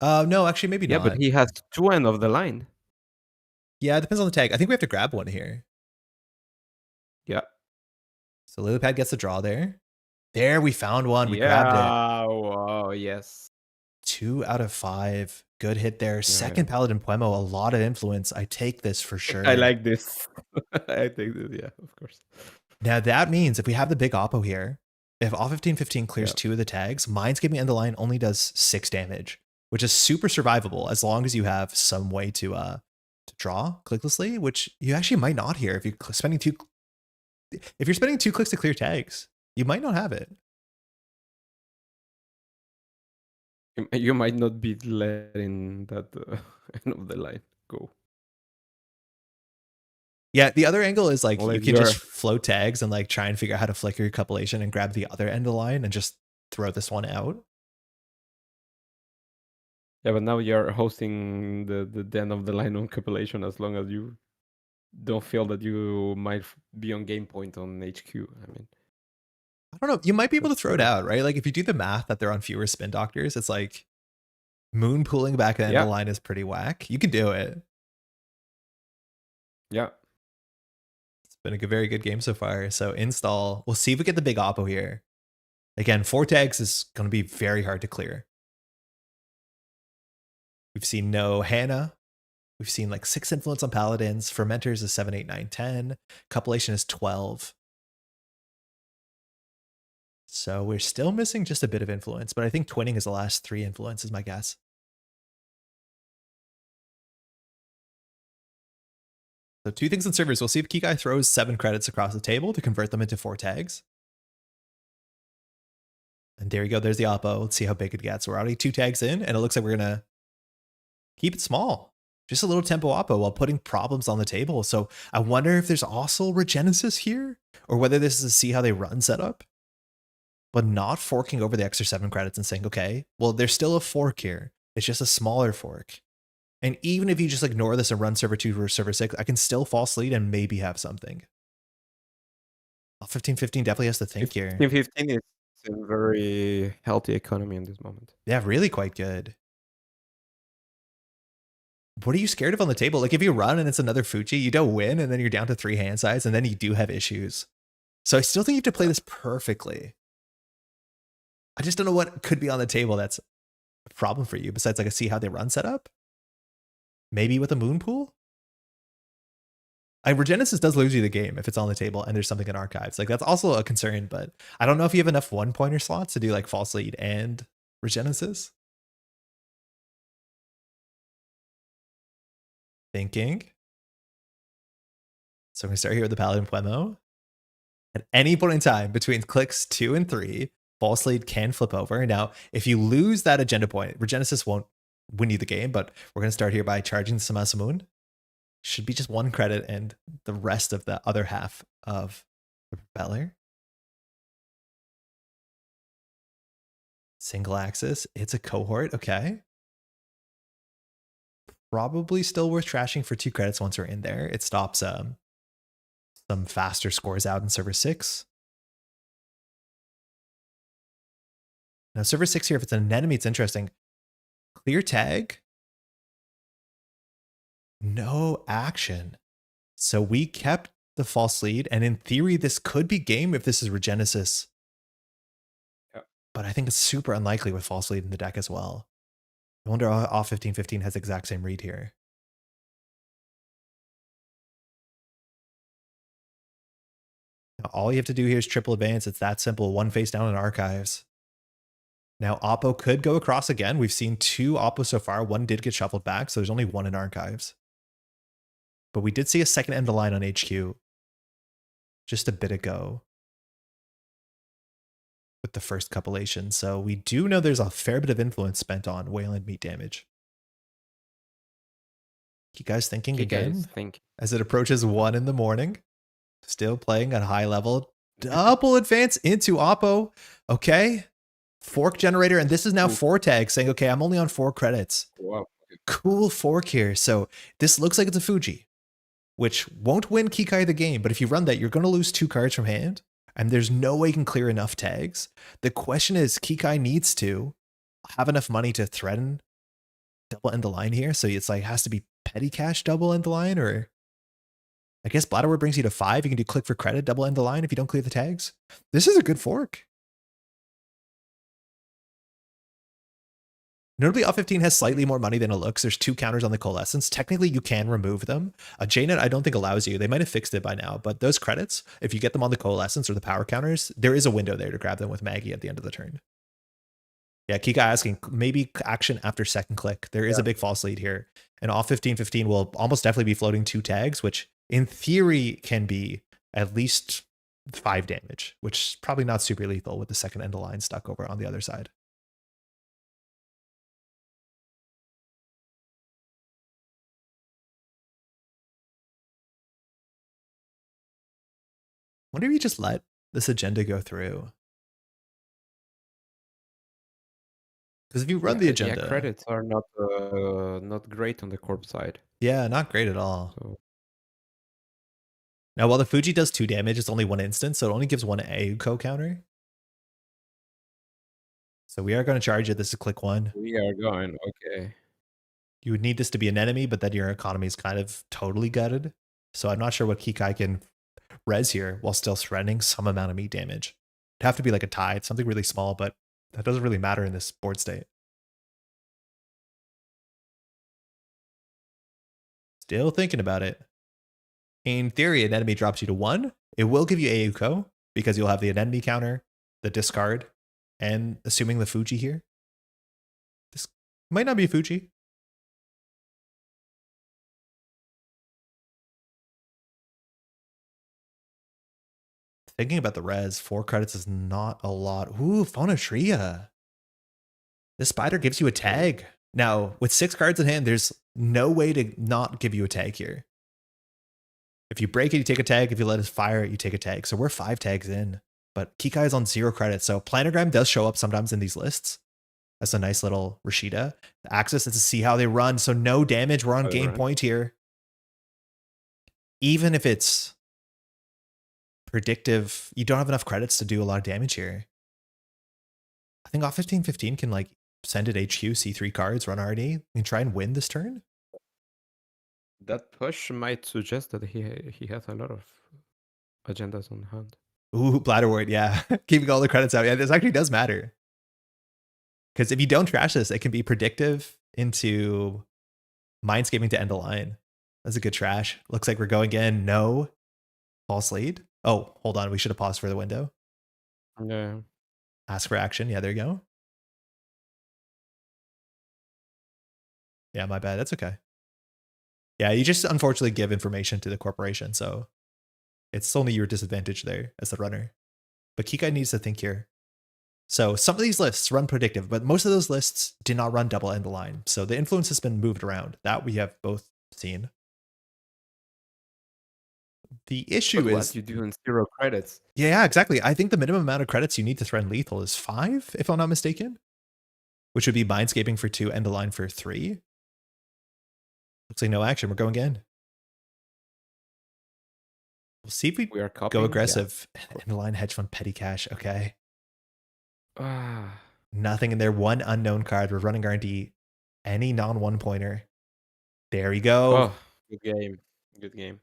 No, actually, maybe Yeah, but not. he has 2 end of the line. Yeah, it depends on the tag. I think we have to grab one here. Yeah. So LilyPad gets the draw there. There, we found one. We grabbed it. Yeah. Wow. Yes. 2 out of 5. Good hit there. Yeah, Second Paladin Puemo, a lot of influence. I take this for I sure. like this. I think that, yeah, of course. Now that means if we have the big Oppo here, if all 15-15 clears Yeah. 2 of the tags, Mind's Giving End of Line only does 6 damage, which is super survivable as long as you have some way to draw clicklessly, which you actually might not here if you're spending 2 clicks to clear tags. You might not have it. You might not be letting that end of the line go. Yeah, the other angle is like Well, you if can just you're float tags and like try and figure out how to flicker your compilation and grab the other end of the line and just throw this one out. yeah, but now you're hosting the end of the line on compilation as long as you don't feel that you might be on game point on HQ. I mean, I don't know. You might be able to that's throw it out, right? Like if you do the math that they're on fewer spin doctors, it's like Moon pulling back the end of yeah, the line is pretty whack. You can do it. yeah. It's been a very good game so far. So install. We'll see if we get the big Oppo here. Again, 4 tags is going to be very hard to clear. We've seen no Hannah. We've seen like 6 influence on Paladins. Fermenters is 7, 8, 9, 10. Compilation is 12. So we're still missing just a bit of influence, but I think twinning is the last 3 influence is my guess. So 2 things in servers. We'll see if Kikai throws 7 credits across the table to convert them into 4 tags. And there you go. There's the Oppo. Let's see how big it gets. We're already 2 tags in, and it looks like we're going to keep it small. Just a little tempo Oppo while putting problems on the table. So I wonder if there's also Regenesis here, or whether this is a see how they run setup, but not forking over the extra 7 credits and saying, okay, well, there's still a fork here. It's just a smaller fork. And even if you just ignore this and run server 2 versus server 6, I can still false lead and maybe have something. 15-15 definitely has to think here. 15-15 is a very healthy economy in this moment. Yeah, really quite good. What are you scared of on the table? Like if you run and it's another Fuji, you don't win and then you're down to 3 hand size and then you do have issues. So I still think you have to play this perfectly. I just don't know what could be on the table that's a problem for you besides like a see how they run setup. Maybe with a moon pool? Regenesis does lose you the game if it's on the table and there's something in archives. Like that's also a concern, but I don't know if you have enough 1-pointer slots to do like false lead and Regenesis. Thinking. So I'm going to start here with the Paladin Puemo. At any point in time between clicks 2 and 3, false lead can flip over. Now, if you lose that agenda point, Regenesis won't win you the game, but we're going to start here by charging the ManintheMoon. Should be just 1 credit and the rest of the other half of the propeller. Single axis. It's a cohort. Okay. Probably still worth trashing for 2 credits once we're in there. It stops some faster scores out in server 6. Now, server 6 here, if it's an enemy, it's interesting. Clear tag. No action. So we kept the false lead, and in theory, this could be game if this is Regenesis. Yep. But I think it's super unlikely with false lead in the deck as well. I wonder if off 15-15 has the exact same read here. Now, all you have to do here is triple advance. It's that simple. 1 face down in archives. Now, Oppo could go across again. We've seen 2 Oppo so far. 1 did get shuffled back, so there's only 1 in archives. But we did see a second end of line on HQ just a bit ago with the first compilation. So we do know there's a fair bit of influence spent on Wayland meat damage. You guys thinking again? As it approaches 1 in the morning, still playing at high level. Double advance into Oppo. Okay. Fork generator. And this is now 4 tags saying, okay, I'm only on 4 credits. Wow. Cool fork here. So this looks like it's a Fuji, which won't win Kikai the game. But if you run that, you're going to lose 2 cards from hand. And there's no way you can clear enough tags. The question is, Kikai needs to have enough money to threaten double end the line here. So it's like, has to be petty cash double end the line, or I guess Bladderware brings you to 5. You can do click for credit, double end the line if you don't clear the tags. This is a good fork. Notably, Off15 has slightly more money than it looks. There's 2 counters on the Coalescence. Technically, you can remove them. JNet, I don't think allows you. They might have fixed it by now, but those credits, if you get them on the Coalescence or the power counters, there is a window there to grab them with Maggie at the end of the turn. Yeah, Kika asking, maybe action after second click. There is a big false lead here. And Off15 will almost definitely be floating 2 tags, which in theory can be at least 5 damage, which is probably not super lethal with the second end of line stuck over on the other side. Wonder if you just let this agenda go through. Because if you run the agenda, credits are not great on the corp side. Yeah, not great at all. So. Now, while the Fuji does 2 damage, it's only 1 instance, so it only gives 1 AUKO counter. So we are going to charge it. This is click 1. We are going, okay. You would need this to be an enemy, but then your economy is kind of totally gutted. So I'm not sure what Kikai can res here while still threatening some amount of meat damage. It'd have to be like a tie. It's something really small, but that doesn't really matter in this board state. Still thinking about it. In theory, an enemy drops you to 1. It will give you AUKO because you'll have the enemy counter, the discard, and assuming the Fuji here. This might not be Fuji. Thinking about the res, 4 credits is not a lot. Ooh, Phonotria. This spider gives you a tag. Now, with 6 cards in hand, there's no way to not give you a tag here. If you break it, you take a tag. If you let us fire it, you take a tag. So we're 5 tags in. But Kikai is on 0 credits. So Planogram does show up sometimes in these lists. That's a nice little Rashida. The Axis is to see how they run. So no damage. We're on game point here. Even if it's predictive, you don't have enough credits to do a lot of damage here. I think Off15 can like send it HQ, C3 cards, run RD, and try and win this turn. That push might suggest that he has a lot of agendas on hand. Ooh, Bladderwort, yeah. Keeping all the credits out. Yeah, this actually does matter. Because if you don't trash this, it can be predictive into Mindscaping to end the line. That's a good trash. Looks like we're going in. No. False lead. Oh, hold on. We should have paused for the window. Yeah. Ask for action. Yeah, there you go. Yeah, my bad. That's okay. Yeah, you just unfortunately give information to the corporation, so it's only your disadvantage there as the runner. But Kikai needs to think here. So some of these lists run predictive, but most of those lists did not run double end the line. So the influence has been moved around. That we have both seen. The issue is what you do in 0 credits. Yeah, exactly. I think the minimum amount of credits you need to threaten lethal is 5, if I'm not mistaken. Which would be Mindscaping for 2, end the line for 3. Looks like no action. We're going in. We'll see if we are copying, go aggressive. Yeah. End the line, hedge fund, petty cash. Okay. Nothing in there. 1 unknown card. We're running R&D. Any non-1 pointer. There we go. Oh, good game. Good game.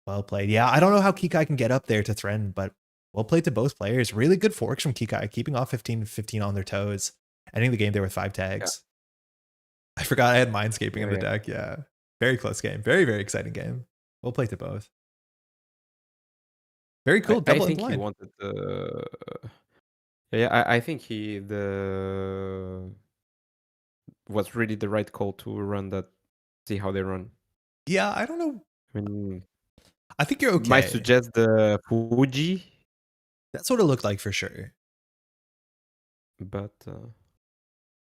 Well played. Yeah, I don't know how Kikai can get up there to threaten, but well played to both players. Really good forks from Kikai, keeping Off15 on their toes. Ending the game there with 5 tags. Yeah. I forgot I had Mindscaping in the deck. Yeah. Very close game. Very, very exciting game. Well played to both. Very cool. Double I think line. He wanted the... Yeah, I think was really the right call to run that. See how they run. Yeah, I don't know. I mean, I think you're okay. Might suggest the Fuji. That's what it looked like for sure. But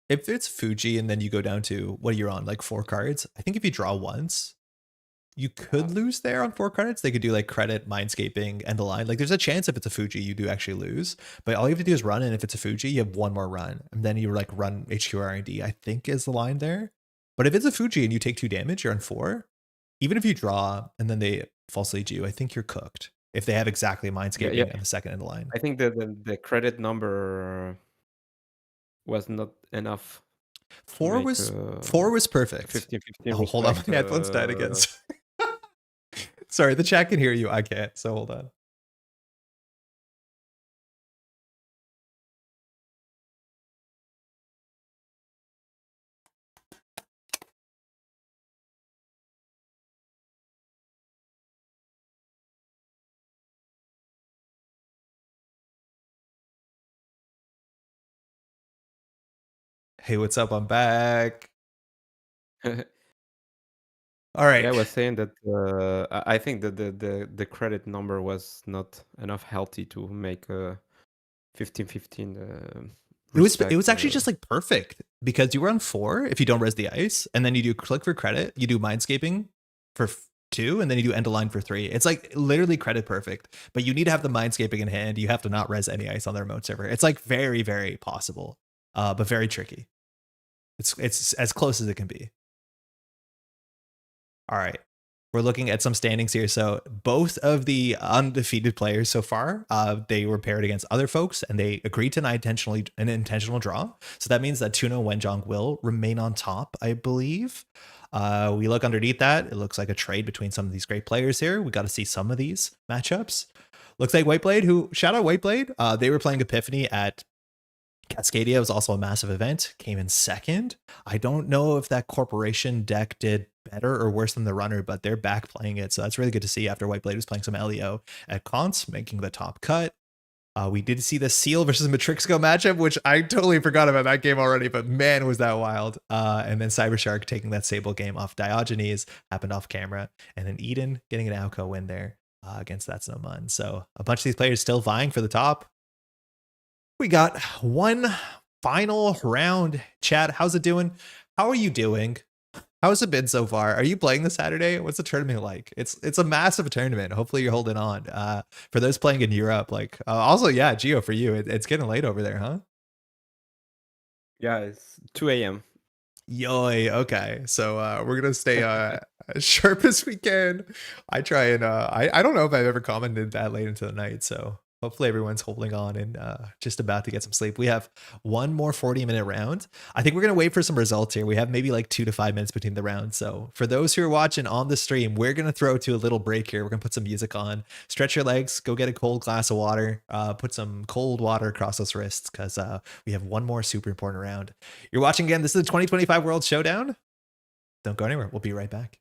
if it's Fuji and then you go down to what you're on, like 4 cards, I think if you draw once, you could lose there on 4 credits. They could do like credit, Mindscaping, end the line. Like there's a chance if it's a Fuji, you do actually lose. But all you have to do is run, and if it's a Fuji, you have 1 more run. And then you like run HQ R&D, I think is the line there. But if it's a Fuji and you take 2 damage, you're on 4. Even if you draw and then they false lead you, I think you're cooked. If they have exactly Mindscaping and the second end of the line. I think the credit number was not enough. Four make was four was perfect. 15-15 Oh, hold on, respect. my headphones died again. Sorry, the chat can hear you. I can't. So hold on. Hey, what's up? I'm back. All right. Yeah, I was saying that I think that the credit number was not enough healthy to make a 15-15 It was respect. actually just like perfect because you were on 4 if you don't res the ice, and then you do click for credit, you do mindscaping for 2, and then you do end of line for 3. It's like literally credit perfect, but you need to have the mindscaping in hand. You have to not res any ice on the remote server. It's like very, very possible, but very tricky. It's as close as it can be. All right. We're looking at some standings here. So both of the undefeated players so far, they were paired against other folks, and they agreed to an intentional draw. So that means that Tuno Wenjong will remain on top, I believe. We look underneath that. It looks like a trade between some of these great players here. We got to see some of these matchups. Looks like Whiteblade, shout out Whiteblade. They were playing Epiphany at Cascadia. It was also a massive event, came in second. I don't know if that corporation deck did better or worse than the runner, but they're back playing it. So that's really good to see after Whiteblade was playing some LEO at Cons, making the top cut. We did see the Seal versus Matrixco matchup, which I totally forgot about that game already, but man, was that wild. And then Cybershark taking that Sable game off Diogenes, happened off camera. And then Eden getting an Alco win there against That's No Mun. So a bunch of these players still vying for the top. We got one final round. Chat, how's it doing? How are you doing? How's it been so far? Are you playing this Saturday? What's the tournament like? It's a massive tournament. Hopefully you're holding on. For those playing in Europe, like also, yeah, Gio, for you, it's getting late over there, huh? Yeah, it's 2 a.m. Yoy. Okay, so we're gonna stay as sharp as we can. I try and I don't know if I've ever commented that late into the night, so hopefully everyone's holding on and just about to get some sleep. We have one more 40-minute round. I think we're going to wait for some results here. We have maybe like 2 to 5 minutes between the rounds. So for those who are watching on the stream, we're going to throw to a little break here. We're going to put some music on, stretch your legs, go get a cold glass of water, put some cold water across those wrists because we have one more super important round. You're watching again. This is the 2025 World Showdown. Don't go anywhere. We'll be right back.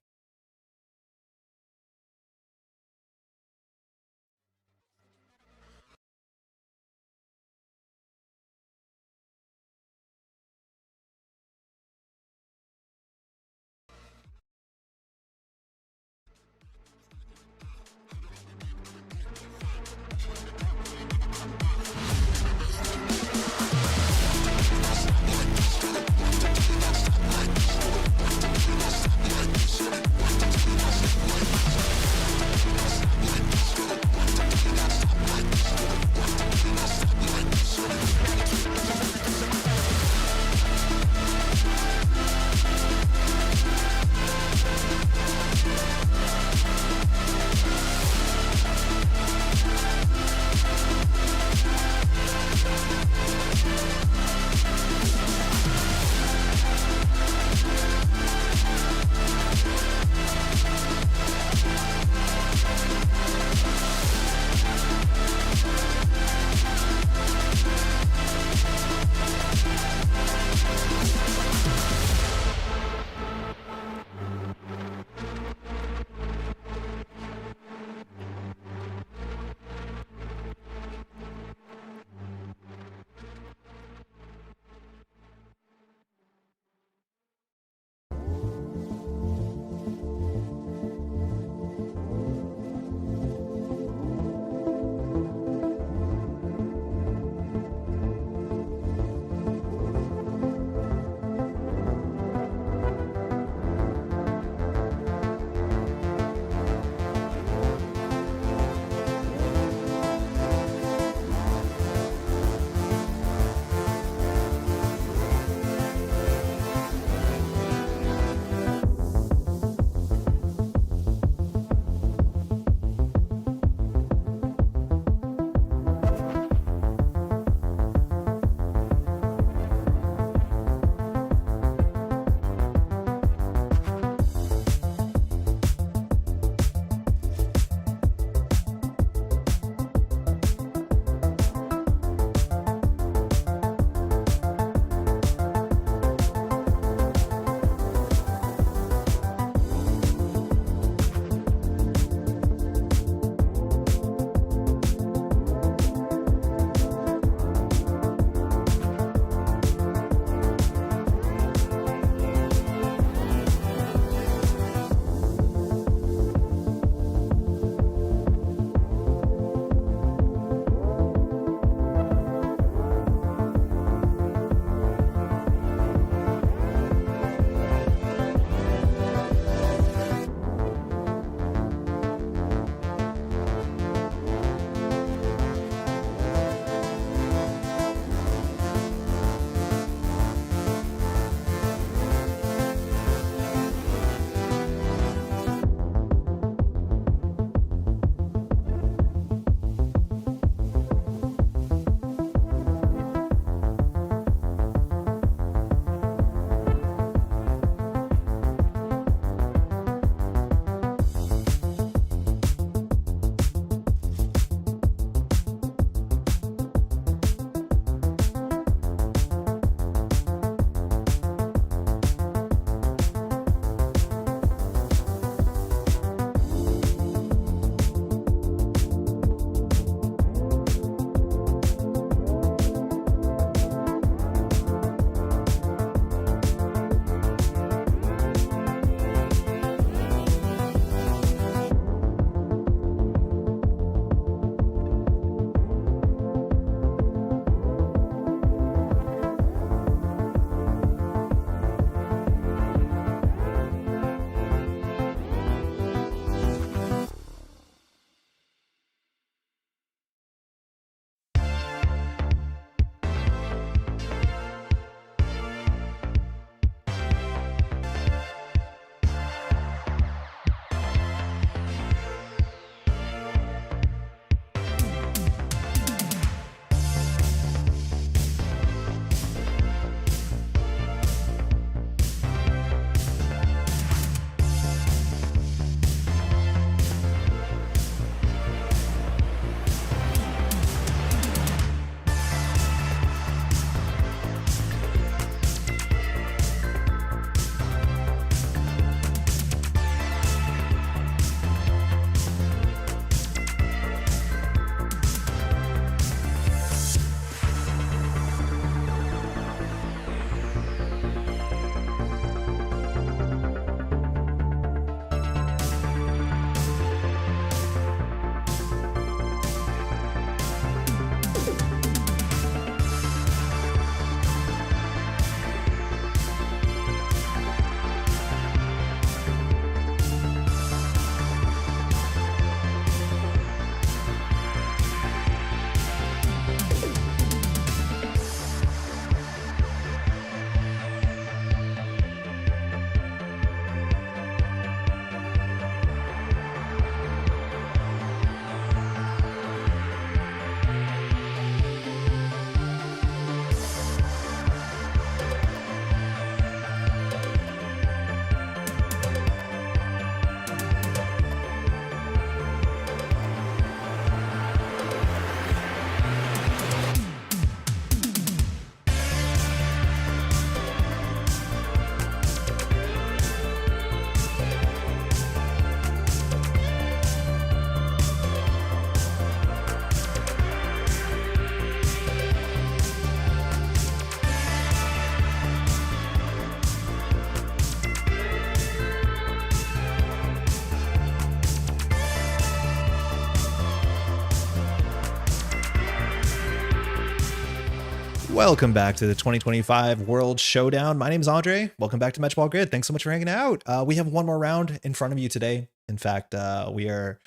Welcome back to the 2025 World Showdown. My name is Andre. Welcome back to Metropole Grid. Thanks so much for hanging out. We have one more round in front of you today. In fact, we are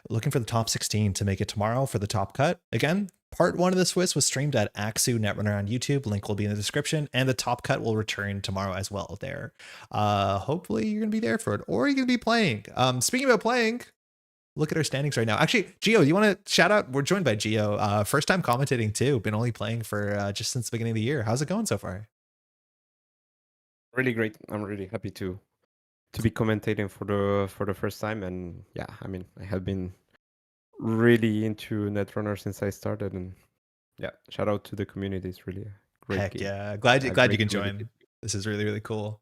looking for the top 16 to make it tomorrow for the top cut. Again, part one of the Swiss was streamed at Axu Netrunner on YouTube. Link will be in the description, and the top cut will return tomorrow as well there. Hopefully you're going to be there for it, or you're going to be playing. Speaking about playing, look at our standings right now. Actually, Gio, you want to shout out? We're joined by Gio. First time commentating too. Been only playing for just since the beginning of the year. How's it going so far? Really great. I'm really happy to be commentating for the first time. And yeah, I mean, I have been really into Netrunner since I started. And yeah, shout out to the community. It's really a great Heck game. yeah. Glad you can join. This is really, really cool.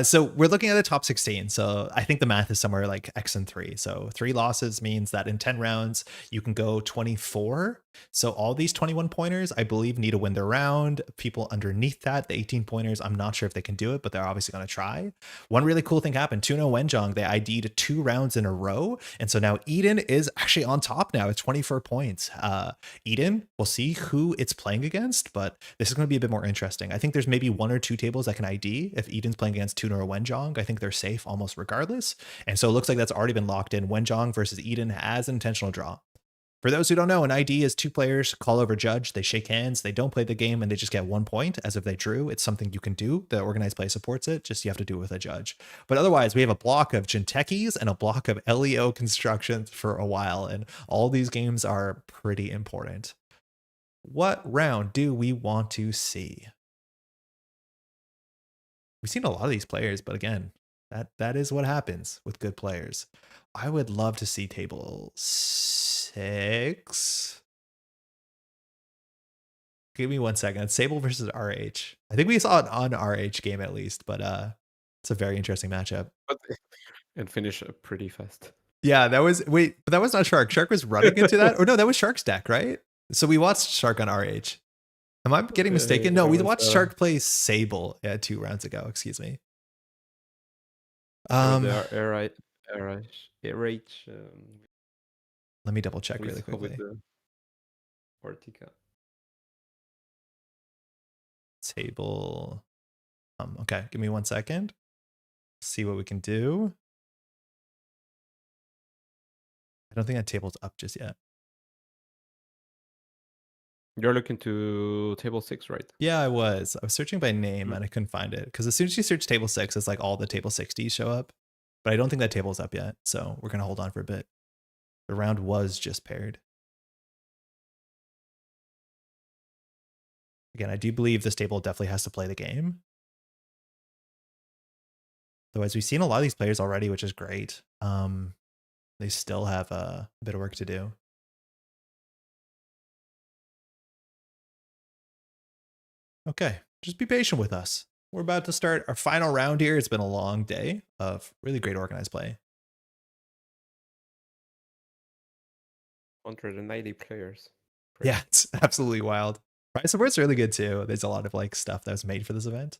So we're looking at the top 16. So I think the math is somewhere like X and 3. So 3 losses means that in 10 rounds, you can go 24. So all these 21 pointers, I believe, need to win their round. People underneath that, the 18 pointers, I'm not sure if they can do it, but they're obviously going to try. One really cool thing happened. Tuno Wenjong, they ID'd 2 rounds in a row. And so now Eden is actually on top now at 24 points. Eden, we'll see who it's playing against, but this is going to be a bit more interesting. I think there's maybe 1 or 2 tables that can ID. If Eden's playing against Tuno or Wenjong, I think they're safe almost regardless. And so it looks like that's already been locked in. Wenjong versus Eden as an intentional draw. For those who don't know, an ID is 2 players call over judge. They shake hands. They don't play the game and they just get 1 point as if they drew. It's something you can do. The organized play supports it. Just you have to do it with a judge. But otherwise, we have a block of Jintekis and a block of LEO constructions for a while. And all these games are pretty important. What round do we want to see? We've seen a lot of these players, but again, that is what happens with good players. I would love to see table 6. Give me 1 second. It's Sable versus RH. I think we saw it on RH game at least, but it's a very interesting matchup. And finish pretty fast. Yeah, that was but that was not Shark. Shark was running into that. Or no, that was Shark's deck, right? So we watched Shark on RH. Am I getting mistaken? No, we watched Shark play Sable 2 rounds ago. Excuse me. Let me double check really quickly. Table. Okay, give me 1 second. See what we can do. I don't think that table's up just yet. You're looking to table 6, right? Yeah, I was searching by name and I couldn't find it because as soon as you search table 6, it's like all the table 60s show up. But I don't think that table's up yet, so we're gonna hold on for a bit. The round was just paired. Again, I do believe this table definitely has to play the game. Though as we've seen a lot of these players already, which is great. They still have a bit of work to do. Okay, just be patient with us. We're about to start our final round here. It's been a long day of really great organized play. 190 players. Yeah, it's absolutely wild. Prize support's really good too. There's a lot of like stuff that was made for this event.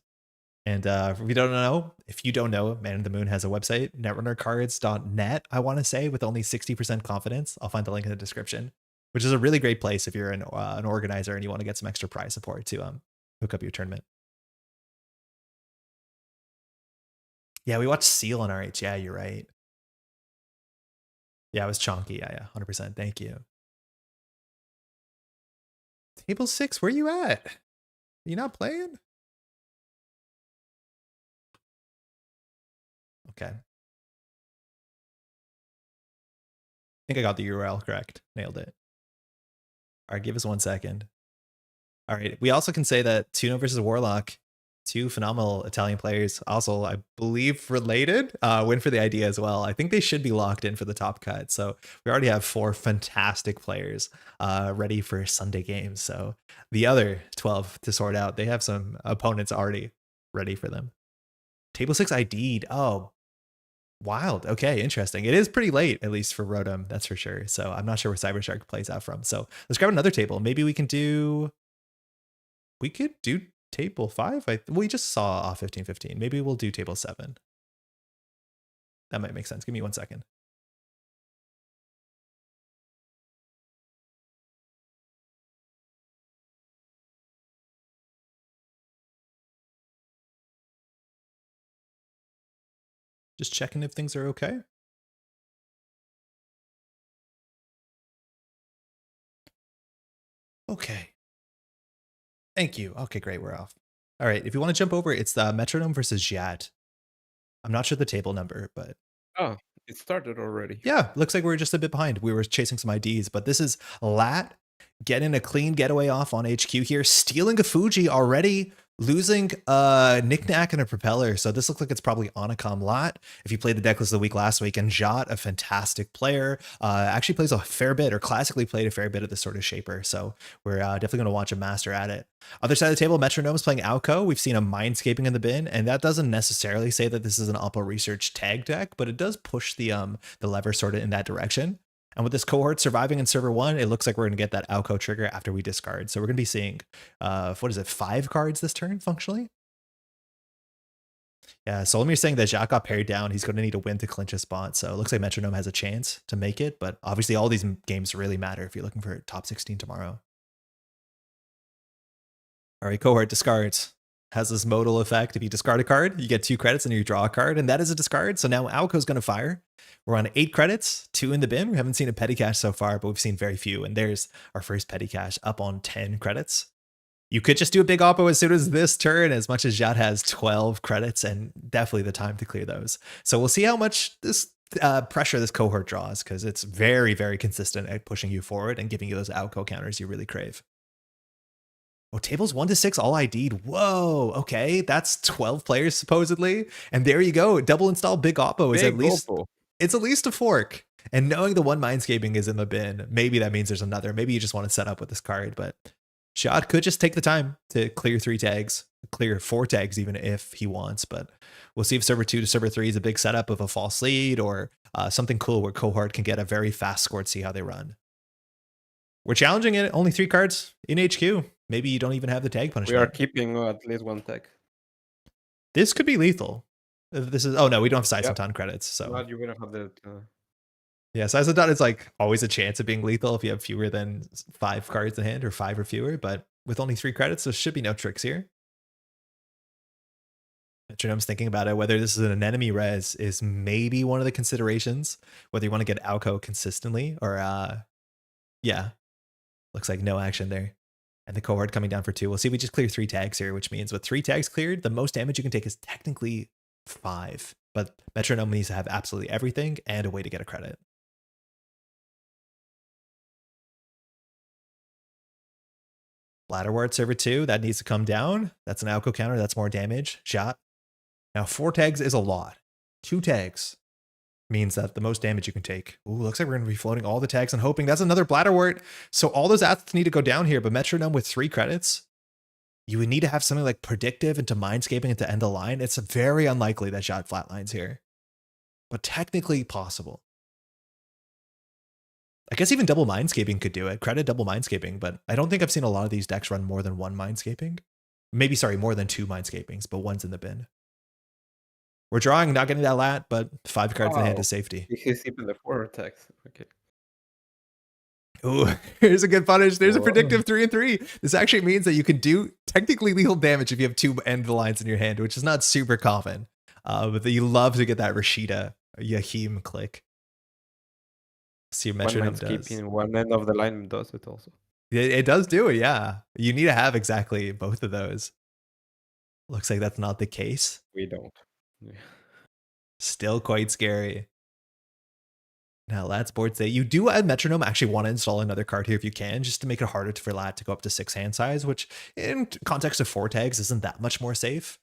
And if you don't know, ManintheMoon has a website, netrunnercards.net, I want to say, with only 60% confidence. I'll find the link in the description, which is a really great place if you're an organizer and you want to get some extra prize support to hook up your tournament. Yeah, we watched Seal on RH. Yeah, you're right. Yeah, it was chonky. Yeah, 100%. Thank you. Table 6, where you at? Are you not playing? Okay. I think I got the URL correct. Nailed it. All right, give us 1 second. All right, we also can say that Tuno versus Warlock, 2 phenomenal Italian players, also I believe related, win for the idea as well. I think they should be locked in for the top cut. So we already have 4 fantastic players ready for Sunday games. So the other 12 to sort out, they have some opponents already ready for them. Table 6 ID'd. Oh, wild. Okay, interesting. It is pretty late, at least for Rotom, that's for sure. So I'm not sure where Cybershark plays out from. So let's grab another table. Maybe we could do table 5. We just saw off 15-15. Maybe we'll do table 7. That might make sense. Give me 1 second. Just checking if things are okay. Okay. Thank you. Okay, great. We're off. All right. If you want to jump over, it's the Metronome versus MuslihaT. I'm not sure the table number, but Oh, it started already. yeah, looks like we're just a bit behind. We were chasing some IDs, but this is Lat getting a clean getaway off on HQ here, stealing a Fuji already, losing a Knick-Knack and a Propeller. So this looks like it's probably Onacom Lat. If you played the decklist of the week last week, and Jot, a fantastic player, actually plays a fair bit, or classically played a fair bit of this sort of shaper. So we're definitely going to watch a master at it. Other side of the table, Metronome's playing Alco. We've seen a Mindscaping in the bin, and that doesn't necessarily say that this is an Oppo Research tag deck, but it does push the lever sort of in that direction. And with this cohort surviving in server 1, it looks like we're going to get that Alco trigger after we discard. So we're going to be seeing, what is it, 5 cards this turn, functionally? Yeah, Solomir's saying that Jacques got parried down. He's going to need a win to clinch a spot. So it looks like Metronome has a chance to make it. But obviously all these games really matter if you're looking for top 16 tomorrow. All right, cohort discards. Has this modal effect. If you discard a card, you get 2 credits and you draw a card, and that is a discard. So now Alco's going to fire. We're on 8 credits, 2 in the bin. We haven't seen a petty cash so far, but we've seen very few. And there's our first petty cash up on 10 credits. You could just do a big oppo as soon as this turn, as much as Jot has 12 credits, and definitely the time to clear those. So we'll see how much this pressure this cohort draws, because it's very, very consistent at pushing you forward and giving you those Alco counters you really crave. Oh, tables 1 to 6 all ID'd. Whoa, okay, that's 12 players supposedly. And there you go. Double install Big Oppo is Big at least Oppo. It's at least a fork. And knowing the one Mindscaping is in the bin, maybe that means there's another. Maybe you just want to set up with this card, but Shot could just take the time to clear 3 tags, clear 4 tags even if he wants. But we'll see if server 2 to server 3 is a big setup of a false lead, or something cool where cohort can get a very fast score to see how they run. We're challenging it. Only 3 cards in HQ. Maybe you don't even have the tag punishment. We are keeping at least 1 tag. This could be lethal. This is, oh no, we don't have size and ton credits. So Glad you wouldn't have that. yeah, size and ton is like always a chance of being lethal if you have fewer than 5 cards in hand, or 5 or fewer. But with only 3 credits, there should be no tricks here. Metronome's thinking about it. Whether this is an enemy res is maybe one of the considerations. Whether you want to get Alco consistently, or yeah, looks like no action there. And the cohort coming down for 2. We'll see if we just clear 3 tags here, which means with 3 tags cleared, the most damage you can take is technically 5. But Metronome needs to have absolutely everything and a way to get a credit. Bladderwort server 2, that needs to come down. That's an Alco counter, that's more damage. Shot. Now 4 tags is a lot. 2 tags means that the most damage you can take. Ooh, looks like we're going to be floating all the tags and hoping. That's another Bladderwort. So all those assets need to go down here, but Metronome with 3 credits, you would need to have something like Predictive into Mindscaping and to end the line. It's very unlikely that Shot flatlines here, but technically possible. I guess even double Mindscaping could do it. Credit double Mindscaping, but I don't think I've seen a lot of these decks run more than 1 Mindscaping. Maybe, sorry, more than 2 Mindscapings, but one's in the bin. We're drawing, not getting that lat, but 5 cards in hand is safety. He's even the 4 attacks. Okay. Ooh, here's a good punish. There's a predictive 3 and 3. This actually means that you can do technically lethal damage if you have 2 end lines in your hand, which is not super common. But you love to get that Rashida Yahim click. See what Metronome does. Keeping one end of the line does it also. It does do it, yeah. You need to have exactly both of those. Looks like that's not the case. We don't. Yeah. Still quite scary. Now, Lat's board say you do at Metronome actually want to install another card here if you can, just to make it harder for Lat to go up to 6 hand size, which in context of 4 tags isn't that much more safe.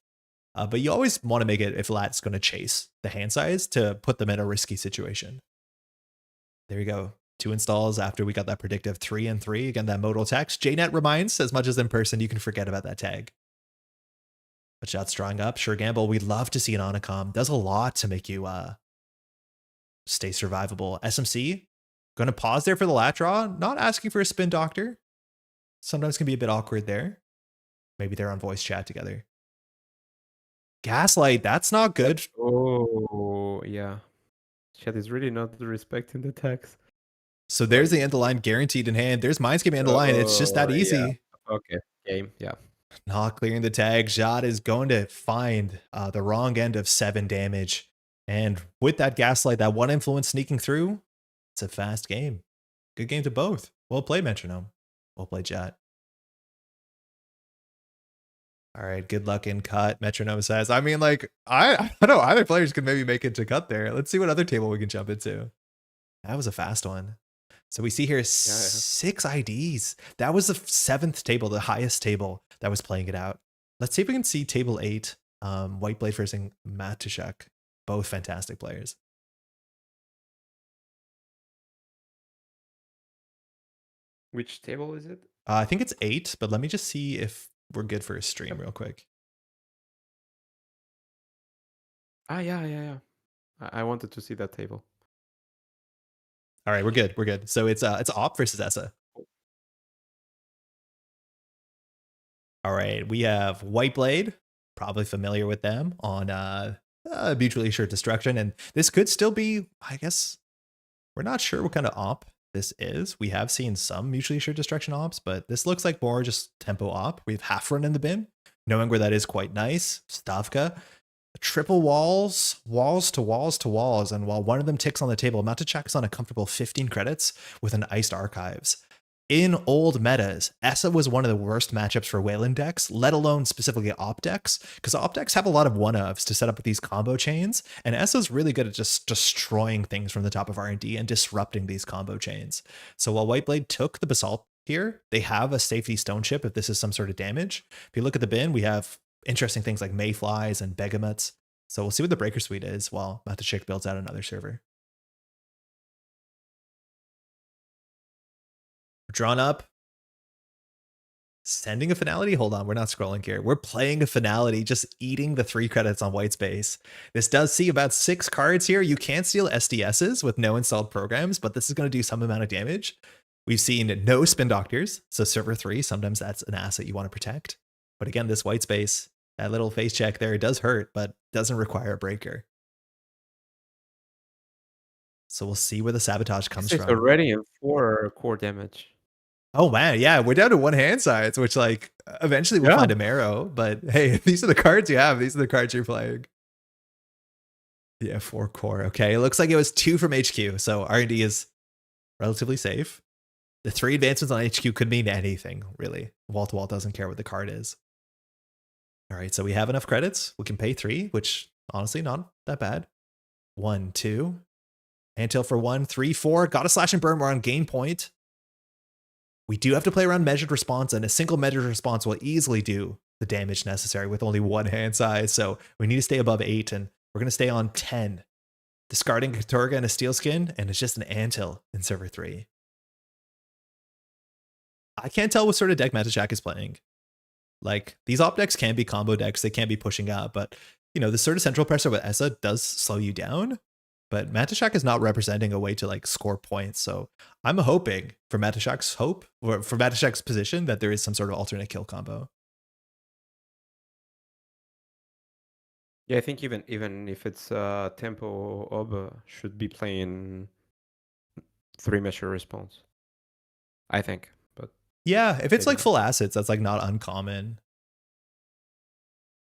But you always want to make it, if Lat's going to chase the hand size, to put them in a risky situation. There you go. 2 installs after we got that predictive 3 and 3. Again, that modal text. JNet reminds, as much as in person, you can forget about that tag. But Shot's drawing up. Sure Gamble, we'd love to see an Onacom. Does a lot to make you stay survivable. SMC, going to pause there for the lat draw. Not asking for a spin doctor. Sometimes can be a bit awkward there. Maybe they're on voice chat together. Gaslight, that's not good. Oh, yeah. Chat is really not respecting the text. So there's the end of line guaranteed in hand. There's Mindscape end of line. It's just that easy. Yeah. Okay, game, yeah. Not clearing the tag. Jot is going to find the wrong end of 7 damage. And with that gaslight, that one influence sneaking through, it's a fast game. Good game to both. Well played, Metronome. Well played, chat. All right, good luck in cut, Metronome says. I mean, like, I don't know, either players could maybe make it to cut there. Let's see what other table we can jump into. That was a fast one. So we see here 6 IDs. That was the 7th table, the highest table that was playing it out. Let's see if we can see table 8, Whiteblade versus MuslihaT. Both fantastic players. Which table is it? I think it's 8, but let me just see if we're good for a stream real quick. Yeah. I wanted to see that table. All right, we're good. We're good. So it's Op versus Essa. All right, we have Whiteblade, probably familiar with them on mutually assured destruction, and this could still be, I guess, we're not sure what kind of op this is. We have seen some mutually assured destruction ops, but this looks like more just tempo op. We have half run in the bin, knowing where that is quite nice. Stavka, triple walls, walls to walls to walls, and while one of them ticks on the table, MuslihaT is on a comfortable 15 credits with an iced archives. In old metas, Essa was one of the worst matchups for Wayland decks, let alone specifically op decks, because op decks have a lot of one-ofs to set up with these combo chains, and Essa's really good at just destroying things from the top of R&D and disrupting these combo chains. So while Whiteblade took the Basalt here, they have a safety stone chip if this is some sort of damage. If you look at the bin, we have interesting things like Mayflies and Begamuts. So we'll see what the Breaker Suite is while MuslihaT builds out another server. Drawn up. Sending a finality? Hold on, we're not scrolling here. We're playing a finality, just eating the 3 credits on white space. This does see about 6 cards here. You can steal SDSs with no installed programs, but this is going to do some amount of damage. We've seen no Spin Doctors, so server 3, sometimes that's an asset you want to protect. But again, this white space, that little face check there, it does hurt, but doesn't require a breaker. So we'll see where the sabotage comes from. It's already in 4 core damage. Oh man, yeah, we're down to 1 hand size, which like eventually we'll find a marrow, but hey, these are the cards you have. These are the cards you're playing. Yeah, 4 core. Okay, it looks like it was 2 from HQ, so R&D is relatively safe. The 3 advancements on HQ could mean anything, really. Wall to wall doesn't care what the card is. All right, so we have enough credits. We can pay 3, which honestly not that bad. 1, 2. Antil for 1, 3, 4. Got a slash and burn. We're on gain point. We do have to play around measured response, and a single measured response will easily do the damage necessary with only 1 hand size. So we need to stay above 8, and we're going to stay on 10. Discarding Katurga and a Steel Skin, and it's just an Antil in server 3. I can't tell what sort of deck MuslihaT is playing. Like, these op decks can be combo decks, they can be pushing up, but, you know, the sort of central pressure with Essa does slow you down. But MuslihaT is not representing a way to like score points. So I'm hoping for MuslihaT's hope, or for MuslihaT's position, that there is some sort of alternate kill combo. Yeah, I think even if it's tempo Oba should be playing 3 measure response. I think, but yeah, if it's like full assets, that's like not uncommon.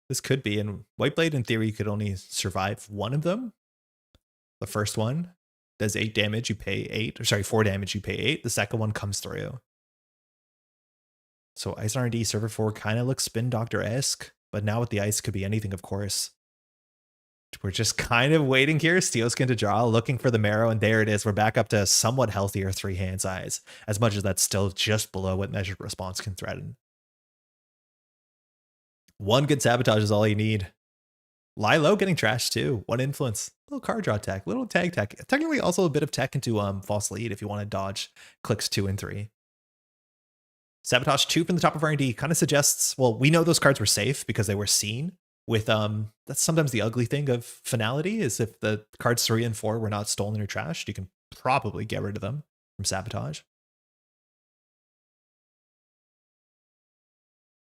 This could be, and Whiteblade in theory could only survive 1 of them. The first one does 8 damage, you pay 8. Or sorry, 4 damage, you pay 8. The second one comes through. So Ice R&D server 4 kind of looks Spin Doctor-esque, but now with the ice could be anything, of course. We're just kind of waiting here. Steel Skin to draw, looking for the marrow, and there it is. We're back up to somewhat healthier 3 hand size, as much as that's still just below what measured response can threaten. 1 good sabotage is all you need. Lie low getting trashed too. 1 influence. Little card draw tech. Little tag tech. Technically also a bit of tech into false lead if you want to dodge clicks 2 and 3. Sabotage 2 from the top of R&D kind of suggests, well, we know those cards were safe because they were seen with, that's sometimes the ugly thing of finality, is if the cards 3 and 4 were not stolen or trashed, you can probably get rid of them from sabotage.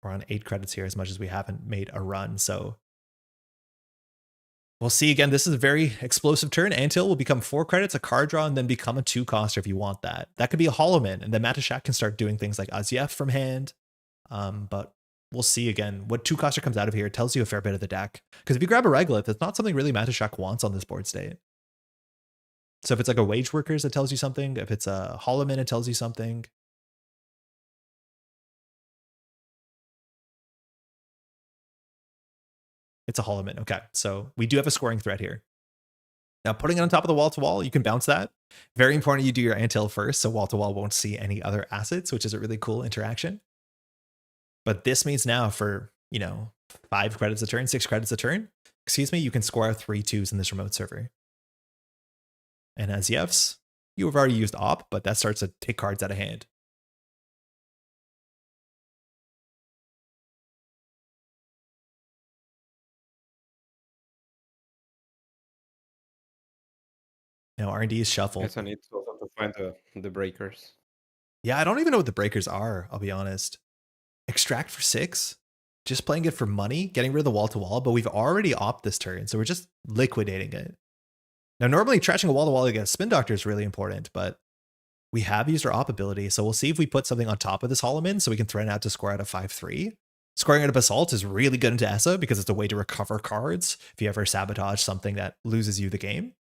We're on 8 credits here as much as we haven't made a run, so we'll see. Again, this is a very explosive turn. Antil will become 4 credits, a card draw, and then become a 2-coster if you want that. That could be a Hollow Man, and then MuslihaT can start doing things like Azief from hand. But we'll see again. What 2-coster comes out of here tells you a fair bit of the deck. Because if you grab a Regolith, it's not something really ManintheMoon wants on this board state. So if it's like a Wage Workers, it tells you something. If it's a Holoman, it tells you something. It's a Holoman. Okay, so we do have a scoring threat here. Now, putting it on top of the wall-to-wall, you can bounce that. Very important you do your anthill first, so wall-to-wall won't see any other assets, which is a really cool interaction. But this means now for, 5 credits a turn, 6 credits a turn, excuse me, you can score out 3 2s in this remote server. And as Yefs, you have already used Op, but that starts to take cards out of hand. Now R&D is shuffled. Yes, I need also to find the breakers. Yeah, I don't even know what the breakers are, I'll be honest. Extract for 6? Just playing it for money, getting rid of the wall-to-wall, but we've already opt this turn, so we're just liquidating it. Now, normally trashing a wall-to-wall against Spin Doctor is really important, but we have used our op ability, so we'll see if we put something on top of this Holoman so we can threaten out to score out a 5-3. Scoring out a Basalt is really good into ESA because it's a way to recover cards if you ever sabotage something that loses you the game.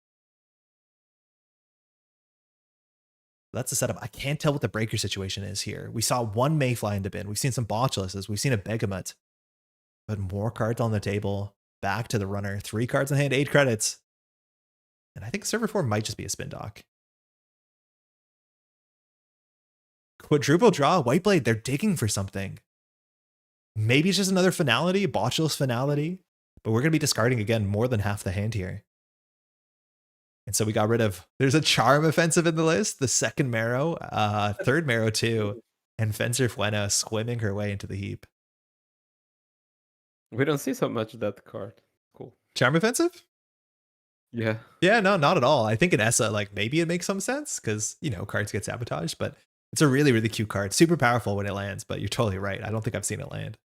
That's the setup. I can't tell what the breaker situation is here. We saw one Mayfly in the bin. We've seen some Botulises. We've seen a Begamut. But more cards on the table. Back to the runner. 3 cards in hand, 8 credits. And I think server 4 might just be a spin dock. Quadruple draw, Whiteblade, they're digging for something. Maybe it's just another finality, Botulus finality. But we're going to be discarding, again, more than half the hand here. And so we got rid of, there's a Charm offensive in the list, the second Marrow, third Marrow too, and Fencer Fuena swimming her way into the heap. We don't see so much of that card. Cool. Charm offensive? Yeah. Yeah, no, not at all. I think in ESA, like maybe it makes some sense because, cards get sabotaged, but it's a really, really cute card. Super powerful when it lands, but you're totally right. I don't think I've seen it land.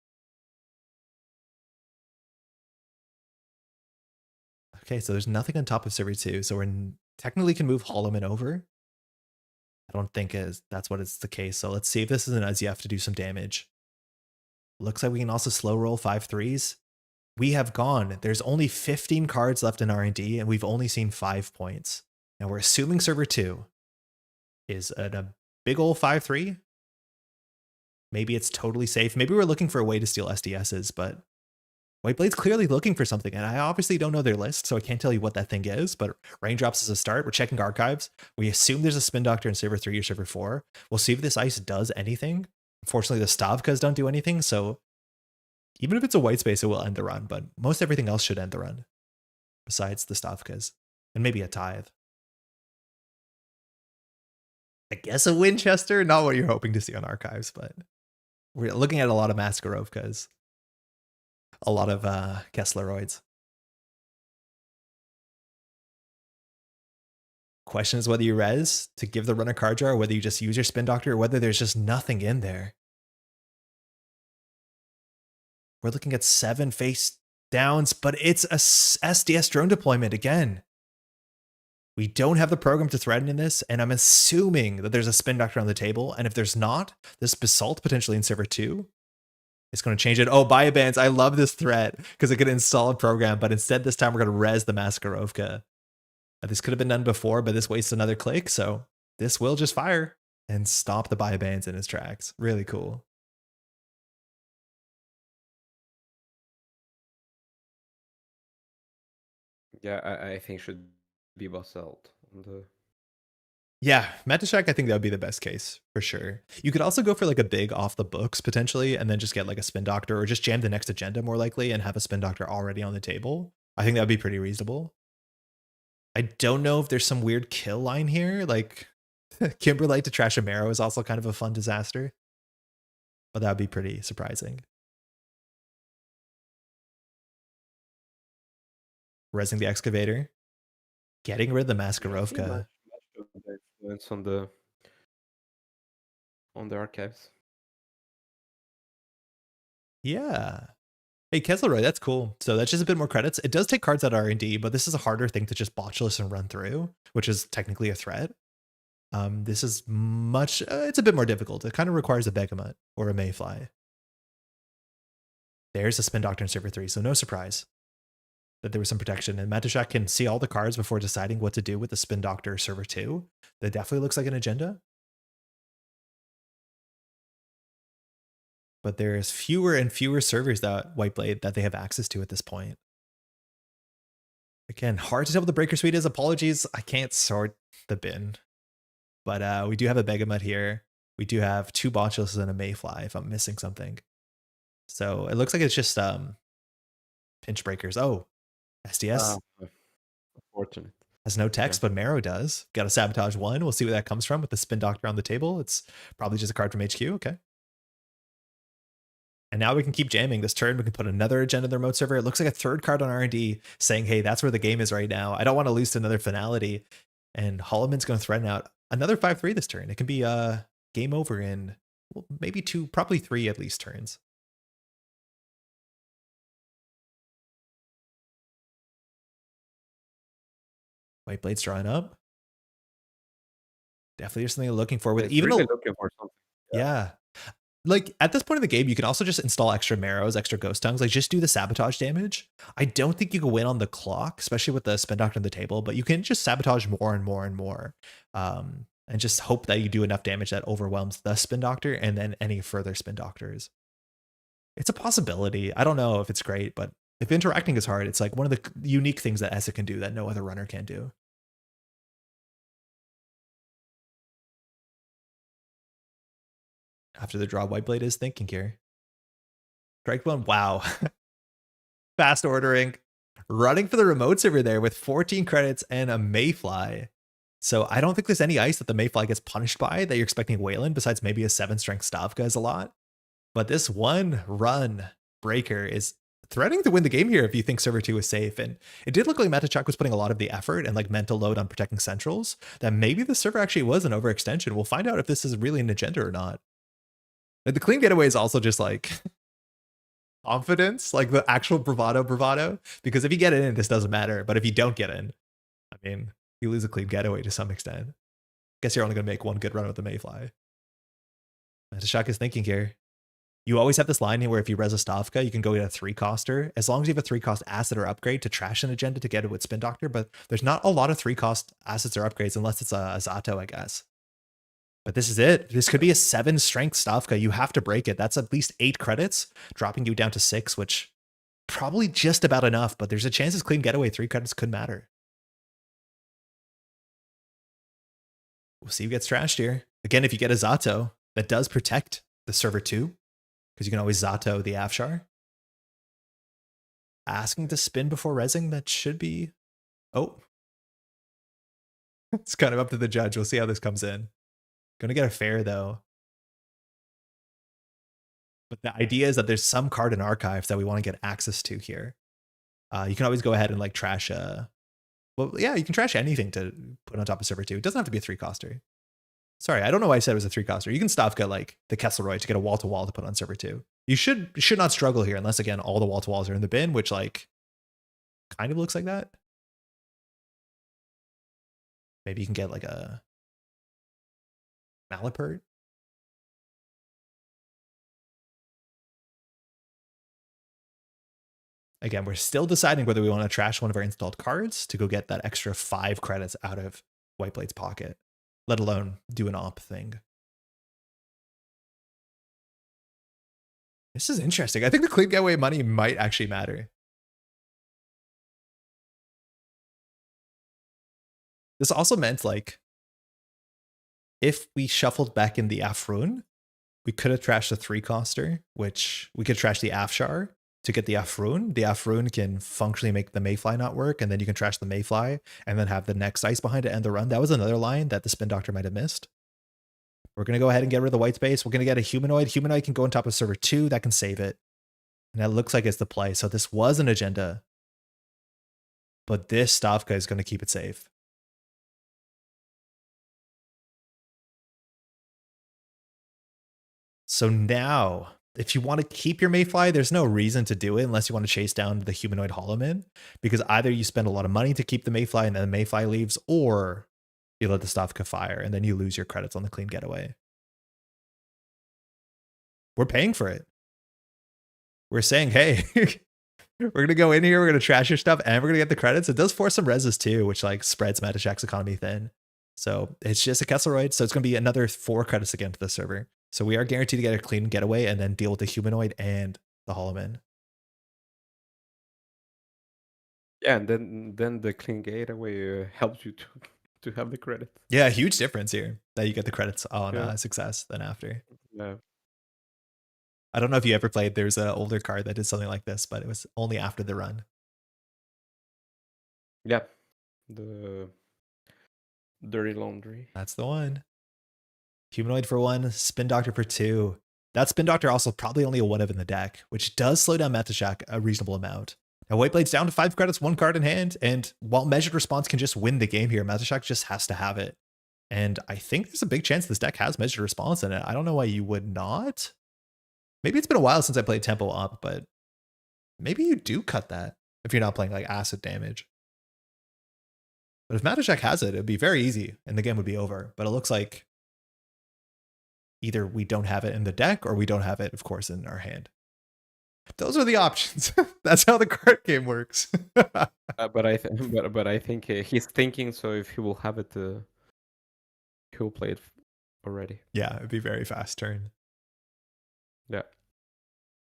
Okay, so there's nothing on top of server 2, so we're technically can move Holoman over. I don't think that's what it's the case, so let's see if this is an UZF to do some damage. Looks like we can also slow roll 5-3s. We have gone. There's only 15 cards left in R&D, and we've only seen 5 points. Now we're assuming server 2 is a big old 5-3. Maybe it's totally safe. Maybe we're looking for a way to steal SDSs, but Whiteblade's clearly looking for something, and I obviously don't know their list, so I can't tell you what that thing is, but Raindrops is a start. We're checking archives. We assume there's a Spin Doctor in server 3 or server 4. We'll see if this ice does anything. Unfortunately, the Stavkas don't do anything, so even if it's a white space, it will end the run, but most everything else should end the run, besides the Stavkas, and maybe a Tithe. I guess a Winchester, not what you're hoping to see on archives, but we're looking at a lot of Maskarovkas. A lot of Kessleroids. Question is whether you res to give the runner card draw, or whether you just use your Spin Doctor, or whether there's just nothing in there. We're looking at 7 face downs, but it's a SDS drone deployment again. We don't have the program to threaten in this, and I'm assuming that there's a Spin Doctor on the table, and if there's not, this Basalt potentially in server 2. It's going to change it. Oh, Biobands. I love this threat because it could install a program, but instead this time we're going to res the Maskarovka. This could have been done before, but this wastes another click, so this will just fire and stop the Biobands in his tracks. Really cool. Yeah, I think should be Basalt. Yeah, Metashak, I think that would be the best case for sure. You could also go for like a big off the books potentially, and then just get like a Spin Doctor, or just jam the next agenda more likely and have a Spin Doctor already on the table. I think that would be pretty reasonable. I don't know if there's some weird kill line here, like Kimberlite to trash a Marrow is also kind of a fun disaster, but that would be pretty surprising. Resing the Excavator, getting rid of the Maskarovka. Influence on the archives. Yeah. Hey, Kessleroy, that's cool. So that's just a bit more credits. It does take cards out of R&D, but this is a harder thing to just Botulus and run through, which is technically a threat. This is much, it's a bit more difficult. It kind of requires a Begamut or a Mayfly. There's a Spin Doctor in server 3, so no surprise that there was some protection. And MuslihaT can see all the cards before deciding what to do with the Spin Doctor server 2. That definitely looks like an agenda. But there's fewer and fewer servers that Whiteblade that they have access to at this point. Again, hard to tell what the Breaker Suite is. Apologies, I can't sort the bin. But we do have a Begamut here. We do have 2 Botulists and a Mayfly, if I'm missing something. So it looks like it's just pinch breakers. Oh, SDS Unfortunate. has no text, but Marrow does. Got a Sabotage 1. We'll see where that comes from with the Spin Doctor on the table. It's probably just a card from HQ. Okay. And now we can keep jamming this turn. We can put another agenda in the remote server. It looks like a 3rd card on R&D saying, hey, that's where the game is right now. I don't want to lose to another finality. And Holloman's going to threaten out another 5-3 this turn. It can be game over in maybe 2, probably 3 at least turns. Whiteblade's drawing up. Definitely there's something you're looking for with It's even really looking for something. Yeah. Like at this point in the game, you can also just install extra marrows, extra ghost tongues, like just do the sabotage damage. I don't think you can win on the clock, especially with the Spin Doctor on the table, but you can just sabotage more and more and more. And just hope that you do enough damage that overwhelms the Spin Doctor and then any further Spin Doctors. It's a possibility. I don't know if it's great, but if interacting is hard, it's like one of the unique things that Essa can do that no other runner can do. After the draw, Whiteblade is thinking here. Strike one. Wow. Fast ordering. Running for the remote server there with 14 credits and a Mayfly. So I don't think there's any ice that the Mayfly gets punished by that you're expecting Wayland, besides maybe a 7-strength Stavka is a lot. But this 1-run breaker is threatening to win the game here if you think server 2 is safe. And it did look like MuslihaT was putting a lot of the effort and like mental load on protecting centrals, that maybe the server actually was an overextension. We'll find out if this is really an agenda or not. And the clean getaway is also just like confidence, like the actual bravado, because if you get in, this doesn't matter. But if you don't get in, I mean, you lose a clean getaway to some extent. Guess you're only going to make one good run with the Mayfly. MuslihaT is thinking here. You always have this line here where if you res a Stavka, you can go get a 3-coster, as long as you have a 3-cost asset or upgrade to trash an agenda to get it with Spin Doctor. But there's not a lot of 3-cost assets or upgrades unless it's a Zato, I guess. But this is it. This could be a 7-strength Stavka. You have to break it. That's at least 8 credits, dropping you down to 6, which probably just about enough. But there's a chance this clean getaway 3 credits could matter. We'll see who gets trashed here. Again, if you get a Zato, that does protect the server 2, because you can always Zato the Afshar. Asking to spin before resing, that should be... Oh. It's kind of up to the judge. We'll see how this comes in. Gonna get a fair, though. But the idea is that there's some card in archives that we want to get access to here. You can always go ahead and like trash well, yeah, you can trash anything to put on top of server 2. It doesn't have to be a 3-coster. Sorry, I don't know why I said it was a 3-coster. You can Stavka like the Kesselroy to get a wall-to-wall to put on server 2. You should not struggle here unless, again, all the wall-to-walls are in the bin, which like kind of looks like that. Maybe you can get like a Malapert. Again, we're still deciding whether we want to trash one of our installed cards to go get that extra 5 credits out of Whiteblade's pocket, let alone do an op thing. This is interesting. I think the clean getaway money might actually matter. This also meant like, if we shuffled back in the Afrun, we could have trashed the 3-coster, which we could trash the Afshar to get the Afrun. The Afrun can functionally make the Mayfly not work, and then you can trash the Mayfly and then have the next ice behind to end the run. That was another line that the Spin Doctor might have missed. We're going to go ahead and get rid of the white space. We're going to get a Humanoid. Humanoid can go on top of server 2. That can save it. And that looks like it's the play. So this was an agenda. But this Stavka is going to keep it safe. So now, if you want to keep your Mayfly, there's no reason to do it unless you want to chase down the Humanoid Holoman, because either you spend a lot of money to keep the Mayfly and then the Mayfly leaves, or you let the Stavka fire and then you lose your credits on the clean getaway. We're paying for it. we're saying, hey, we're going to go in here, we're going to trash your stuff, and we're going to get the credits. It does force some reses too, which like spreads ManintheMoon's economy thin. So it's just a Kesselroid. So it's going to be another 4 credits again to the server. So we are guaranteed to get a clean getaway and then deal with the humanoid and the Holoman. Yeah, and then the clean getaway helps you to have the credit. Yeah, huge difference here that you get the credits on Yeah. success than after. Yeah. I don't know if you ever played. There's an older card that did something like this, but it was only after the run. Yeah. The Dirty Laundry. That's the one. Humanoid for 1, Spin Doctor for 2. That Spin Doctor also probably only a 1 of in the deck, which does slow down ManintheMoon a reasonable amount. Now Whiteblade's down to 5 credits, 1 card in hand, and while Measured Response can just win the game here, ManintheMoon just has to have it. And I think there's a big chance this deck has Measured Response in it. I don't know why you would not. Maybe it's been a while since I played Tempo Up, but maybe you do cut that if you're not playing like acid damage. But if ManintheMoon has it, it'd be very easy and the game would be over. But it looks like either we don't have it in the deck or we don't have it, of course, in our hand. Those are the options. That's how the card game works. But I think he's thinking, so if he will have it, he will play it already. Yeah, it'd be very fast turn. Yeah.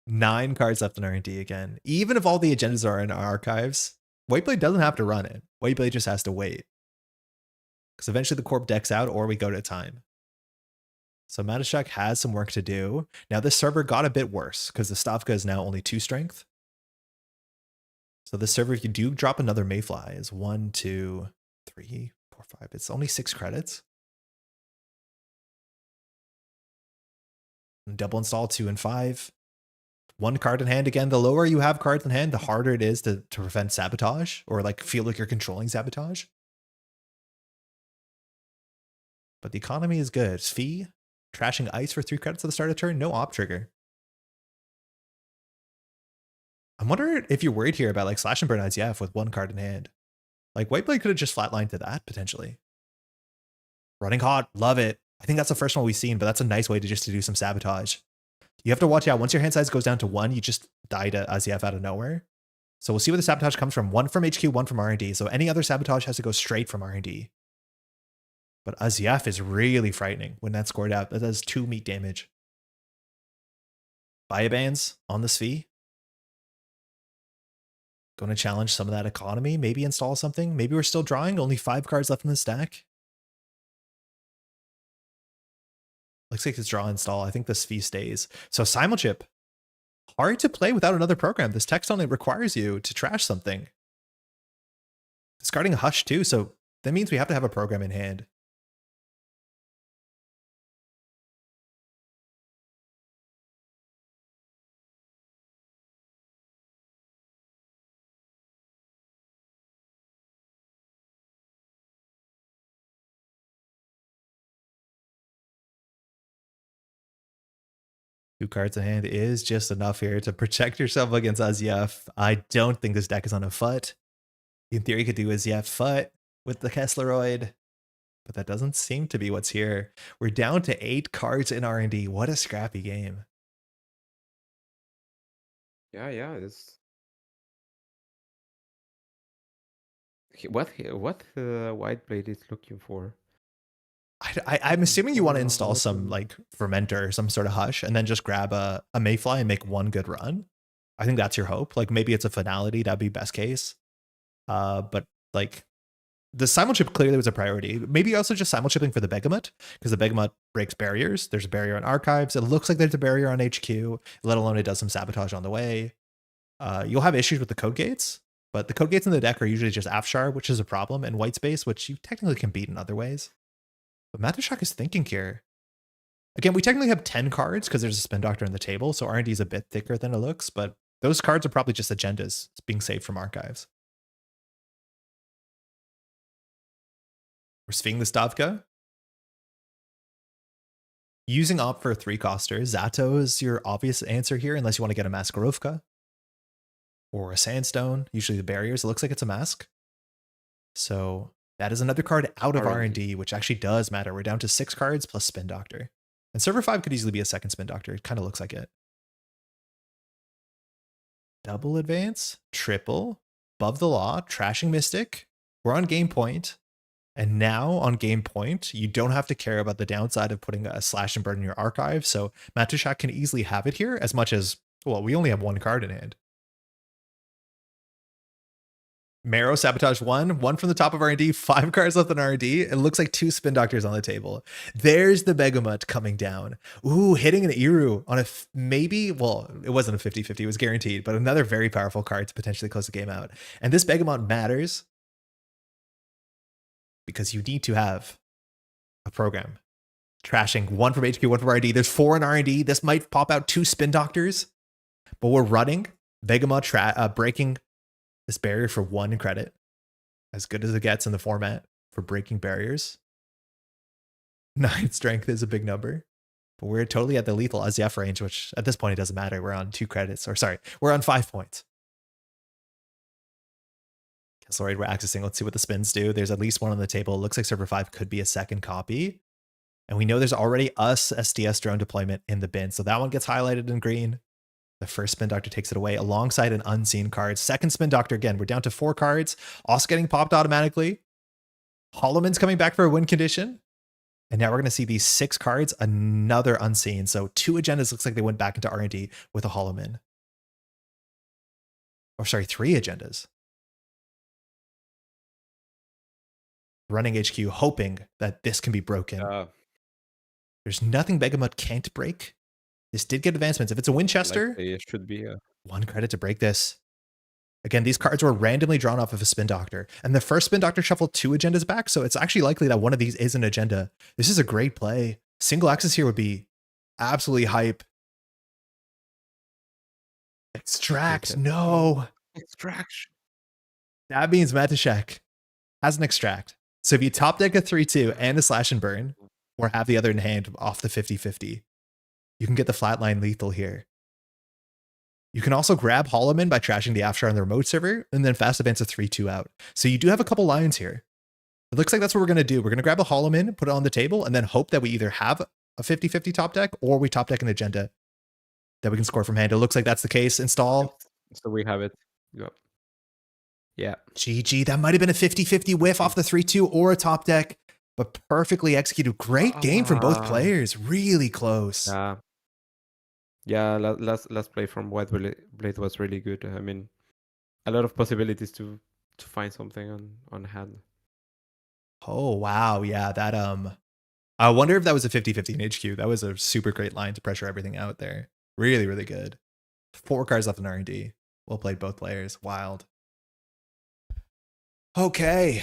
9 cards left in R&D again. Even if all the agendas are in our archives, Whiteblade doesn't have to run it. Whiteblade just has to wait. Because eventually the Corp decks out or we go to time. So ManintheMoon has some work to do. Now this server got a bit worse because the Stavka is now only 2 strength. So this server, if you do drop another Mayfly, is 1, 2, 3, 4, 5. It's only 6 credits. And double install 2 and 5. 1 card in hand again. The lower you have cards in hand, the harder it is to prevent sabotage or like feel like you're controlling sabotage. But the economy is good. Fee, trashing ice for 3 credits at the start of turn, no op trigger. I'm wondering if you're worried here about like Slash and Burn IZF with 1 card in hand. Like Whiteblade could have just flatlined to that potentially. Running Hot, love it. I think that's the first one we've seen, but that's a nice way to just to do some sabotage. You have to watch out. Once your hand size goes down to 1, you just die to IZF out of nowhere. So we'll see where the sabotage comes from. 1 from HQ, 1 from R&D. So any other sabotage has to go straight from R&D. But IZF is really frightening when that's scored out. That does 2 meat damage. Biobands on the Sphere. Going to challenge some of that economy. Maybe install something. Maybe we're still drawing. Only 5 cards left in the stack. Looks like it's draw install. I think this fee stays. So Simulchip. Hard to play without another program. This text only requires you to trash something. Discarding a Hush too. So that means we have to have a program in hand. Two cards in hand is just enough here to protect yourself against IZF. I don't think this deck is on a foot. In theory, you could do IZF foot with the Kesselroid, but that doesn't seem to be what's here. We're down to 8 cards in R&D. What a scrappy game. Yeah, it's what Whiteblade is looking for. I'm assuming you want to install some like fermenter or some sort of Hush and then just grab a Mayfly and make 1 good run. I think that's your hope. Like maybe it's a finality. That'd be best case. But like the Simulchip clearly was a priority. Maybe also just Simulchipping for the Begamut because the Begamut breaks barriers. There's a barrier on archives. It looks like there's a barrier on HQ, let alone it does some sabotage on the way. You'll have issues with the code gates, but the code gates in the deck are usually just Afshar, which is a problem, and White Space, which you technically can beat in other ways. But ManintheMoon is thinking here. Again, we technically have 10 cards because there's a Spin Doctor on the table, so R&D is a bit thicker than it looks, but those cards are probably just agendas being saved from archives. We're Sphinx the Stavka. Using Op for a 3-coster, Zato is your obvious answer here, unless you want to get a Maskarovka. Or a Sandstone, usually the barriers. It looks like it's a mask. So that is another card out of R&D, which actually does matter. We're down to 6 cards plus Spin Doctor. And Server 5 could easily be a second Spin Doctor. It kind of looks like it. double advance, triple, above the law, trashing Mystic. We're on game point. And now on game point, you don't have to care about the downside of putting a slash and burn in your archive. So MuslihaT can easily have it here as much as, well, we only have one card in hand. Marrow, Sabotage 1 from the top of R&D, 5 cards left on R&D. It looks like 2 Spin Doctors on the table. There's the Begamut coming down. Ooh, hitting an Iru on a maybe, well, it wasn't a 50-50, it was guaranteed, but another very powerful card to potentially close the game out. And this Begamut matters because you need to have a program. Trashing 1 from HQ, 1 from R&D. There's 4 in R&D. This might pop out 2 Spin Doctors, but we're running Begamut breaking this barrier for 1 credit. As good as it gets in the format for breaking barriers. 9 strength is a big number, but we're totally at the lethal SZF range, which at this point it doesn't matter. We're on 2 credits, or sorry, we're on 5 points. Kesselroyd we're accessing. Let's see what the spins do. There's at least 1 on the table. It looks like server 5 could be a second copy. And we know there's already us SDS drone deployment in the bin. So that one gets highlighted in green. The first Spin Doctor takes it away alongside an unseen card. Second Spin Doctor, again, we're down to 4 cards. Also getting popped automatically. Holloman's coming back for a win condition. And now we're going to see these 6 cards, another unseen. So 2 agendas looks like they went back into R&D with a Holloman. Or sorry, 3 agendas. Running HQ, hoping that this can be broken. There's nothing Begamut can't break. This did get advancements. If it's a Winchester, like it should be 1 credit to break this. Again, these cards were randomly drawn off of a Spin Doctor. And the first Spin Doctor shuffled 2 agendas back, so it's actually likely that one of these is an agenda. This is a great play. Single access here would be absolutely hype. Extract, no. Extraction. That means MuslihaT has an extract. So if you top deck a 3-2 and a slash and burn, or have the other in hand off the 50-50, you can get the flatline lethal here. You can also grab Holloman by trashing the Afshar on the remote server, and then fast advance a 3-2 out. So you do have a couple lines here. It looks like that's what we're going to do. We're going to grab a Holloman, put it on the table, and then hope that we either have a 50-50 top deck, or we top deck an agenda that we can score from hand. It looks like that's the case. Install. So we have it. Yep. Yeah. GG. That might have been a 50-50 whiff off the 3-2 or a top deck, but perfectly executed. Great game from both players. Really close. Yeah, last play from White Blade was really good. I mean, a lot of possibilities to find something on hand. Oh, wow. Yeah, that I wonder if that was a 50-50 in HQ. That was a super great line to pressure everything out there. Really, really good. 4 cards left in R&D. Well played, both players. Wild. Okay.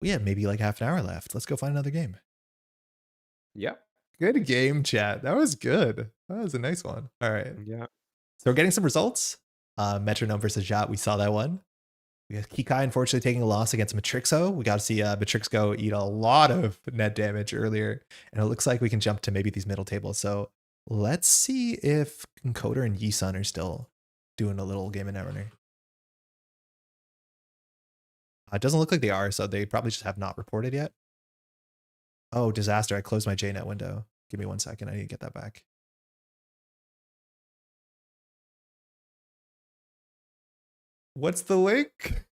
We have maybe like half an hour left. Let's go find another game. Yeah. Good game, chat. That was good. That was a nice one. All right. Yeah. So we're getting some results. Metronome versus Jot. We saw that one. We have Kikai unfortunately taking a loss against Matrixo. We got to see Matrixo eat a lot of net damage earlier. And it looks like we can jump to maybe these middle tables. So let's see if Encoder and Yisun are still doing a little game of Netrunner. It doesn't look like they are, so they probably just have not reported yet. Oh, disaster. I closed my JNet window. Give me 1 second. I need to get that back. What's the link?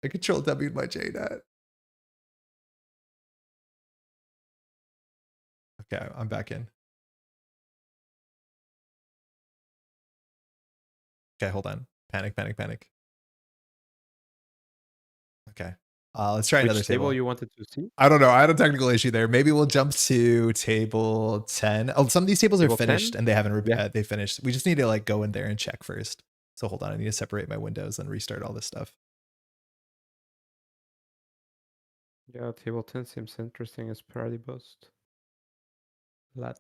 I control W'd my JNet. Okay, I'm back in. Okay, hold on. Panic. Okay. Let's try another table. You wanted to see? I don't know. I had a technical issue there. Maybe we'll jump to table 10. Oh, some of these tables are finished 10? and they haven't they finished. We just need to like go in there and check first. So hold on. I need to separate my windows and restart all this stuff. Yeah, table 10 seems interesting as party bust. Lat.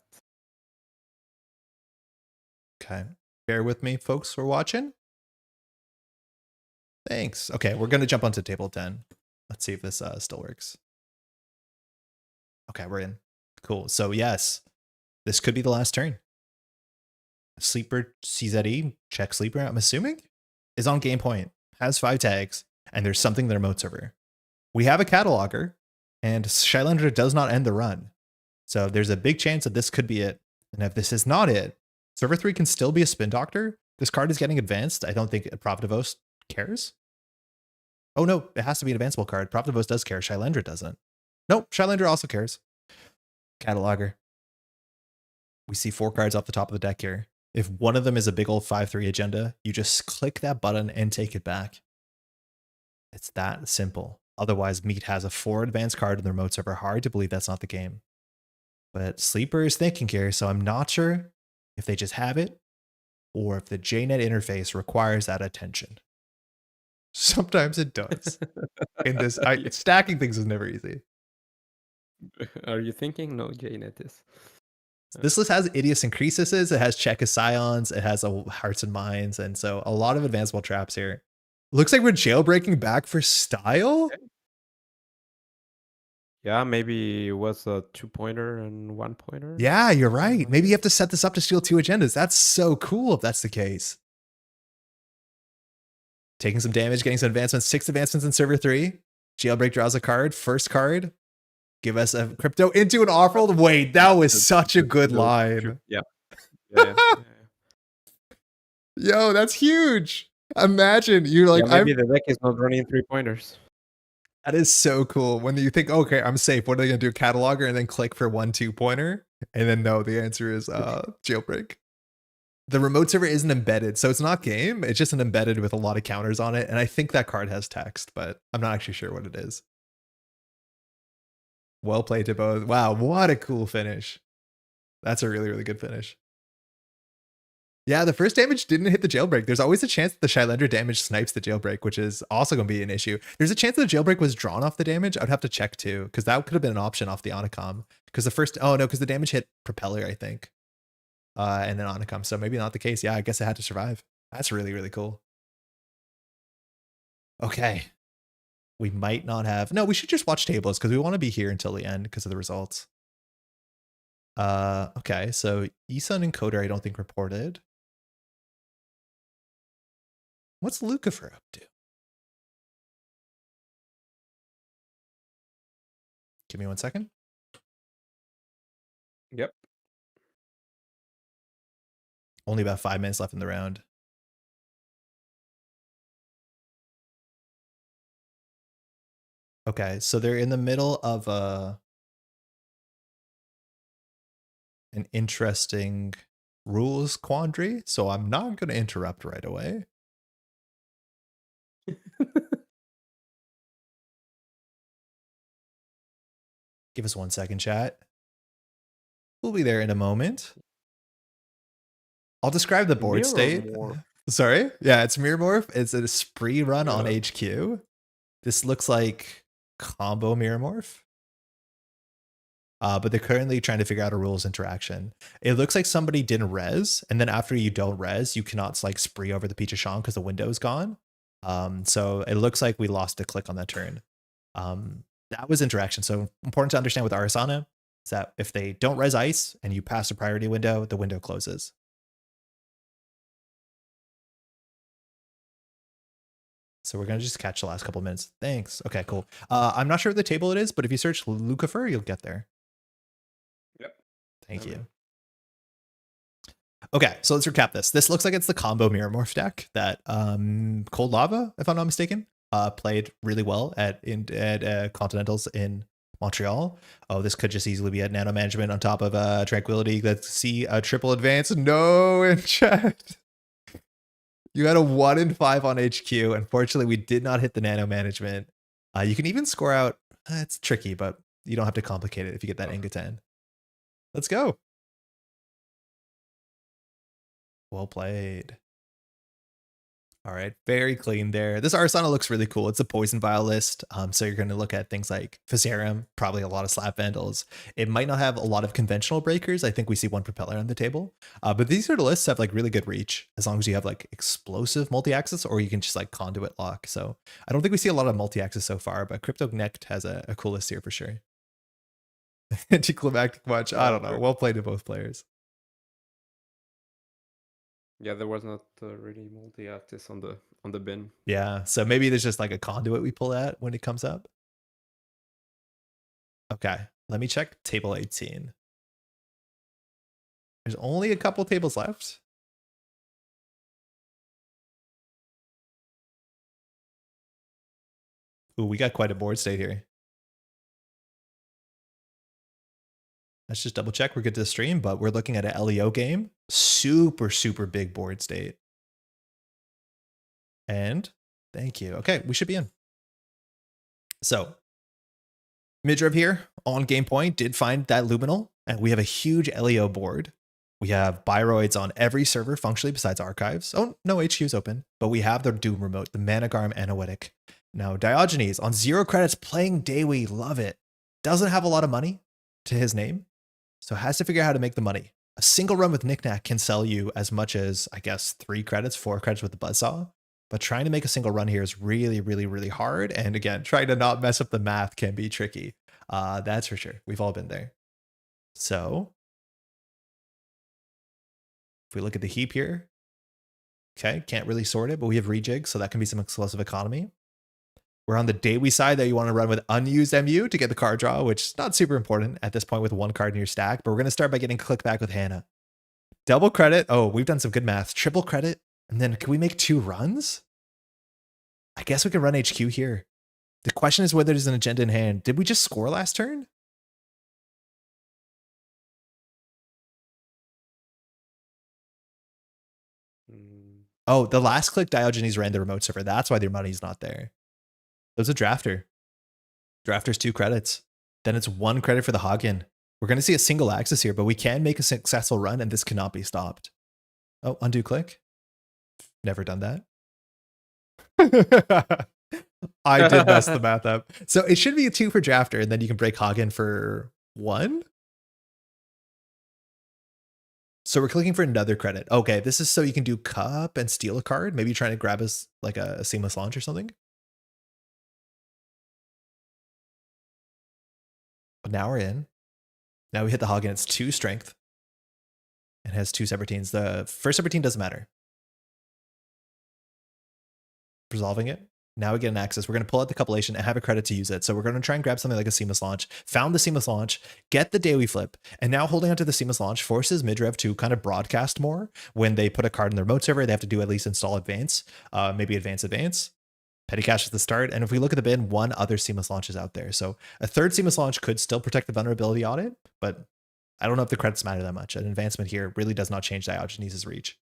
Okay. Bear with me, folks, for watching. Thanks. Okay, we're going to jump onto table 10. Let's see if this still works. Okay, we're in. Cool. So yes, this could be the last turn. Sleeper CZE, check sleeper, I'm assuming, is on game point, has 5 tags, and there's something in the remote server. We have a cataloger, and Shylander does not end the run. So there's a big chance that this could be it. And if this is not it, Server 3 can still be a Spin Doctor. This card is getting advanced. I don't think Pravdivos cares. Oh no, it has to be an advanceable card. Pravdivos does care. Shylendra doesn't. Nope, Shylendra also cares. Cataloger. We see 4 cards off the top of the deck here. If one of them is a big old 5/3 agenda, you just click that button and take it back. It's that simple. Otherwise, Meat has a 4 advanced card in the remote server. Hard to believe that's not the game. But Sleeper is thinking here, so I'm not sure if they just have it or if the JNet interface requires that attention. Sometimes it does. In this, stacking things is never easy. Are you thinking? No, JNet is. This list has Idios and Croesuses, it has Check of Scions, it has a Hearts and Minds, and so a lot of advanceable traps here. Looks like we're jailbreaking back for style? Okay. Yeah, maybe it was a 2-pointer and 1-pointer. Yeah, you're right. Maybe you have to set this up to steal 2 agendas. That's so cool if that's the case. Taking some damage, getting some advancements, 6 advancements in server 3. Jailbreak draws a card, first card. Give us a crypto into an off-world. Wait, that was such a good line. Yeah. Yo, that's huge. Imagine you're like, maybe the deck is not running 3-pointers. That is so cool. When you think, okay, I'm safe. What are they gonna do? Cataloger and then click for 1 2-pointer? And then no, the answer is jailbreak. The remote server isn't embedded, so it's not game. It's just an embedded with a lot of counters on it. And I think that card has text, but I'm not actually sure what it is. Well played to both. Wow, what a cool finish. That's a really, really good finish. Yeah, the first damage didn't hit the jailbreak. There's always a chance that the Shylendra damage snipes the jailbreak, which is also going to be an issue. There's a chance that the jailbreak was drawn off the damage. I'd have to check too, because that could have been an option off the Onicom. Because the first, oh no, because the damage hit Propeller, I think. And then Onicom, so maybe not the case. Yeah, I guess it had to survive. That's really, really cool. Okay. We might not have, no, we should just watch tables because we want to be here until the end because of the results. Okay, so Esun and Coder I don't think reported. What's Lucifer up to? Give me 1 second. Yep. Only about 5 minutes left in the round. Okay, so they're in the middle of an interesting rules quandary, so I'm not going to interrupt right away. Give us 1 second, chat. We'll be there in a moment. I'll describe the board state. Sorry? Yeah, it's Mirror Morph. It's a spree run on HQ. This looks like combo Mirror Morph. But they're currently trying to figure out a rules interaction. It looks like somebody didn't res, and then after you don't res, you cannot like spree over the Peach of Shang because the window is gone. So it looks like we lost a click on that turn. That was interaction. So important to understand with Arasana is that if they don't res ice and you pass a priority window, the window closes. So we're going to just catch the last couple of minutes. Thanks. Okay, cool. I'm not sure what the table it is, but if you search Lucifer, you'll get there. Yep. Thank you. Okay, so let's recap this. This looks like it's the combo Mirror Morph deck that Cold Lava, if I'm not mistaken, played really well at Continentals in Montreal. Oh, this could just easily be a Nano Management on top of Tranquility. Let's see a triple advance. No, in chat. You had a 1 in 5 on HQ. Unfortunately, we did not hit the Nano Management. You can even score out. It's tricky, but you don't have to complicate it if you get that Inga 10. Let's go. Well played. All right, very clean there. This Arasana looks really cool. It's a poison vial list, so you're going to look at things like Physarum, probably a lot of Slap Vandals. It might not have a lot of conventional breakers. I think we see 1 Propeller on the table, but these sort of lists have like really good reach as long as you have like explosive multi-axis or you can just like conduit lock. So I don't think we see a lot of multi-axis so far, but Crypto Connect has a cool list here for sure. Anticlimactic much. I don't know. Well played to both players. Yeah, there was not really multi-axis on the bin. Yeah, so maybe there's just like a conduit we pull at when it comes up. Okay, let me check table 18. There's only a couple tables left. Ooh, we got quite a board state here. Let's just double check. We're good to stream, but we're looking at an LEO game. Super, super big board state. And thank you. Okay, we should be in. So, Midriv here on Game Point did find that Luminal, and we have a huge LEO board. We have Biroids on every server functionally besides Archives. Oh, no, HQ's open, but we have the Doom Remote, the Managarm Analytic. Now, Diogenes on 0 credits playing Dewi, love it. Doesn't have a lot of money to his name, so has to figure out how to make the money. A single run with Knickknack can sell you as much as, I guess, 3 credits, 4 credits with the Buzzsaw. But trying to make a single run here is really, really, really hard. And again, trying to not mess up the math can be tricky. That's for sure. We've all been there. So if we look at the heap here, okay, can't really sort it, but we have rejigs, so that can be some explosive economy. We're on the Dewi side that you want to run with unused MU to get the card draw, which is not super important at this point with 1 card in your stack, but we're going to start by getting click back with Hannah. Double credit. Oh, we've done some good math. Triple credit. And then can we make 2 runs? I guess we can run HQ here. The question is whether there's an agenda in hand. Did we just score last turn? Oh, the last click Diogenes ran the remote server. That's why their money's not there. There's a drafter. Drafter's 2 credits. Then it's 1 credit for the Hagen. We're going to see a single axis here, but we can make a successful run and this cannot be stopped. Oh, undo click. Never done that. I did mess the math up. So it should be a 2 for drafter, and then you can break Hagen for 1. So we're clicking for another credit. Okay, this is so you can do cup and steal a card. Maybe trying to grab us like a seamless launch or something. But now we're in. Now we hit the Hagen. It's 2 strength. It has 2 Severtines. The first Severtine doesn't matter. Resolving it. Now we get an access. We're going to pull out the cupulation and have a credit to use it. So we're going to try and grab something like a seamless launch. Found the seamless launch, get the Dewi flip, and now holding onto the seamless launch forces Midriv to kind of broadcast more. When they put a card in the remote server, they have to do at least install advance, maybe advance. Petty cash is the start. And if we look at the bin, 1 other seamless launch is out there. So a 3rd seamless launch could still protect the vulnerability on it, but I don't know if the credits matter that much. An advancement here really does not change Diogenes' reach.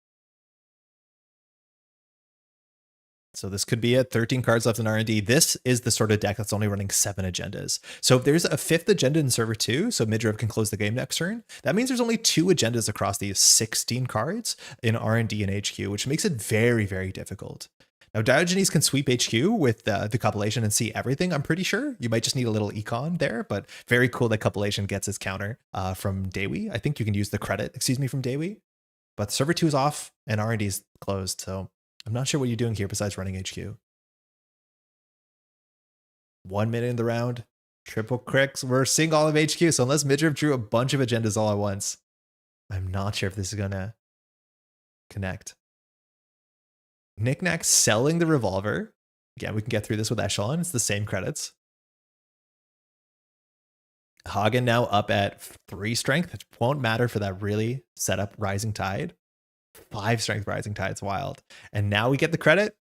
So this could be it. 13 cards left in R&D. This is the sort of deck that's only running 7 agendas. So if there's a 5th agenda in server 2, so Midriv can close the game next turn, that means there's only 2 agendas across these 16 cards in R&D and HQ, which makes it very, very difficult. Now, Diogenes can sweep HQ with the cupulation and see everything, I'm pretty sure. You might just need a little econ there, but very cool that cupulation gets his counter from Dewi. I think you can use the credit, from Dewi. But server 2 is off and R&D is closed, so I'm not sure what you're doing here besides running HQ. 1 minute in the round. Triple cricks. We're seeing all of HQ, so unless Midriv drew a bunch of agendas all at once, I'm not sure if this is going to connect. Knickknack selling the revolver. Again, we can get through this with Echelon. It's the same credits. Hagen now up at 3 strength. It won't matter for that really set up Rising Tide. 5 strength Rising Tide's wild. And now we get the credit.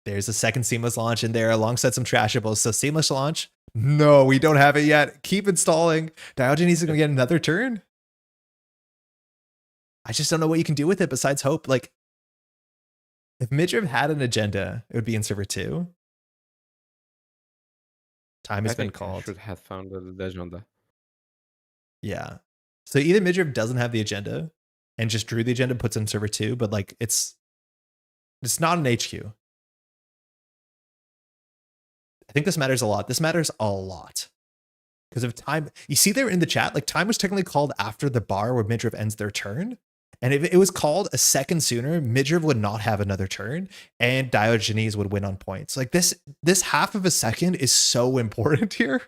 There's a second seamless launch in there alongside some trashables. So seamless launch. No, we don't have it yet. Keep installing. Diogenes is going to get another turn. I just don't know what you can do with it besides hope. Like, if Midriv had an agenda, it would be in server 2. Time has been called. I should have found the agenda. Yeah. So either Midriv doesn't have the agenda and just drew the agenda, puts it in server 2, but like it's not an HQ. I think this matters a lot. This matters a lot. Because of time, you see there in the chat, like time was technically called after the bar where Midriv ends their turn. And if it was called a second sooner, Midriv would not have another turn and Diogenes would win on points. Like this half of a second is so important here.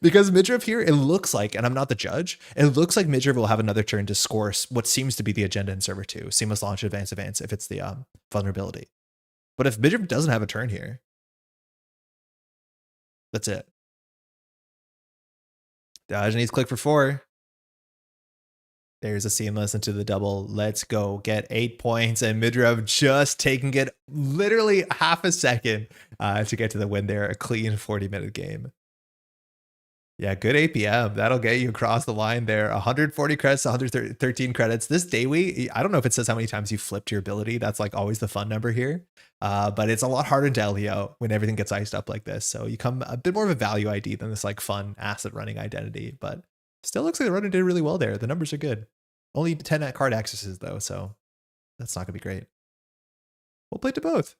Because Midriv here, it looks like, and I'm not the judge, it looks like Midriv will have another turn to score what seems to be the agenda in server 2. Seamless launch, advance, if it's the vulnerability. But if Midriv doesn't have a turn here, that's it. Diogenes click for 4. There's a seamless into the double. Let's go. Get 8 points. And Midrev just taking it literally half a second to get to the win there. A clean 40-minute game. Yeah, good APM. That'll get you across the line there. 140 credits, 113 credits. This Daywee, I don't know if it says how many times you flipped your ability. That's like always the fun number here. But it's a lot harder to LEO when everything gets iced up like this. So you come a bit more of a value ID than this like fun asset running identity. But still looks like the runner did really well there. The numbers are good. Only 10 card accesses though, so that's not going to be great. We'll play to both.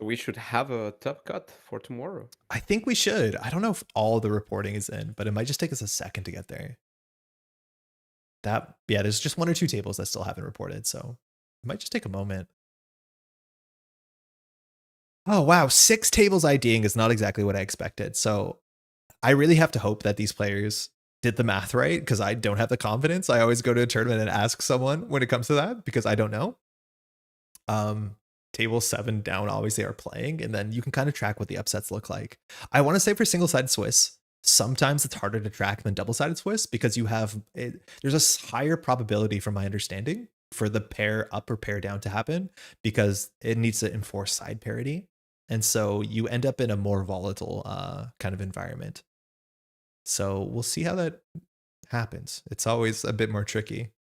We should have a top cut for tomorrow. I think we should. I don't know if all the reporting is in, but it might just take us a second to get there. There's just 1 or 2 tables that still haven't reported, so it might just take a moment. Oh, wow. 6 tables IDing is not exactly what I expected. So I really have to hope that these players did the math right, because I don't have the confidence. I always go to a tournament and ask someone when it comes to that, because I don't know. Table 7 down, obviously, are playing, and then you can kind of track what the upsets look like. I want to say for single-sided Swiss, sometimes it's harder to track than double-sided Swiss, because you have there's a higher probability, from my understanding, for the pair up or pair down to happen, because it needs to enforce side parity. And so you end up in a more volatile kind of environment. So we'll see how that happens. It's always a bit more tricky.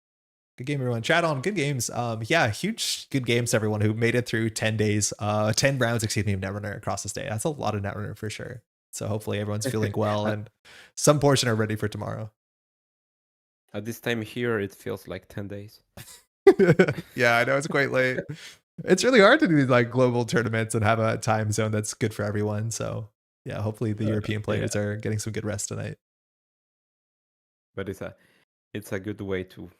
Good game, everyone. Chat on. Good games. Yeah, huge good games to everyone who made it through 10 days, 10 rounds, excuse me, of Netrunner across this day. That's a lot of Netrunner for sure. So hopefully everyone's feeling well and some portion are ready for tomorrow. At this time here, it feels like 10 days. Yeah, I know it's quite late. It's really hard to do these like global tournaments and have a time zone that's good for everyone. So yeah, hopefully the European players are getting some good rest tonight. But it's a good way to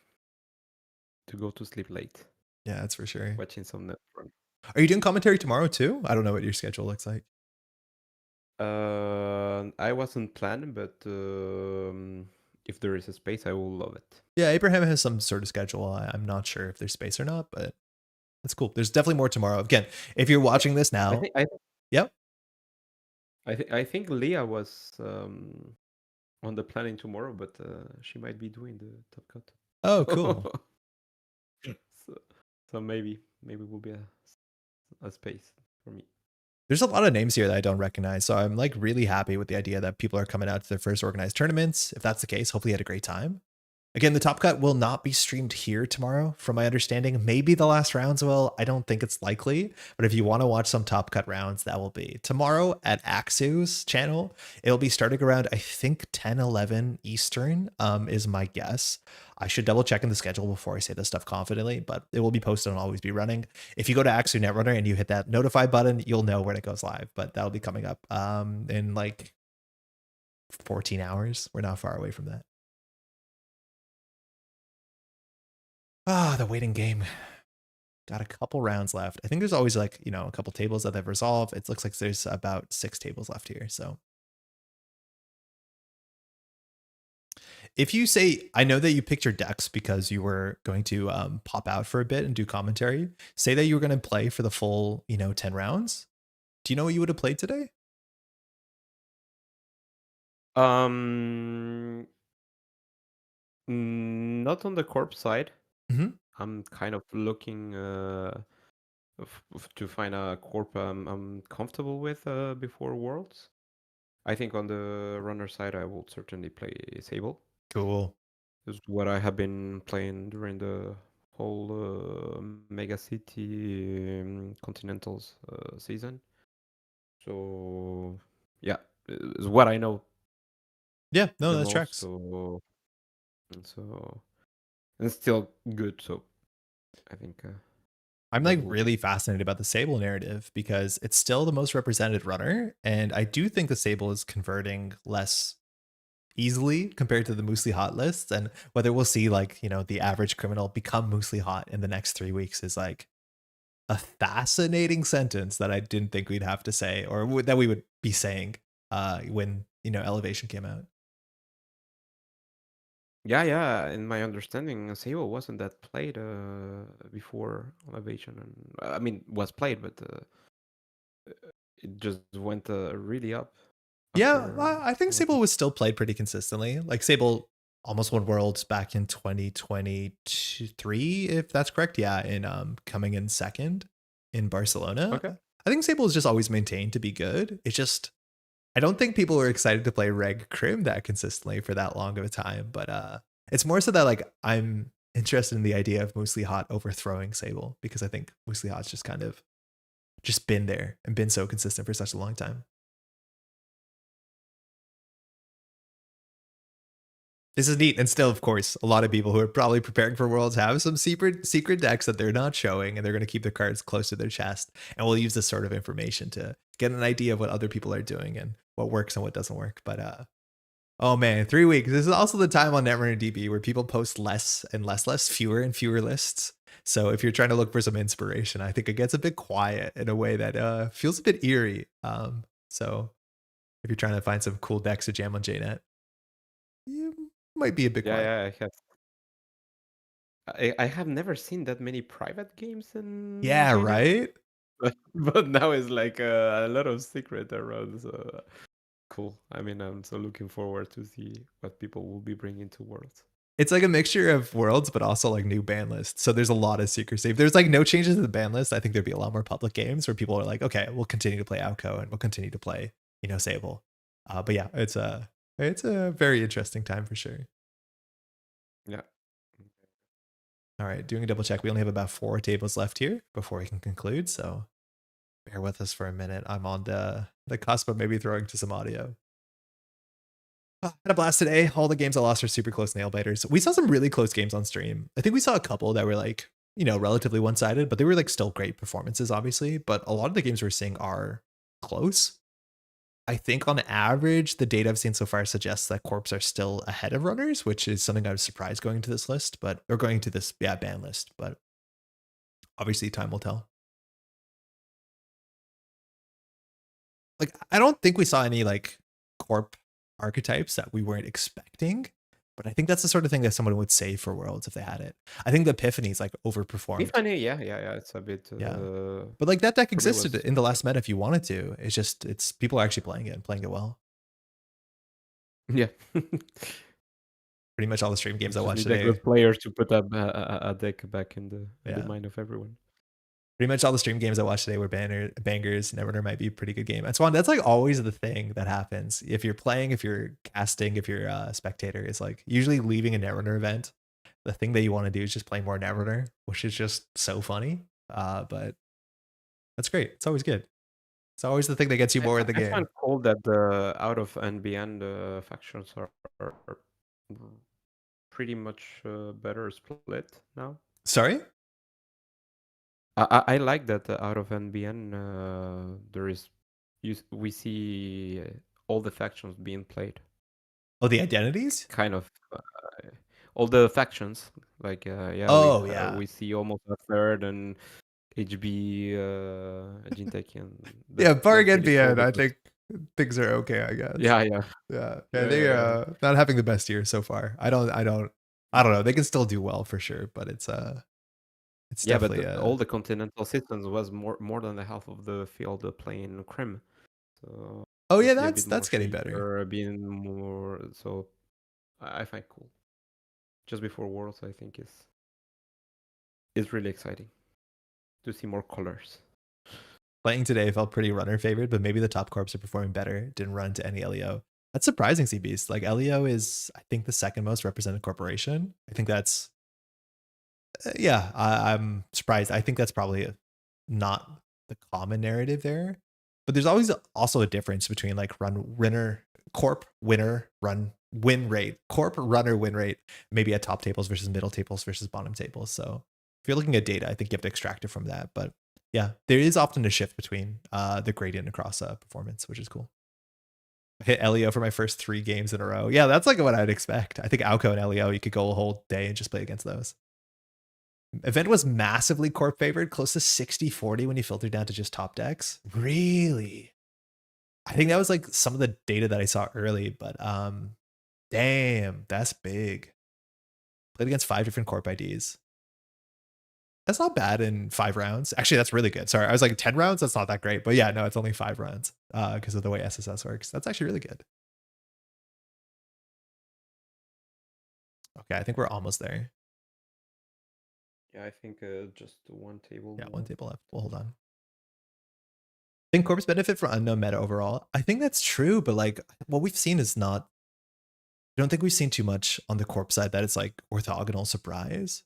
go to sleep late. Yeah, that's for sure. Watching some Netrunner. Are you doing commentary tomorrow too? I don't know what your schedule looks like. I wasn't planning, but if there is a space, I will love it. Yeah, Abraham has some sort of schedule. I'm not sure if there's space or not, but that's cool. There's definitely more tomorrow. Again, if you're watching this now, yep. I think Leah was on the planning tomorrow, but she might be doing the top cut. Oh, cool. so maybe will be a space for me. There's a lot of names here that I don't recognize, so I'm like really happy with the idea that people are coming out to their first organized tournaments. If that's the case, hopefully you had a great time. Again, the Top Cut will not be streamed here tomorrow, from my understanding. Maybe the last rounds will. I don't think it's likely. But if you want to watch some Top Cut rounds, that will be tomorrow at Axu's channel. It'll be starting around, I think, 10, 11 Eastern is my guess. I should double check in the schedule before I say this stuff confidently, but it will be posted and always be running. If you go to Axu Netrunner and you hit that notify button, you'll know when it goes live. But that'll be coming up in like 14 hours. We're not far away from that. The waiting game. Got a couple rounds left. I think there's always like, a couple tables that they've resolved. It looks like there's about 6 tables left here. So if you say, I know that you picked your decks because you were going to pop out for a bit and do commentary. Say that you were going to play for the full, 10 rounds. Do you know what you would have played today? Not on the corp side. Mm-hmm. I'm kind of looking to find a corp I'm comfortable with before Worlds. I think on the runner side, I will certainly play Sable. Cool. This is what I have been playing during the whole Mega City Continentals season. So yeah, it's what I know. Yeah, no, that tracks. So and it's still good. So I think I'm like really fascinated about the Sable narrative because it's still the most represented runner. And I do think the Sable is converting less easily compared to the MuslihaT lists. And whether we'll see like, the average criminal become MuslihaT in the next 3 weeks is like a fascinating sentence that I didn't think we'd have to say or that we would be saying when, Elevation came out. Yeah. In my understanding, Sable wasn't that played before Elevation, and I mean was played, but it just went really up. Yeah, I think Sable was still played pretty consistently. Like Sable almost won Worlds back in 2023, if that's correct. Yeah, in coming in second in Barcelona. Okay. I think Sable is just always maintained to be good. It's just I don't think people were excited to play Reg Crim that consistently for that long of a time, but it's more so that like I'm interested in the idea of MuslihaT overthrowing Sable because I think MuslihaT's just kind of just been there and been so consistent for such a long time. This is neat. And still, of course, a lot of people who are probably preparing for Worlds have some secret decks that they're not showing, and they're going to keep their cards close to their chest. And we'll use this sort of information to get an idea of what other people are doing and what works and what doesn't work. But oh man, 3 weeks. This is also the time on Netrunner DB where people post less and less, fewer and fewer lists. So if you're trying to look for some inspiration, I think it gets a bit quiet in a way that feels a bit eerie. So if you're trying to find some cool decks to jam on JNet, you might be a bit quiet. Yeah, I have never seen that many private games in Yeah, JNet, right? but now it's like a lot of secret around. So cool. I mean, I'm so looking forward to see what people will be bringing to Worlds. It's like a mixture of worlds, but also like new ban lists. So there's a lot of secrecy. If there's like no changes to the ban list, I think there'd be a lot more public games where people are like, okay, we'll continue to play Outco and we'll continue to play, Sable. But yeah, it's a very interesting time for sure. Yeah. All right, doing a double check. We only have about 4 tables left here before we can conclude. So bear with us for a minute. I'm on the cusp of maybe throwing to some audio. Had a blast today. All the games I lost are super close nail biters. We saw some really close games on stream. I think we saw a couple that were like, relatively one-sided, but they were like still great performances, obviously. But a lot of the games we're seeing are close. I think on average, the data I've seen so far suggests that corps are still ahead of runners, which is something I was surprised going to this list, or going to this ban list. But obviously, time will tell. Like, I don't think we saw any like corp archetypes that we weren't expecting, but I think that's the sort of thing that someone would say for Worlds if they had it. I think the Epiphany's like overperformed. Epiphany, yeah. It's a bit. But like that deck for me existed was in the last meta if you wanted to. It's people are actually playing it and playing it well. Yeah. Pretty much all the stream games I Just watched need a today. good player to put a deck back in the mind of everyone. Pretty much all the stream games I watched today were bangers. Netrunner might be a pretty good game. That's one. That's like always the thing that happens. If you're playing, if you're casting, if you're a spectator, is like usually leaving a Netrunner event. The thing that you want to do is just play more Netrunner, which is just so funny. But that's great. It's always good. It's always the thing that gets you more in the I game. find cool that the out of NBN factions are pretty much better split now. Sorry? I like that out of NBN there is we see all the factions being played. Oh, the identities? Kind of all the factions like Oh, yeah. we see almost a third and HB Jinteki and Yeah, barring that's really cool NBN, I because think things are okay, I guess. yeah. Yeah. Yeah, They yeah. not having the best year so far. I don't know. They can still do well for sure, but it's Yeah, but definitely all the continental systems was more than the half of the field playing Crim. So Oh we yeah, see a bit more that's getting better. shaper, being more. So I find cool. Just before Worlds, I think is really exciting to see more colors. Playing today felt pretty runner favored, but maybe the top corps are performing better. Didn't run into any LEO. That's surprising, CBs. Like LEO is, I think, the second most represented corporation. I think that's yeah. I'm surprised. I think that's probably not the common narrative there. But there's always also a difference between like corp winner run win rate, corp runner win rate, maybe at top tables versus middle tables versus bottom tables. So if you're looking at data, I think you have to extract it from that. But yeah, there is often a shift between the gradient across performance, which is cool. I hit LEO for my first 3 games in a row. Yeah, that's like what I'd expect. I think Alco and LEO, you could go a whole day and just play against those. Event was massively corp favored, close to 60-40 when you filter down to just top decks. Really? I think that was like some of the data that I saw early, but damn, that's big. Played against 5 different corp IDs. That's not bad in 5 rounds. Actually, that's really good. Sorry, I was like 10 rounds. That's not that great, but yeah, no, it's only 5 rounds because of the way SSS works. That's actually really good. Okay, I think we're almost there. Yeah, I think just one table Yeah, more. one table left. Well, hold on. I think corpse benefit for unknown meta overall. I think that's true, but like what we've seen is not. I don't think we've seen too much on the corpse side that it's like orthogonal surprise.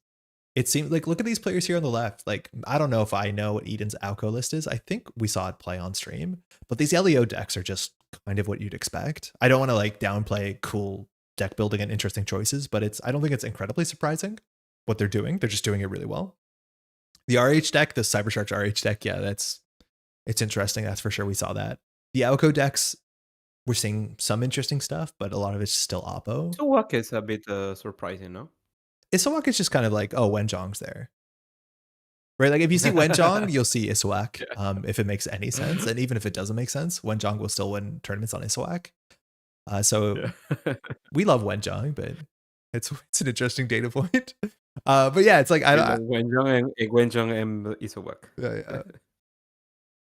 It seems like look at these players here on the left. Like I don't know if I know what Eden's Alco list is. I think we saw it play on stream, but these LEO decks are just kind of what you'd expect. I don't want to like downplay cool deck building and interesting choices, but I don't think it's incredibly surprising what they're doing. They're just doing it really well. The RH deck, the Cybersharks RH deck, yeah, it's interesting. That's for sure. We saw that. The Alco decks, we're seeing some interesting stuff, but a lot of it's still Oppo. Tuwak is a bit surprising, no? Isawak is just kind of like, oh, Wenjong's there. Right? Like if you see Wenjong, you'll see Isawak, if it makes any sense. And even if it doesn't make sense, Wenjong will still win tournaments on Isawak. So we love Wenjong, but it's an interesting data point. But yeah, it's like Wenjong and Isawak. Yeah.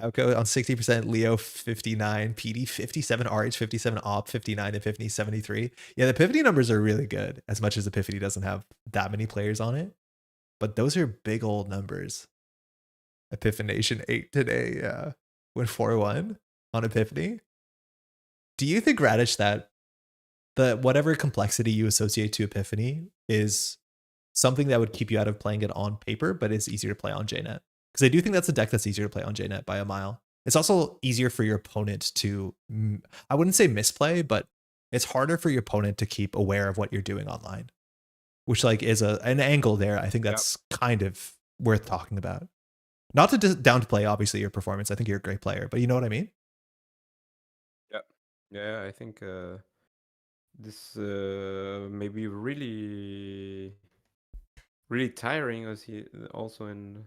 Alco on 60%, Leo 59, PD 57, RH 57, Op 59, Epiphany 73. Yeah, the Epiphany numbers are really good, as much as Epiphany doesn't have that many players on it. But those are big old numbers. Epiphanation 8 today, yeah. Went 4-1 on Epiphany. Do you think, Radish, that the whatever complexity you associate to Epiphany is something that would keep you out of playing it on paper, but is easier to play on JNet? Because I do think that's a deck that's easier to play on JNet by a mile. It's also easier for your opponent to, I wouldn't say misplay, but it's harder for your opponent to keep aware of what you're doing online, which like is an angle there. I think that's kind of worth talking about. Not to downplay, obviously, your performance. I think you're a great player, but you know what I mean? Yeah, I think this may be really tiring as he also in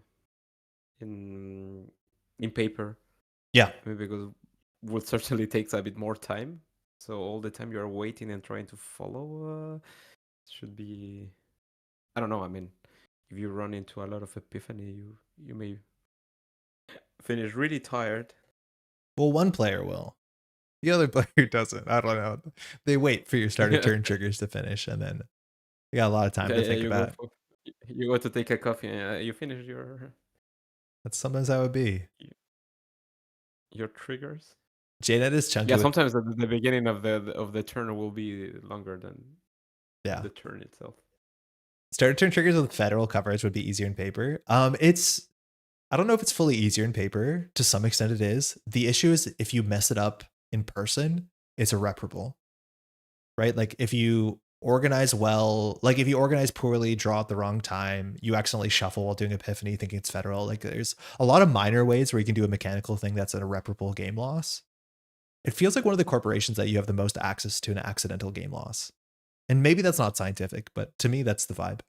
paper. Yeah. Because would certainly takes a bit more time. So all the time you're waiting and trying to follow should be, I don't know. I mean, if you run into a lot of Epiphany, you may finish really tired. Well, one player will. The other player doesn't. I don't know. They wait for your starter turn triggers to finish, and then you got a lot of time to think about. You go to take a coffee and you finish your. That's sometimes how it would be. Your triggers. JNet is chunky. Yeah, sometimes the beginning of the turn will be longer than the turn itself. Starter turn triggers with federal coverage would be easier in paper. I don't know if it's fully easier in paper. To some extent, it is. The issue is if you mess it up in person, it's irreparable, right? Like if you organize well, like if you organize poorly, draw at the wrong time, you accidentally shuffle while doing Epiphany thinking it's federal. Like there's a lot of minor ways where you can do a mechanical thing that's an irreparable game loss. It feels like one of the corporations that you have the most access to an accidental game loss. And maybe that's not scientific, but to me, that's the vibe.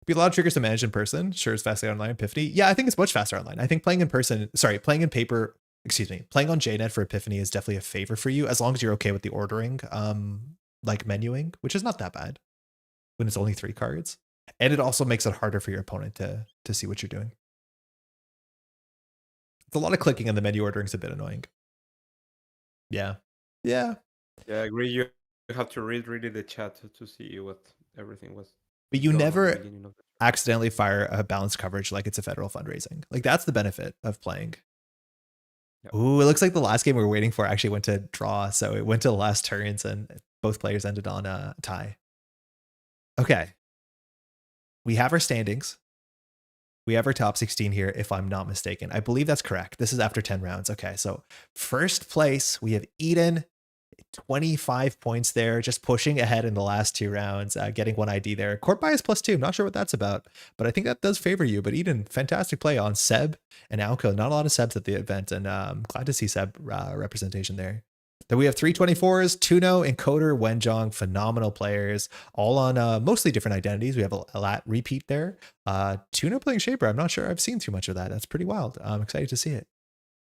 Be a lot of triggers to manage in person. Sure, it's faster online. Epiphany. Yeah, I think it's much faster online. I think playing in person, playing in paper, playing on JNet for Epiphany is definitely a favor for you, as long as you're okay with the ordering, like menuing, which is not that bad when it's only 3 cards. And it also makes it harder for your opponent to see what you're doing. It's a lot of clicking and the menu ordering is a bit annoying. Yeah. Yeah, I agree. You have to read really the chat to see what everything was. But you never accidentally fire a balanced coverage like it's a federal fundraising. Like that's the benefit of playing. Yep. Ooh, it looks like the last game we were waiting for actually went to draw. So it went to the last turns and both players ended on a tie. Okay. We have our standings. We have our top 16 here, if I'm not mistaken. I believe that's correct. This is after 10 rounds. Okay, so first place, we have Eden, 25 points there, just pushing ahead in the last 2 rounds, getting 1 ID there. Court bias +2, I'm not sure what that's about, but I think that does favor you. But Eden, fantastic play on Seb and Alco. Not a lot of Sebs at the event, and I'm glad to see Seb representation there. Then we have 324s, Tuno, Encoder, Wenjong, phenomenal players, all on mostly different identities. We have a lat repeat there. Tuno playing Shaper, I'm not sure I've seen too much of that. That's pretty wild. I'm excited to see it.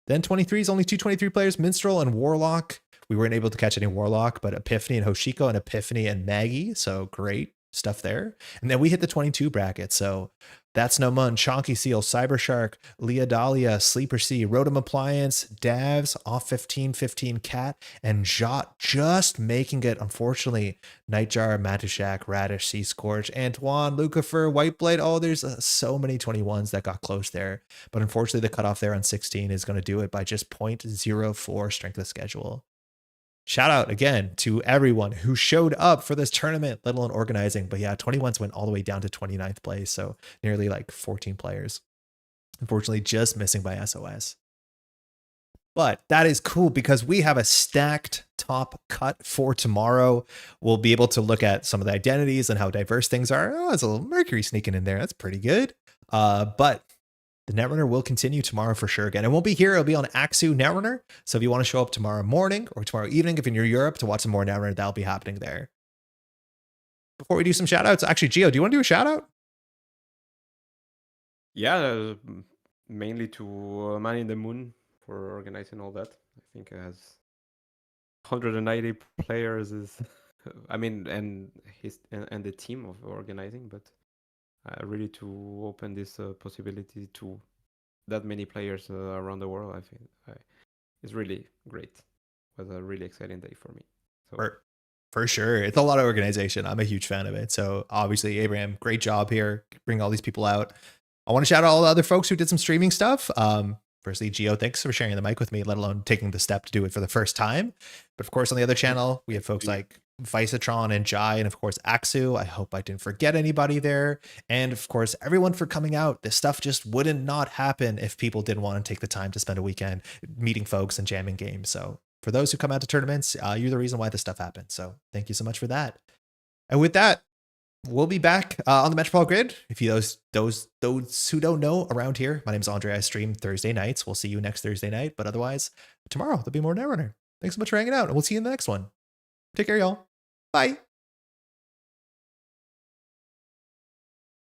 Then 23s, only 2 23 players, Minstrel and Warlock. We weren't able to catch any Warlock, but Epiphany and Hoshiko and Epiphany and Maggie. So great stuff there. And then we hit the 22 bracket. So That's No Mun, Chonky Seal, Cyber Shark, Leah Dahlia, Sleeper C, Rotom Appliance, Davs, Off 1515 Cat, and Jot just making it, unfortunately. Nightjar, Matushak, Radish, Sea Scorch, Antoine, Lucifer, Whiteblade. Oh, there's so many 21s that got close there. But unfortunately, the cutoff there on 16 is going to do it by just 0.04 strength of schedule. Shout out again to everyone who showed up for this tournament, let alone organizing. But yeah, 21s went all the way down to 29th place. So nearly like 14 players. Unfortunately, just missing by SOS. But that is cool because we have a stacked top cut for tomorrow. We'll be able to look at some of the identities and how diverse things are. Oh, there's a little Mercury sneaking in there. That's pretty good. But the Netrunner will continue tomorrow for sure again. It won't be here. It'll be on Axu Netrunner. So if you want to show up tomorrow morning or tomorrow evening, if you're in Europe to watch some more Netrunner, that'll be happening there. Before we do some shout outs, actually, Gio, do you want to do a shout out? Yeah, mainly to ManintheMoon for organizing all that. I think it has 190 players is, I mean, and the team of organizing, but really to open this possibility to that many players around the world, I think it's really great. It was a really exciting day for me. So for sure, it's a lot of organization. I'm a huge fan of it. So obviously, Abraham, great job here, bring all these people out. I want to shout out all the other folks who did some streaming stuff. Firstly, Gio, thanks for sharing the mic with me, let alone taking the step to do it for the first time. But of course, on the other channel, we have folks like Vicetron and Jai, and of course, Axu. I hope I didn't forget anybody there. And of course, everyone for coming out. This stuff just wouldn't not happen if people didn't want to take the time to spend a weekend meeting folks and jamming games. So for those who come out to tournaments, you're the reason why this stuff happens. So thank you so much for that. And with that, we'll be back on the Metropole Grid. If you those who don't know around here, my name is Andre. I stream Thursday nights. We'll see you next Thursday night. But otherwise, tomorrow there'll be more Netrunner. Thanks so much for hanging out, and we'll see you in the next one. Take care, y'all. Bye.